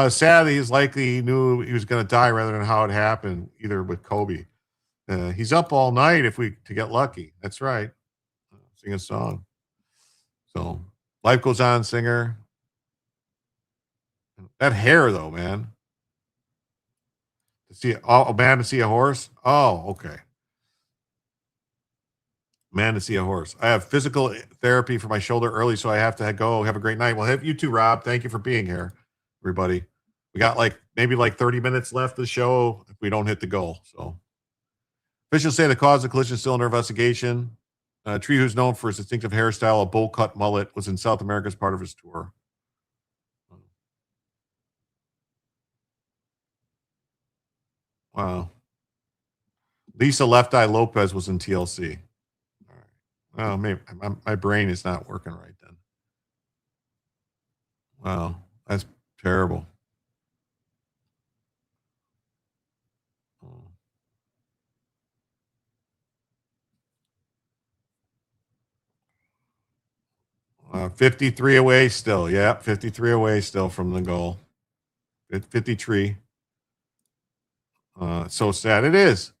Sadly, he's likely he knew he was going to die rather than how it happened, either with Kobe. He's up all night to get lucky. That's right. Sing a song. So life goes on, singer. That hair, though, man. To see a man to see a horse. Oh, okay. Man to see a horse. I have physical therapy for my shoulder early, so I have to go. Have a great night. Well, have you too, Rob. Thank you for being here, everybody. We got maybe 30 minutes left of the show if we don't hit the goal. So officials say the cause of the collision is still under investigation. Tree, who's known for his distinctive hairstyle, a bowl cut mullet, was in South America as part of his tour. Wow. Lisa Left Eye Lopez was in TLC. All right. Well, maybe my brain is not working right then. Wow, that's terrible. 53 away still. Yeah, 53 away still from the goal. 53. So sad. It is.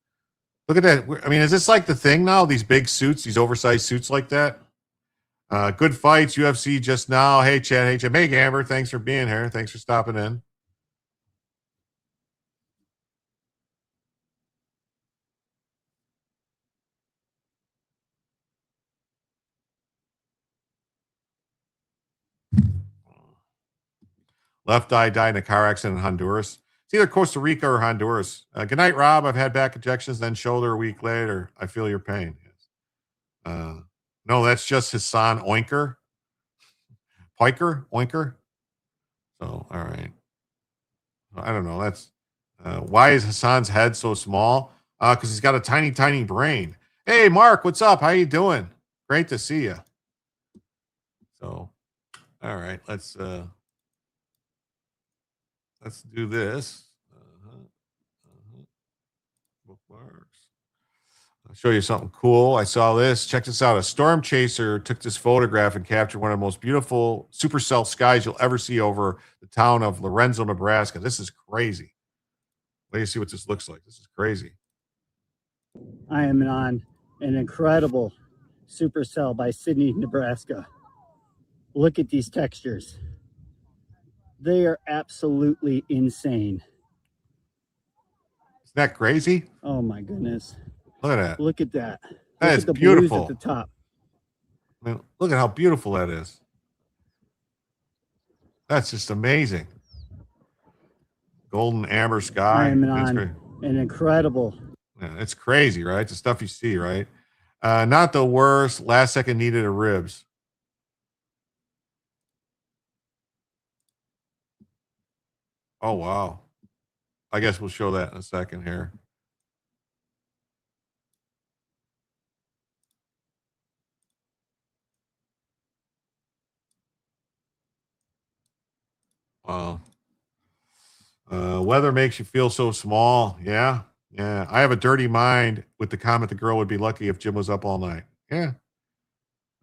Look at that. I mean, is this like the thing now? These big suits, these oversized suits like that? Good fights, UFC just now. Hey, Chad. Hey, Chad. Hey, Gamber. Thanks for being here. Thanks for stopping in. Left eye died in a car accident in Honduras. It's either Costa Rica or Honduras. Good night, Rob. I've had back injections, then shoulder a week later. I feel your pain. No, that's just Hassan Oinker. Oinker. So, all right. I don't know. That's why is Hassan's head so small? Because he's got a tiny, tiny brain. Hey, Mark, what's up? How you doing? Great to see you. So, all right, let's do this. Bookmarks. I'll show you something cool. I saw this. Check this out. A storm chaser took this photograph and captured one of the most beautiful supercell skies you'll ever see over the town of Lorenzo, Nebraska. This is crazy. Let me see what this looks like. This is crazy. I am on an incredible supercell by Sydney, Nebraska. Look at these textures. They are absolutely insane. Isn't that crazy? Oh my goodness. Look at that. Look at that. That is beautiful. At the top. I mean, look at how beautiful that is. That's just amazing. Golden amber sky. I am on an incredible. Yeah, it's crazy, right? The stuff you see, right? Not the worst. Last second needed a ribs. Oh, wow. I guess we'll show that in a second here. Wow. Weather makes you feel so small. Yeah. Yeah. I have a dirty mind with the comment the girl would be lucky if Jim was up all night. Yeah.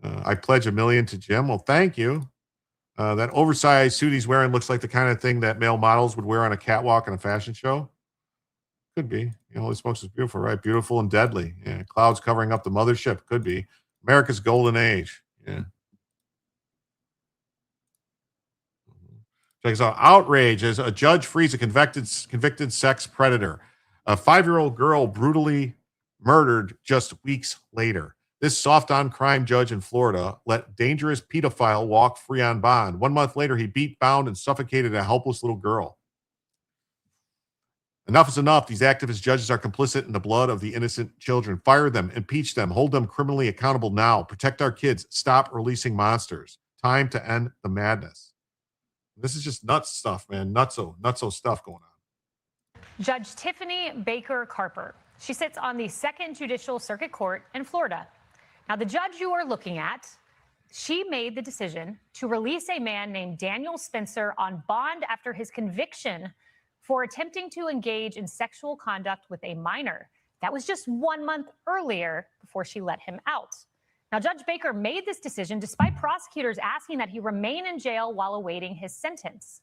I pledge $1 million to Jim. Well, thank you. That oversized suit he's wearing looks like the kind of thing that male models would wear on a catwalk in a fashion show. Could be. Holy smokes, is beautiful, right? Beautiful and deadly. Yeah. Clouds covering up the mothership. Could be. America's golden age. Yeah. Check this out. Outrage as a judge frees a convicted sex predator. A 5-year-old girl brutally murdered just weeks later. This soft-on-crime judge in Florida let dangerous pedophile walk free on bond. 1 month later, he beat, bound, and suffocated a helpless little girl. Enough is enough. These activist judges are complicit in the blood of the innocent children. Fire them, impeach them, hold them criminally accountable now. Protect our kids. Stop releasing monsters. Time to end the madness. This is just nuts stuff, man. Nutso stuff going on. Judge Tiffany Baker Carper. She sits on the 2nd Judicial Circuit Court in Florida. Now, the judge you are looking at, she made the decision to release a man named Daniel Spencer on bond after his conviction for attempting to engage in sexual conduct with a minor. That was just 1 month earlier before she let him out. Now, Judge Baker made this decision despite prosecutors asking that he remain in jail while awaiting his sentence.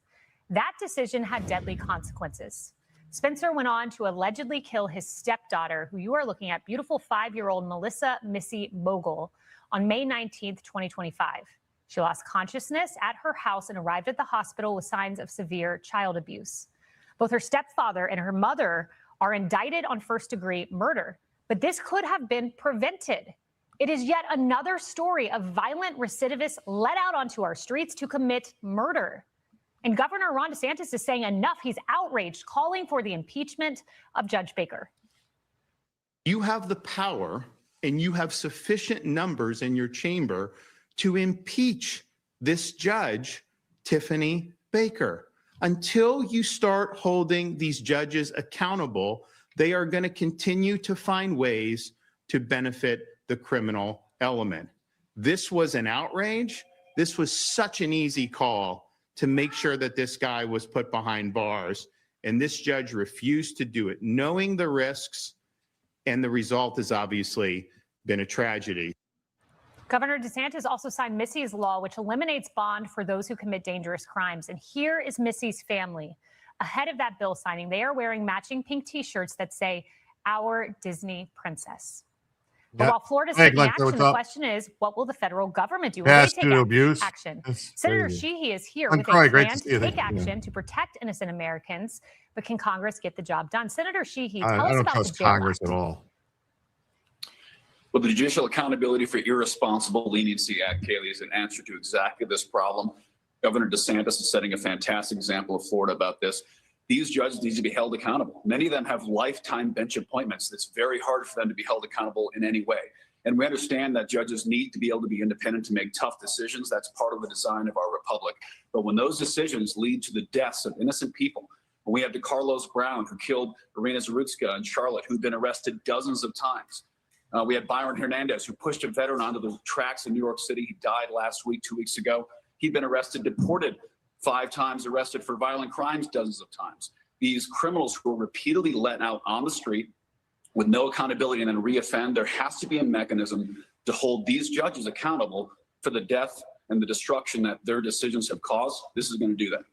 That decision had deadly consequences. Spencer went on to allegedly kill his stepdaughter, who you are looking at, beautiful 5-year-old Melissa Missy Mogul, on May 19th, 2025. She lost consciousness at her house and arrived at the hospital with signs of severe child abuse. Both her stepfather and her mother are indicted on first-degree murder, but this could have been prevented. It is yet another story of violent recidivists let out onto our streets to commit murder. And Governor Ron DeSantis is saying enough. He's outraged, calling for the impeachment of Judge Baker. You have the power and you have sufficient numbers in your chamber to impeach this judge, Tiffany Baker. Until you start holding these judges accountable, they are going to continue to find ways to benefit the criminal element. This was an outrage. This was such an easy call to make sure that this guy was put behind bars. And this judge refused to do it, knowing the risks, and the result has obviously been a tragedy. Governor DeSantis also signed Missy's law, which eliminates bond for those who commit dangerous crimes. And here is Missy's family. Ahead of that bill signing, they are wearing matching pink T-shirts that say, "Our Disney Princess." But while Florida's taking action, the question is, what will the federal government do? Will they take action? Senator Sheehy is here with a plan to take action to protect innocent Americans, but can Congress get the job done? Senator Sheehy, tell us about the jail I don't trust Congress at all. Well, the Judicial Accountability for Irresponsible Leniency Act, Kaylee, is an answer to exactly this problem. Governor DeSantis is setting a fantastic example of Florida about this. These judges need to be held accountable. Many of them have lifetime bench appointments. It's very hard for them to be held accountable in any way. And we understand that judges need to be able to be independent to make tough decisions. That's part of the design of our republic. But when those decisions lead to the deaths of innocent people, when we have DeCarlos Brown, who killed Irina Zarutska in Charlotte, who'd been arrested dozens of times. We had Byron Hernandez, who pushed a veteran onto the tracks in New York City. He died last week, 2 weeks ago. He'd been arrested, deported 5 times, arrested for violent crimes dozens of times. These criminals who were repeatedly let out on the street with no accountability and then reoffend, there has to be a mechanism to hold these judges accountable for the death and the destruction that their decisions have caused. This is going to do that.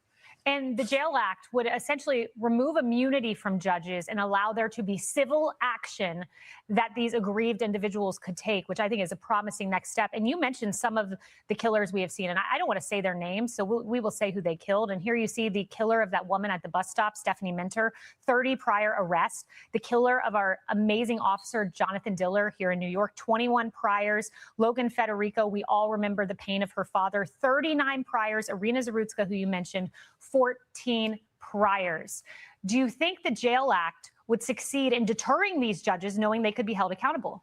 And the Jail Act would essentially remove immunity from judges and allow there to be civil action that these aggrieved individuals could take, which I think is a promising next step. And you mentioned some of the killers we have seen, and I don't want to say their names, so we will say who they killed. And here you see the killer of that woman at the bus stop, Stephanie Minter, 30 prior arrests. The killer of our amazing officer, Jonathan Diller, here in New York, 21 priors. Logan Federico, we all remember the pain of her father, 39 priors. Irina Zarutska, who you mentioned, 14 priors. Do you think the Jail Act would succeed in deterring these judges, knowing they could be held accountable?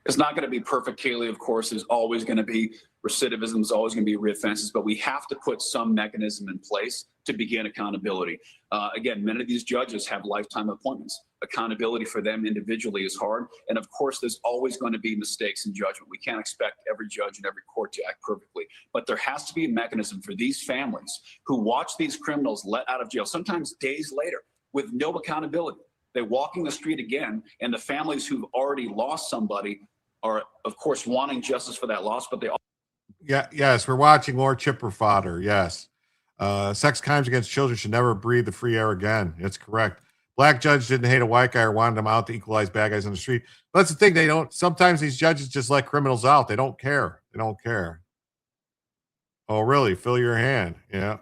It's not going to be perfect, Kaylee. Of course, there's always going to be recidivism, there's always going to be reoffenses, but we have to put some mechanism in place to begin accountability. Again, many of these judges have lifetime appointments. Accountability for them individually is hard. And of course, there's always going to be mistakes in judgment. We can't expect every judge in every court to act perfectly. But there has to be a mechanism for these families who watch these criminals let out of jail, sometimes days later, with no accountability. They're walking the street again, and the families who've already lost somebody are, of course, wanting justice for that loss, but they also. Yes, we're watching more chipper fodder. Yes. Sex crimes against children should never breathe the free air again. That's correct. Black judge didn't hate a white guy or wanted him out to equalize bad guys on the street. But that's the thing. They don't, sometimes these judges just let criminals out. They don't care. They don't care. Oh, really? Fill your hand. Yeah.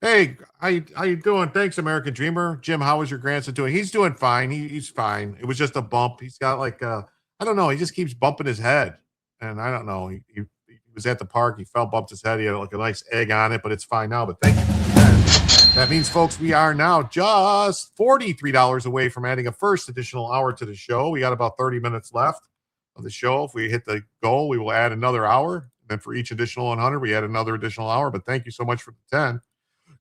Hey, how you doing? Thanks, American Dreamer. Jim, how is your grandson doing? He's doing fine. He's fine. It was just a bump. He's got like I don't know. He just keeps bumping his head, and I don't know. He was at the park. He fell, bumped his head. He had like a nice egg on it, but it's fine now. But thank you. That means, folks, we are now just $43 away from adding a first additional hour to the show. We got about 30 minutes left of the show. If we hit the goal, we will add another hour. And for each additional 100, we add another additional hour. But thank you so much for the 10.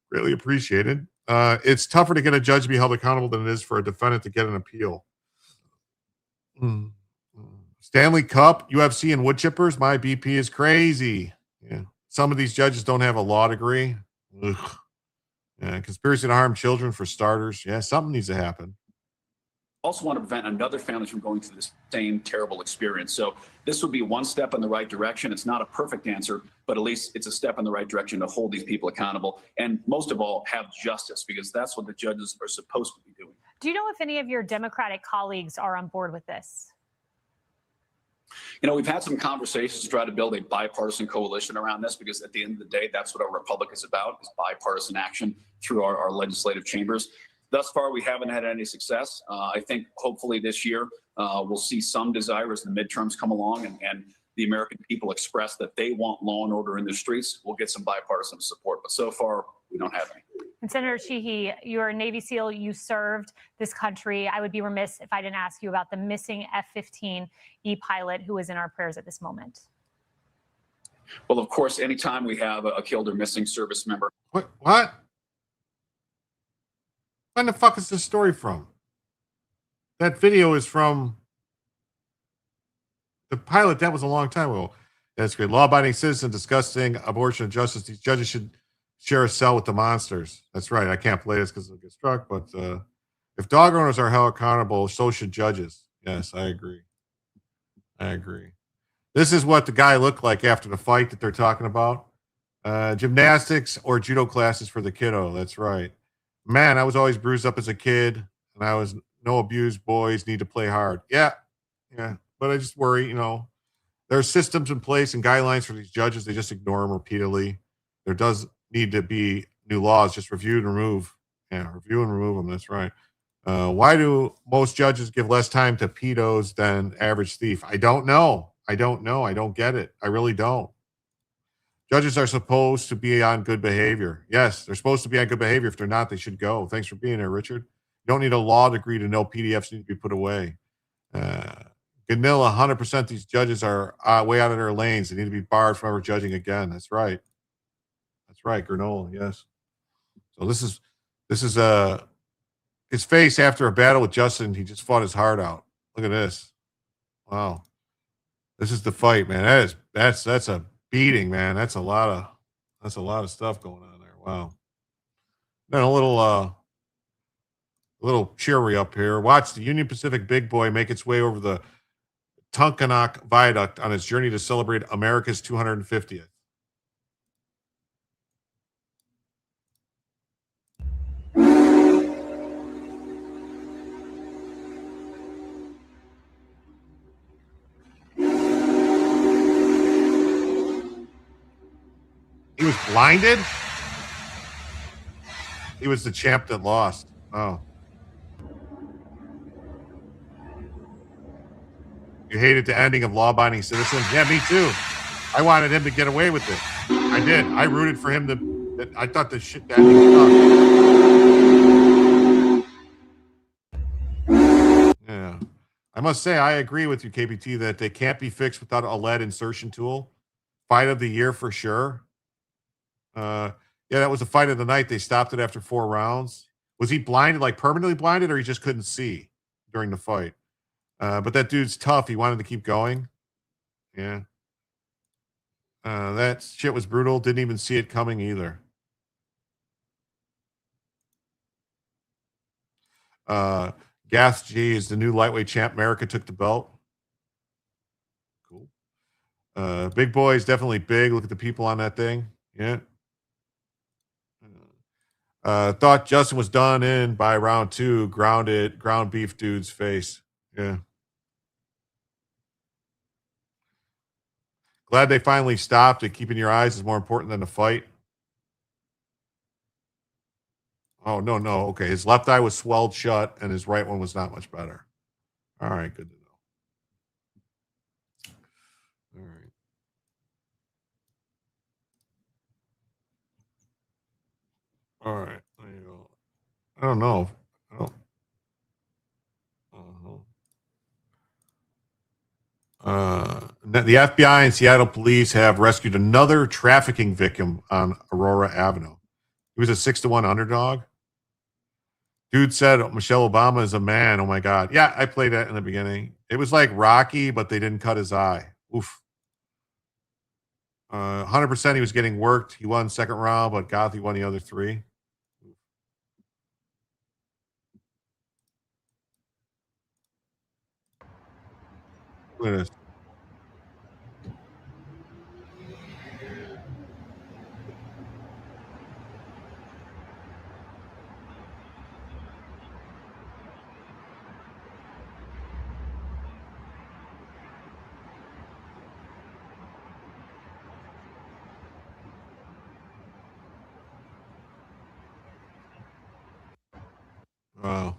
Really appreciated. It's tougher to get a judge to be held accountable than it is for a defendant to get an appeal. Stanley Cup, UFC, and wood chippers. My BP is crazy. Yeah. Some of these judges don't have a law degree. Ugh. Yeah. Conspiracy to harm children, for starters. Yeah, something needs to happen. Also want to prevent another family from going through the same terrible experience. So this would be one step in the right direction. It's not a perfect answer, but at least it's a step in the right direction to hold these people accountable. And most of all, have justice, because that's what the judges are supposed to be doing. Do you know if any of your Democratic colleagues are on board with this? You know, we've had some conversations to try to build a bipartisan coalition around this, because at the end of the day, that's what our republic is about, is bipartisan action through our legislative chambers. Thus far, we haven't had any success. I think hopefully this year we'll see some desire as the midterms come along and the American people express that they want law and order in the streets. We'll get some bipartisan support. But so far, we don't have any. And Senator Sheehy, you're a Navy SEAL. You served this country. I would be remiss if I didn't ask you about the missing F-15E pilot who is in our prayers at this moment. Well, of course, anytime we have a killed or missing service member. What? When the fuck is this story from? That video is from the pilot. That was a long time ago. That's great. Law-abiding citizen discussing abortion and justice. These judges should share a cell with the monsters. That's right. I can't play this because it'll get struck. But if dog owners are held accountable, so should judges. Yes, I agree. I agree. This is what the guy looked like after the fight that they're talking about. Gymnastics or judo classes for the kiddo. That's right. Man, I was always bruised up as a kid, and I was no abused boys need to play hard. Yeah. But I just worry, you know, there are systems in place and guidelines for these judges. They just ignore them repeatedly. There does need to be new laws, just review and remove. Yeah, review and remove them. That's right. Why do most judges give less time to pedos than average thief? I don't know. I don't get it. I really don't. Judges are supposed to be on good behavior. Yes, they're supposed to be on good behavior. If they're not, they should go. Thanks for being here, Richard. You don't need a law degree to know PDFs need to be put away. Ganilla, 100% these judges are way out of their lanes. They need to be barred from ever judging again. That's right. That's right, Granola, yes. So this is his face after a battle with Justin. He just fought his heart out. Look at this. Wow. This is the fight, man. That's a beating, man. That's a lot of stuff going on there. Wow. Then a little cheery up here. Watch the Union Pacific big boy make its way over the Tunkhannock Viaduct on its journey to celebrate America's 250th. He was blinded? He was the champ that lost. Oh. You hated the ending of Law Abiding Citizen? Yeah, me too. I wanted him to get away with it. I did. I rooted for him to. I thought the shit that Yeah. I must say, I agree with you, KBT, that they can't be fixed without a lead insertion tool. Fight of the year for sure. Yeah, that was a fight of the night. They stopped it after 4 rounds. Was he blinded, like permanently blinded, or he just couldn't see during the fight? But that dude's tough. He wanted to keep going. Yeah. That shit was brutal. Didn't even see it coming either. Gath G is the new lightweight champ. America took the belt. Big boy is definitely big. Look at the people on that thing. Yeah. Thought Justin was done in by round 2. Ground beef dude's face. Yeah. Glad they finally stopped it. Keeping your eyes is more important than the fight. Oh, no. Okay. His left eye was swelled shut and his right one was not much better. All right. Good to know. All right. All right. There you go. I don't know. The FBI and Seattle police have rescued another trafficking victim on Aurora Avenue. He was a 6-1 underdog. Dude said Michelle Obama is a man. Oh my God. Yeah, I played that in the beginning. It was like Rocky, but they didn't cut his eye. Oof. 100% he was getting worked. He won second round, but Gothi won the other 3. Look at this. Wow.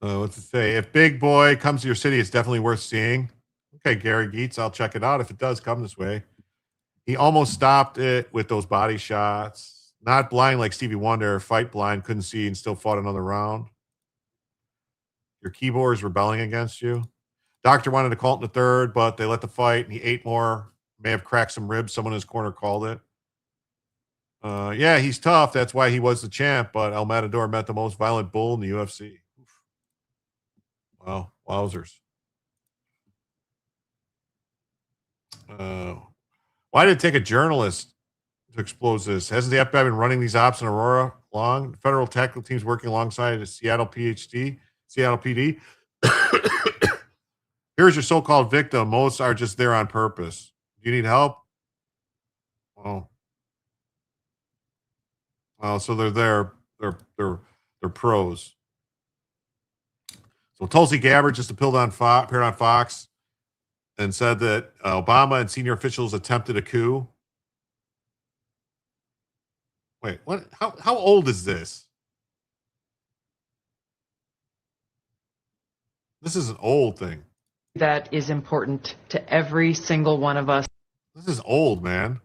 What's it say? If Big Boy comes to your city, it's definitely worth seeing. Okay, Gary Geets, I'll check it out if it does come this way. He almost stopped it with those body shots. Not blind like Stevie Wonder, fight blind, couldn't see and still fought another round. Your keyboard is rebelling against you. Doctor wanted to call it in the third, but they let the fight and he ate more. May have cracked some ribs. Someone in his corner called it. Yeah, he's tough. That's why he was the champ, but El Matador met the most violent bull in the UFC. Oof. Wow, wowzers. Why did it take a journalist to expose this? Hasn't the FBI been running these ops in Aurora long? The federal tactical teams working alongside the Seattle PD. Here's your so-called victim. Most are just there on purpose. Do you need help? Well, so they're there. They're pros. So Tulsi Gabbard just appeared on Fox and said that Obama and senior officials attempted a coup. Wait, what? How old is this? This is an old thing. That is important to every single one of us. This is old, man.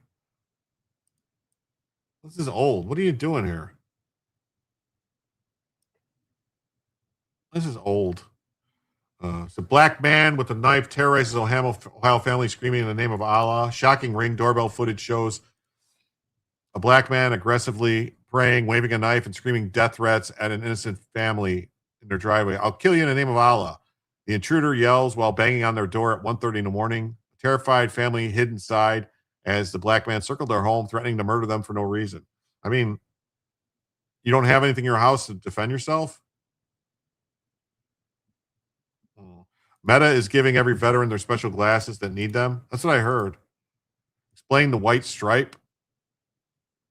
This is old. What are you doing here? This is old. It's a black man with a knife terrorizes Ohio family screaming in the name of Allah. Shocking Ring doorbell footage shows a black man aggressively praying, waving a knife, and screaming death threats at an innocent family in their driveway. I'll kill you in the name of Allah. The intruder yells while banging on their door at 1:30 in the morning. A terrified family hid inside as the black man circled their home, threatening to murder them for no reason. I mean, you don't have anything in your house to defend yourself? Meta is giving every veteran their special glasses that need them. That's what I heard. Explain the white stripe.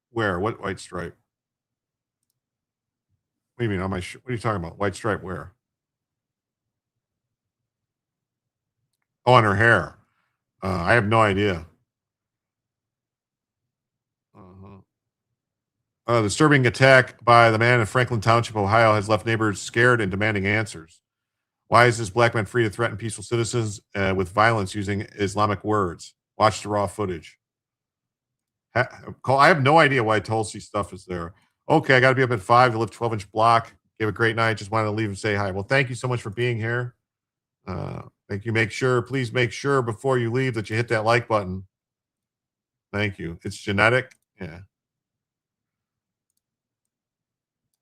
Where? What white stripe? What do you mean? What are you talking about? White stripe where? Oh, on her hair. I have no idea. Disturbing attack by the man in Franklin Township, Ohio, has left neighbors scared and demanding answers. Why is this black man free to threaten peaceful citizens with violence using Islamic words? Watch the raw footage. I have no idea why Tulsi stuff is there. Okay, I got to be up at 5 to lift 12-inch block. Gave a great night. Just wanted to leave and say hi. Well, thank you so much for being here. Thank you. Please make sure before you leave that you hit that like button. Thank you. It's genetic. Yeah.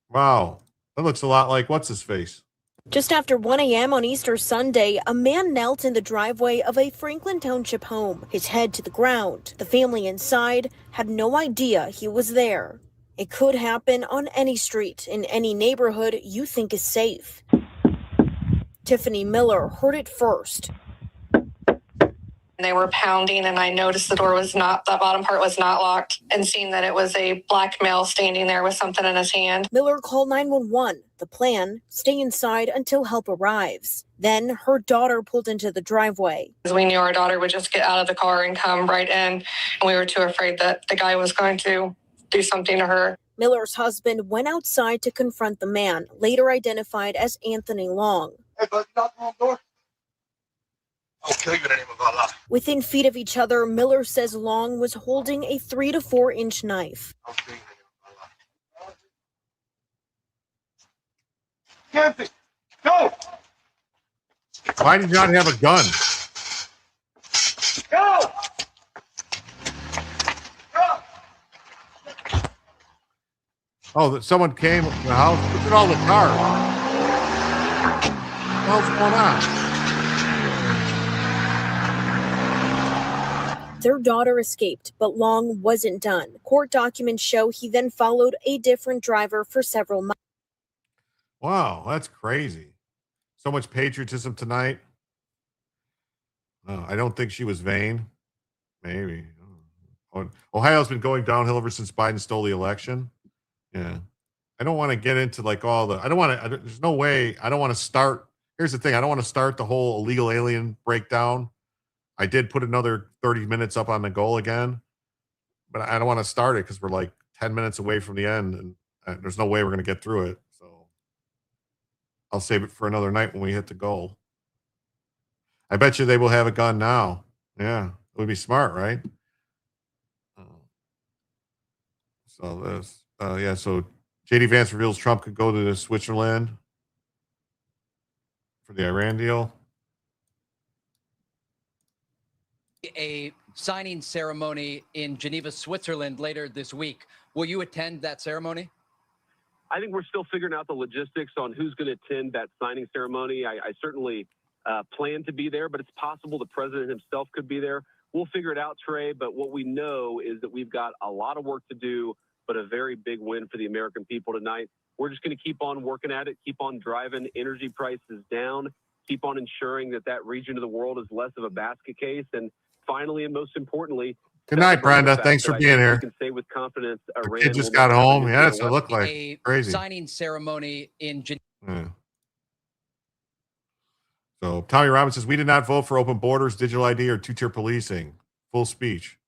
Wow. That looks a lot like what's his face. Just after 1 a.m. on Easter Sunday, a man knelt in the driveway of a Franklin Township home, his head to the ground. The family inside had no idea he was there. It could happen on any street, in any neighborhood you think is safe. Tiffany Miller heard it first. They were pounding, and I noticed the door was not, that bottom part was not locked, and seeing that it was a black male standing there with something in his hand. Miller called 911. The plan, stay inside until help arrives. Then her daughter pulled into the driveway. We knew our daughter would just get out of the car and come right in, and we were too afraid that the guy was going to do something to her. Miller's husband went outside to confront the man, later identified as Anthony Long. Hey, bud, knock on the door. I'll kill you in the name of Allah. Within feet of each other, Miller says Long was holding a 3 to 4 inch knife. I'll kill you in the name of Allah. Camping. Go! Why did you not have a gun? Go! Oh, someone came to the house. Look at all the cars. What the hell's going on? Their daughter escaped, but Long wasn't done. Court documents show he then followed a different driver for several months. Wow, that's crazy. So much patriotism tonight. I don't think she was vain. Maybe. Ohio's been going downhill ever since Biden stole the election. Yeah. I don't want to get into like all the, there's no way, I don't want to start. Here's the thing. I don't want to start the whole illegal alien breakdown. I did put another 30 minutes up on the goal again, but I don't want to start it because we're like 10 minutes away from the end and there's no way we're going to get through it. So I'll save it for another night when we hit the goal. I bet you they will have a gun now. Yeah. It would be smart, right? So this, so JD Vance reveals Trump could go to Switzerland for the Iran deal. A signing ceremony in Geneva, Switzerland later this week. Will you attend that ceremony? I think we're still figuring out the logistics on who's going to attend that signing ceremony. I certainly plan to be there, but it's possible the president himself could be there. We'll figure it out, Trey, but what we know is that we've got a lot of work to do, but a very big win for the American people tonight. We're just going to keep on working at it, keep on driving energy prices down, keep on ensuring that that region of the world is less of a basket case, and finally, and most importantly, good night, Brenda. Thanks for being here. You can say with confidence, the kid just got home. Yeah, that's what it looked like. A crazy signing ceremony in Geneva. Yeah. So Tommy Robbins says, we did not vote for open borders, digital ID, or two-tier policing. Full speech.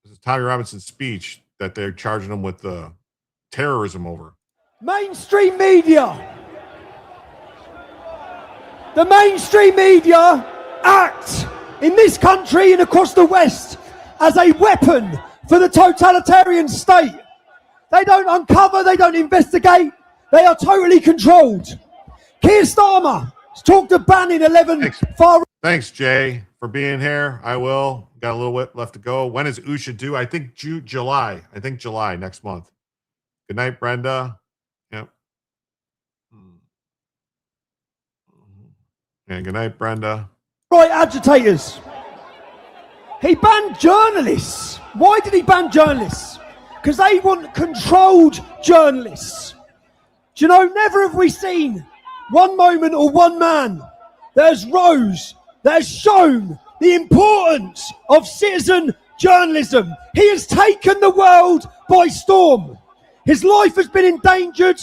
This is Tommy Robinson's speech that they're charging him with terrorism over. Mainstream media. The mainstream media act in this country and across the West as a weapon for the totalitarian state. They don't uncover, they don't investigate, they are totally controlled. Keir Starmer has talked of banning 11 far. Thanks, Jay, for being here. I will. Got a little bit left to go. When is Usha due? I think July. I think July next month. Good night, Brenda. Yep. Yeah, good night, Brenda. Right, agitators. He banned journalists. Why did he ban journalists? Because they want controlled journalists. Do you know, never have we seen one moment or one man that has rose, that has shown the importance of citizen journalism. He has taken the world by storm. His life has been endangered.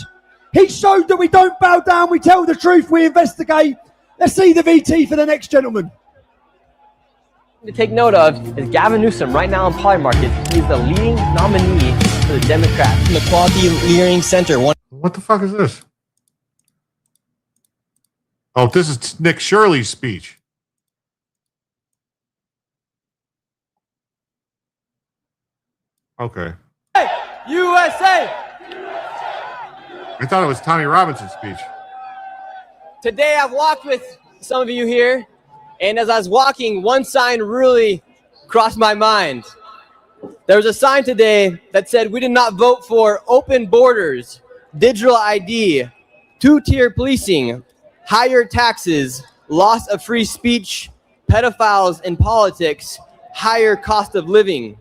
He showed that we don't bow down, we tell the truth, we investigate. Let's see the VT for the next gentleman. To take note of is Gavin Newsom right now in Polymarket. He's the leading nominee for the Democrats. The Quality Learning Center. What the fuck is this? Oh, this is Nick Shirley's speech. Okay. Hey, USA! I thought it was Tommy Robinson's speech. Today I've walked with some of you here, and as I was walking, one sign really crossed my mind. There was a sign today that said we did not vote for open borders, digital ID, two-tier policing, higher taxes, loss of free speech, pedophiles in politics, higher cost of living.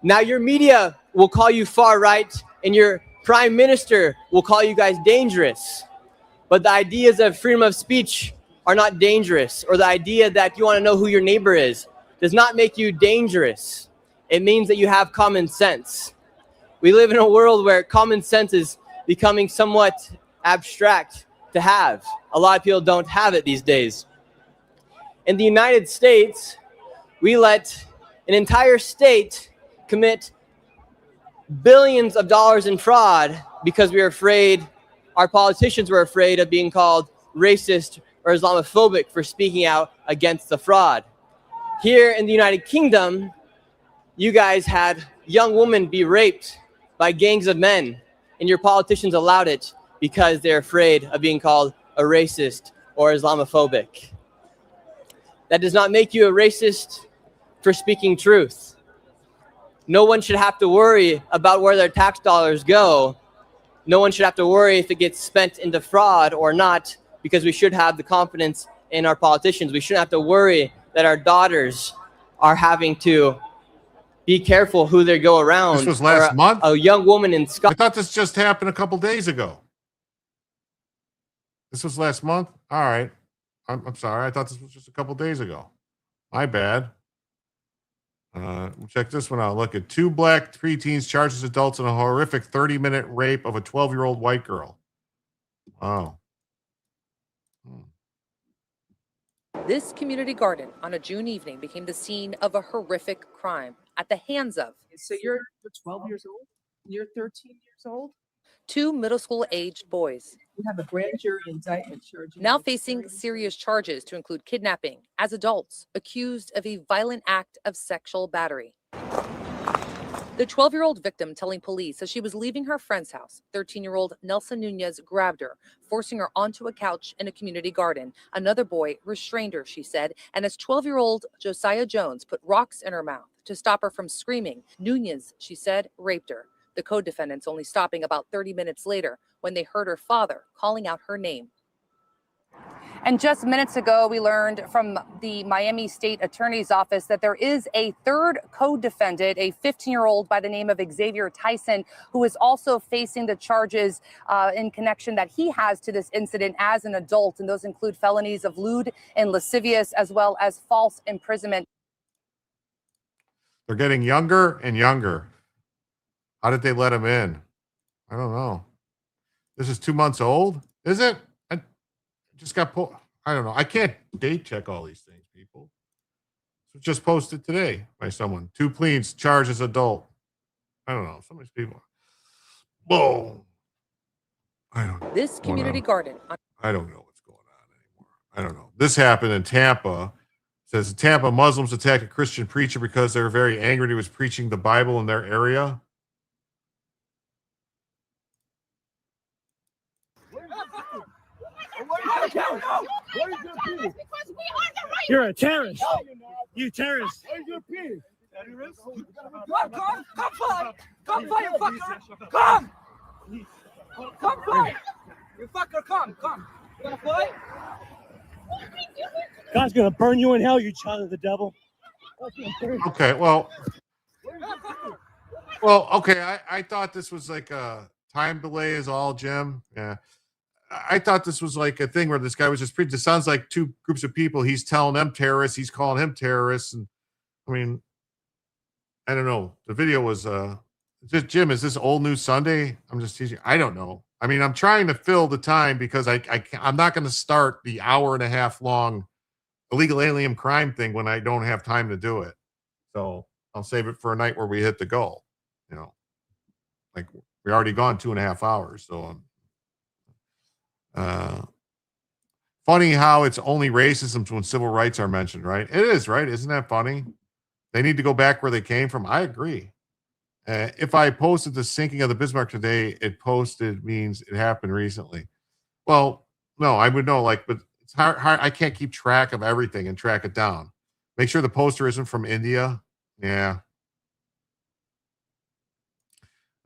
Now your media will call you far right, and your prime minister will call you guys dangerous. But the ideas of freedom of speech are not dangerous, or the idea that you want to know who your neighbor is does not make you dangerous. It means that you have common sense. We live in a world where common sense is becoming somewhat abstract to have. A lot of people don't have it these days. In the United States, we let an entire state commit billions of dollars in fraud because we were afraid, our politicians were afraid of being called racist or Islamophobic for speaking out against the fraud. Here in the United Kingdom, you guys had young women be raped by gangs of men, and your politicians allowed it because they're afraid of being called a racist or Islamophobic. That does not make you a racist for speaking truth. No one should have to worry about where their tax dollars go. No one should have to worry if it gets spent into fraud or not, because we should have the confidence in our politicians. We shouldn't have to worry that our daughters are having to be careful who they go around. This was last month? A young woman in Scotland. I thought this just happened a couple days ago. This was last month? All right. I'm sorry. I thought this was just a couple days ago. My bad. Check this one out. Look at 2 black preteens charges adults in a horrific 30-minute rape of a 12-year-old white girl. Wow. This community garden on a June evening became the scene of a horrific crime at the hands of. So you're 12 years old? You're 13 years old? 2 middle school aged boys. You have a grand jury indictment charging. Now facing serious charges to include kidnapping as adults accused of a violent act of sexual battery. The 12-year-old victim telling police as she was leaving her friend's house, 13-year-old Nelson Nunez grabbed her, forcing her onto a couch in a community garden. Another boy restrained her, she said, and as 12-year-old Josiah Jones put rocks in her mouth to stop her from screaming, Nunez, she said, raped her. The co-defendants only stopping about 30 minutes later when they heard her father calling out her name. And just minutes ago, we learned from the Miami State Attorney's Office that there is a third co-defendant, a 15-year-old by the name of Xavier Tyson, who is also facing the charges in connection that he has to this incident as an adult. And those include felonies of lewd and lascivious, as well as false imprisonment. They're getting younger and younger. How did they let him in? I don't know. This is 2 months old, is it? I just got pulled. I don't know. I can't date check all these things, people. So just posted today by someone. 2 pleas charged as adult. I don't know. Some of these people. Whoa. I don't know. This community garden. I don't know what's going on anymore. I don't know. This happened in Tampa. It says Tampa Muslims attacked a Christian preacher because they were very angry he was preaching the Bible in their area. You're a terrorist. You terrorist. Come fight, you fucker. Come fight. You fucker, come. You gonna fight? God's gonna burn you in hell, you child of the devil. Okay, well, okay. I thought this was like a time delay is all, Jim. Yeah. I thought this was like a thing where this guy was just preaching. It sounds like 2 groups of people. He's telling them terrorists. He's calling him terrorists. And I mean, I don't know. The video was, Jim, is this Old News Sunday? I'm just teasing. I don't know. I mean, I'm trying to fill the time because I'm not going to start the hour-and-a-half long illegal alien crime thing when I don't have time to do it. So I'll save it for a night where we hit the goal. You know, like we already gone 2.5 hours. So funny how it's only racism when civil rights are mentioned, right? It is, right? Isn't that funny? They need to go back where they came from. I agree. If I posted the sinking of the Bismarck today, it posted means it happened recently. Well, no, I would know, like, but it's hard. I can't keep track of everything and track it down. Make sure the poster isn't from India. Yeah.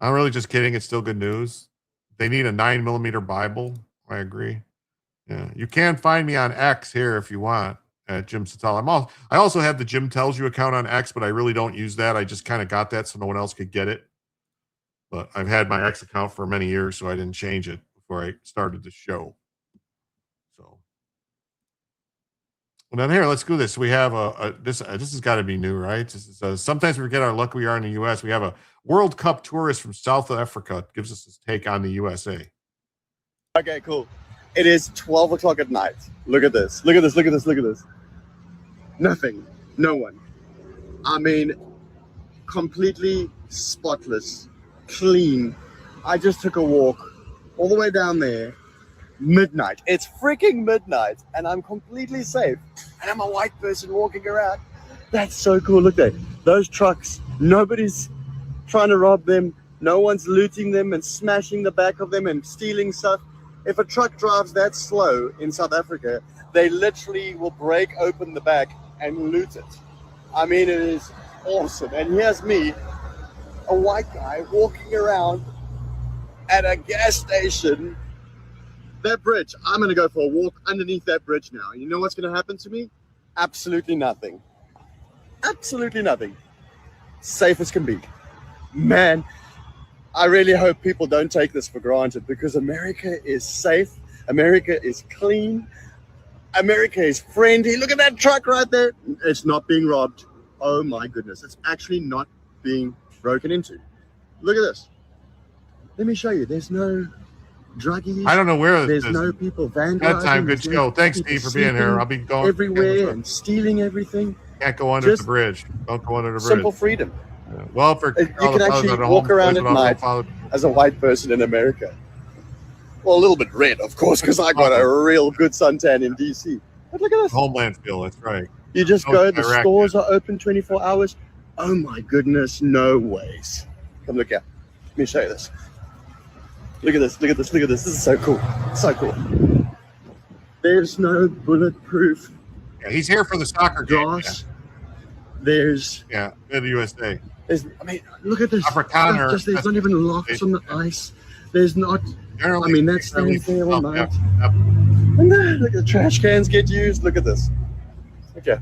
I'm really just kidding. It's still good news. They need a 9mm Bible. I agree. Yeah. You can find me on X here if you want at Jim Tells. I also have the JimTellsYou account on X, but I really don't use that. I just kind of got that so no one else could get it. But I've had my X account for many years, so I didn't change it before I started the show. So Well, then here, let's do this. We have this has got to be new, right? This is, sometimes we forget how lucky we are in the U.S. We have a World Cup tourist from South Africa gives us his take on the USA. Okay, cool. It is 12 o'clock at night. Look at this. Look at this. Look at this. Look at this. Nothing. No one. I mean, completely spotless, clean. I just took a walk all the way down there. Midnight. It's freaking midnight, and I'm completely safe. And I'm a white person walking around. That's so cool. Look there. Those trucks, nobody's trying to rob them. No one's looting them and smashing the back of them and stealing stuff. If a truck drives that slow in South Africa, they literally will break open the back and loot it. I mean, it is awesome. And here's me, a white guy, walking around at a gas station. That bridge, I'm going to go for a walk underneath that bridge now. You know what's going to happen to me? Absolutely nothing. Absolutely nothing. Safe as can be. Man, I really hope people don't take this for granted, because America is safe. America is clean. America is friendly. Look at that truck right there. It's not being robbed. Oh my goodness. It's actually not being broken into. Look at this. Let me show you. There's no druggies. I don't know where there's no people vandalizing. That time, good show. Thanks, Steve, for being here. I'll be going everywhere and stealing everything. Can't go under the bridge. Don't go under the bridge. Simple freedom. Yeah. Well, for you can actually walk around at night as a white person in America. Well, a little bit red, of course, because I got a real good suntan in DC. But look at this. Homeland feel. That's right. You just go. The stores are open 24 hours. Oh my goodness, no ways. Come look here. Let me show you this. Look at this, look at this, look at this. This is so cool. So cool. There's no bulletproof. Yeah, he's here for the soccer game. Yeah. There's in the USA. There's, I mean, look at this. Afrikaner. There's not even locks on the ice. There's not. I mean, that stands there all night. And then look at the trash cans get used. Look at this. Okay.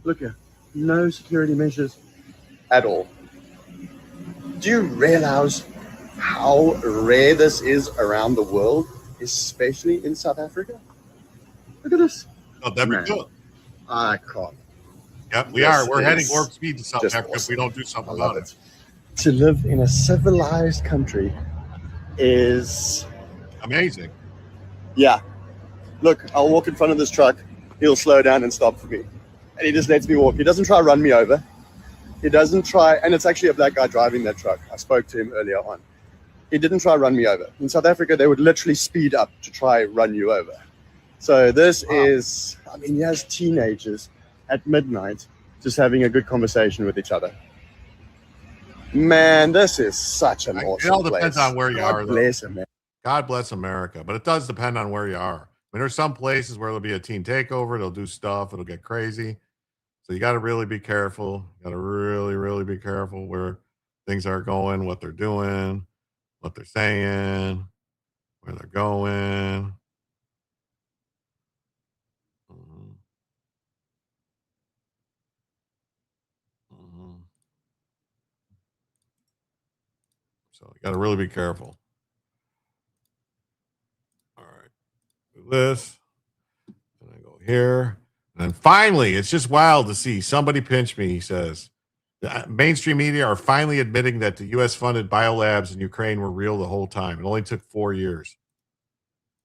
Look here. No security measures at all. Do you realize how rare this is around the world, especially in South Africa? Look at this. Oh, that'd be good. I can't. Yep, we are. We're heading warp speed to South Africa if we don't do something about it. To live in a civilized country is amazing. Yeah. Look, I'll walk in front of this truck. He'll slow down and stop for me. And he just lets me walk. He doesn't try to run me over. He doesn't try, and it's actually a black guy driving that truck. I spoke to him earlier on. He didn't try to run me over. In South Africa, they would literally speed up to try run you over. So this is, I mean, he has teenagers at midnight just having a good conversation with each other. Man, this is such an awesome place. It all depends on where you are, God bless America. God bless America. But it does depend on where you are. I mean, there's some places where there'll be a teen takeover. They'll do stuff. It'll get crazy. So you got to really be careful. You got to really, really be careful where things are going, what they're doing, what they're saying, where they're going. So you got to really be careful. All right. Do this. And I go here. And then finally, it's just wild to see somebody pinch me, he says. The mainstream media are finally admitting that the U.S.-funded biolabs in Ukraine were real the whole time. It only took 4 years.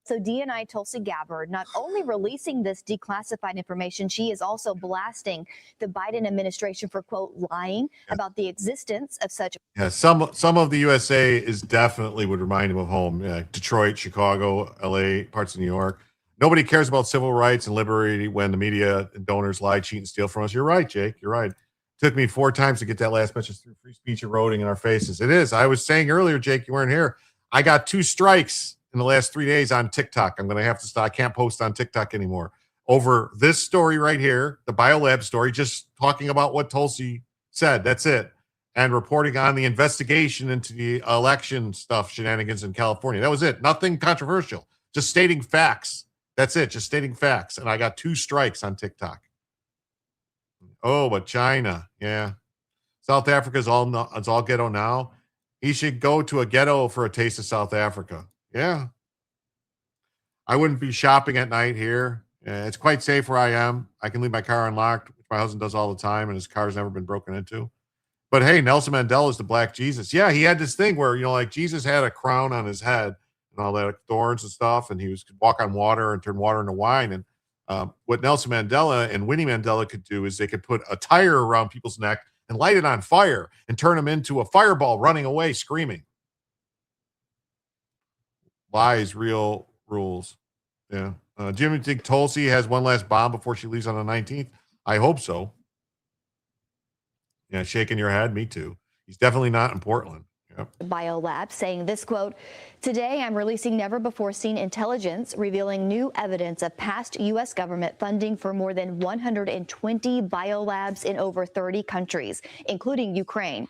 So DNI Tulsi Gabbard not only releasing this declassified information, she is also blasting the Biden administration for, quote, lying about the existence of such. Yeah, some of the USA is definitely would remind him of home. Yeah, Detroit, Chicago, L.A., parts of New York. Nobody cares about civil rights and liberty when the media and donors lie, cheat, and steal from us. You're right, Jake. You're right. It took me 4 times to get that last message through free speech eroding in our faces. It is. I was saying earlier, Jake, you weren't here. I got 2 strikes in the last 3 days on TikTok. I'm going to have to stop. I can't post on TikTok anymore over this story right here, the biolab story, just talking about what Tulsi said. That's it. And reporting on the investigation into the election stuff, shenanigans in California. That was it. Nothing controversial. Just stating facts. That's it. Just stating facts. And I got 2 strikes on TikTok. Oh, but China. Yeah. South Africa's it's all ghetto now. He should go to a ghetto for a taste of South Africa. Yeah. I wouldn't be shopping at night here. Yeah, it's quite safe where I am. I can leave my car unlocked, which my husband does all the time, and his car's never been broken into. But hey, Nelson Mandela is the Black Jesus. Yeah, he had this thing where, like Jesus had a crown on his head and all that, thorns and stuff, and he could walk on water and turn water into wine. And what Nelson Mandela and Winnie Mandela could do is they could put a tire around people's neck and light it on fire and turn them into a fireball running away screaming. Lies, real rules. Yeah. Jim, you think Tulsi has one last bomb before she leaves on the 19th? I hope so. Yeah, shaking your head. Me too. He's definitely not in Portland. Yep. Biolab saying this quote, "Today I'm releasing never-before-seen intelligence revealing new evidence of past U.S. government funding for more than 120 biolabs in over 30 countries, including Ukraine."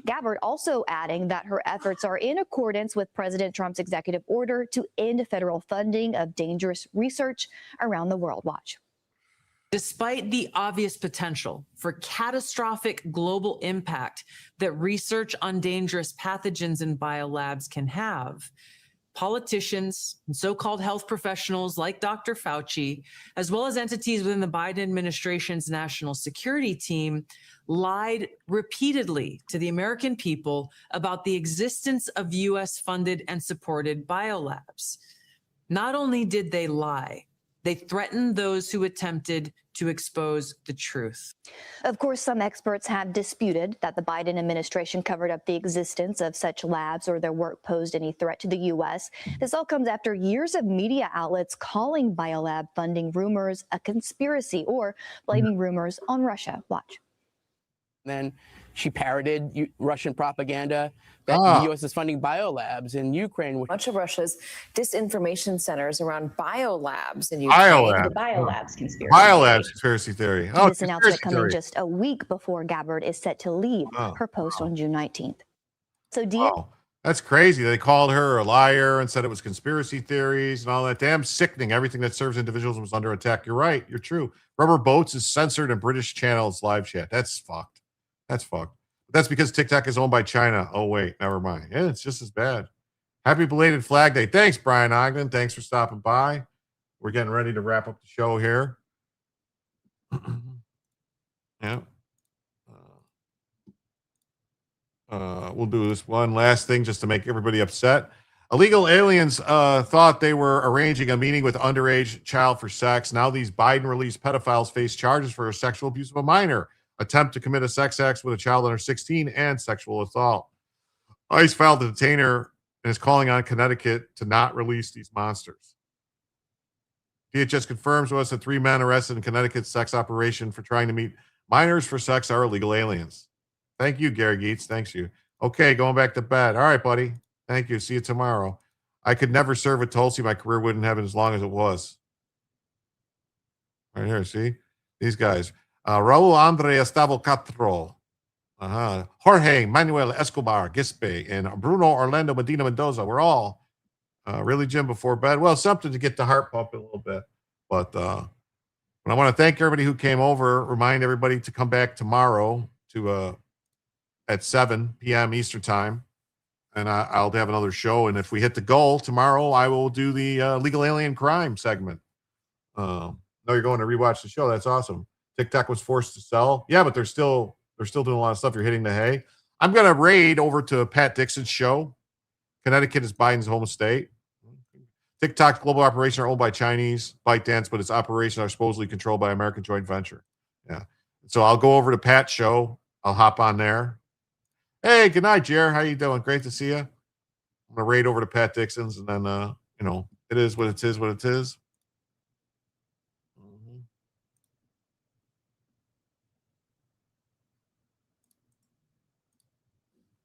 Gabbard also adding that her efforts are in accordance with President Trump's executive order to end federal funding of dangerous research around the world. Watch. Despite the obvious potential for catastrophic global impact that research on dangerous pathogens in biolabs can have, politicians and so-called health professionals like Dr. Fauci, as well as entities within the Biden administration's national security team, lied repeatedly to the American people about the existence of U.S.-funded and supported biolabs. Not only did they lie, they threatened those who attempted to expose the truth. Of course, some experts have disputed that the Biden administration covered up the existence of such labs or their work posed any threat to the U.S. This all comes after years of media outlets calling biolab funding rumors a conspiracy or blaming rumors on Russia. Watch. Then she parroted Russian propaganda that the U.S. is funding biolabs in Ukraine. Much of Russia's disinformation centers around biolabs in Ukraine. The biolabs conspiracy. Biolabs conspiracy theory. Oh, this announcement coming just a week before Gabbard is set to leave her post on June 19th. So that's crazy. They called her a liar and said it was conspiracy theories and all that. Damn sickening. Everything that serves individuals was under attack. You're right. You're true. Rubber Boats is censored in British channels live chat. That's fucked. That's fucked. That's because TikTok is owned by China. Oh, wait, never mind. Yeah, it's just as bad. Happy belated Flag Day. Thanks, Brian Ogden. Thanks for stopping by. We're getting ready to wrap up the show here. Yeah. We'll do this one last thing just to make everybody upset. Illegal aliens thought they were arranging a meeting with underage child for sex. Now these Biden-released pedophiles face charges for sexual abuse of a minor, attempt to commit a sex act with a child under 16, and sexual assault. ICE filed to detain her and is calling on Connecticut to not release these monsters. DHS confirms to us that 3 men arrested in Connecticut's sex operation for trying to meet minors for sex are illegal aliens. Thank you, Gary Geets. Thanks you. Okay, going back to bed. All right, buddy. Thank you. See you tomorrow. I could never serve with Tulsi. My career wouldn't have been as long as it was. Right here, see? These guys. Raul Andre Estavo Castro, Jorge Manuel Escobar Gispe, and Bruno Orlando Medina Mendoza. We're all really, Jim, before bed. Well, something to get the heart pumping a little bit. But I want to thank everybody who came over. Remind everybody to come back tomorrow to at 7 p.m. Eastern time. And I'll have another show. And if we hit the goal tomorrow, I will do the legal alien crime segment. No, you're going to rewatch the show. That's awesome. TikTok was forced to sell. Yeah, but they're still doing a lot of stuff. You're hitting the hay. I'm going to raid over to Pat Dixon's show. Connecticut is Biden's home state. TikTok's global operation are owned by Chinese ByteDance, but its operations are supposedly controlled by American joint venture. Yeah. So I'll go over to Pat's show. I'll hop on there. Hey, good night, Jer. How you doing? Great to see you. I'm going to raid over to Pat Dixon's, and then, it is what it is, what it is.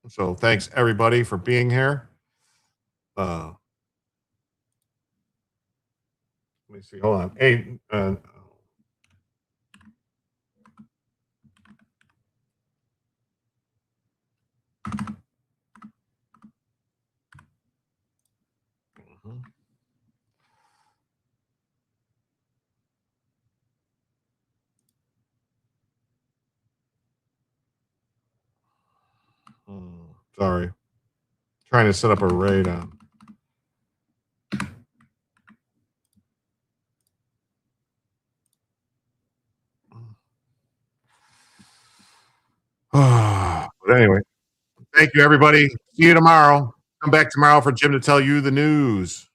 So thanks, everybody, for being here. Let me see. Hold on. Hey, sorry. Trying to set up a raid on. But anyway, thank you, everybody. See you tomorrow. Come back tomorrow for Jim to tell you the news.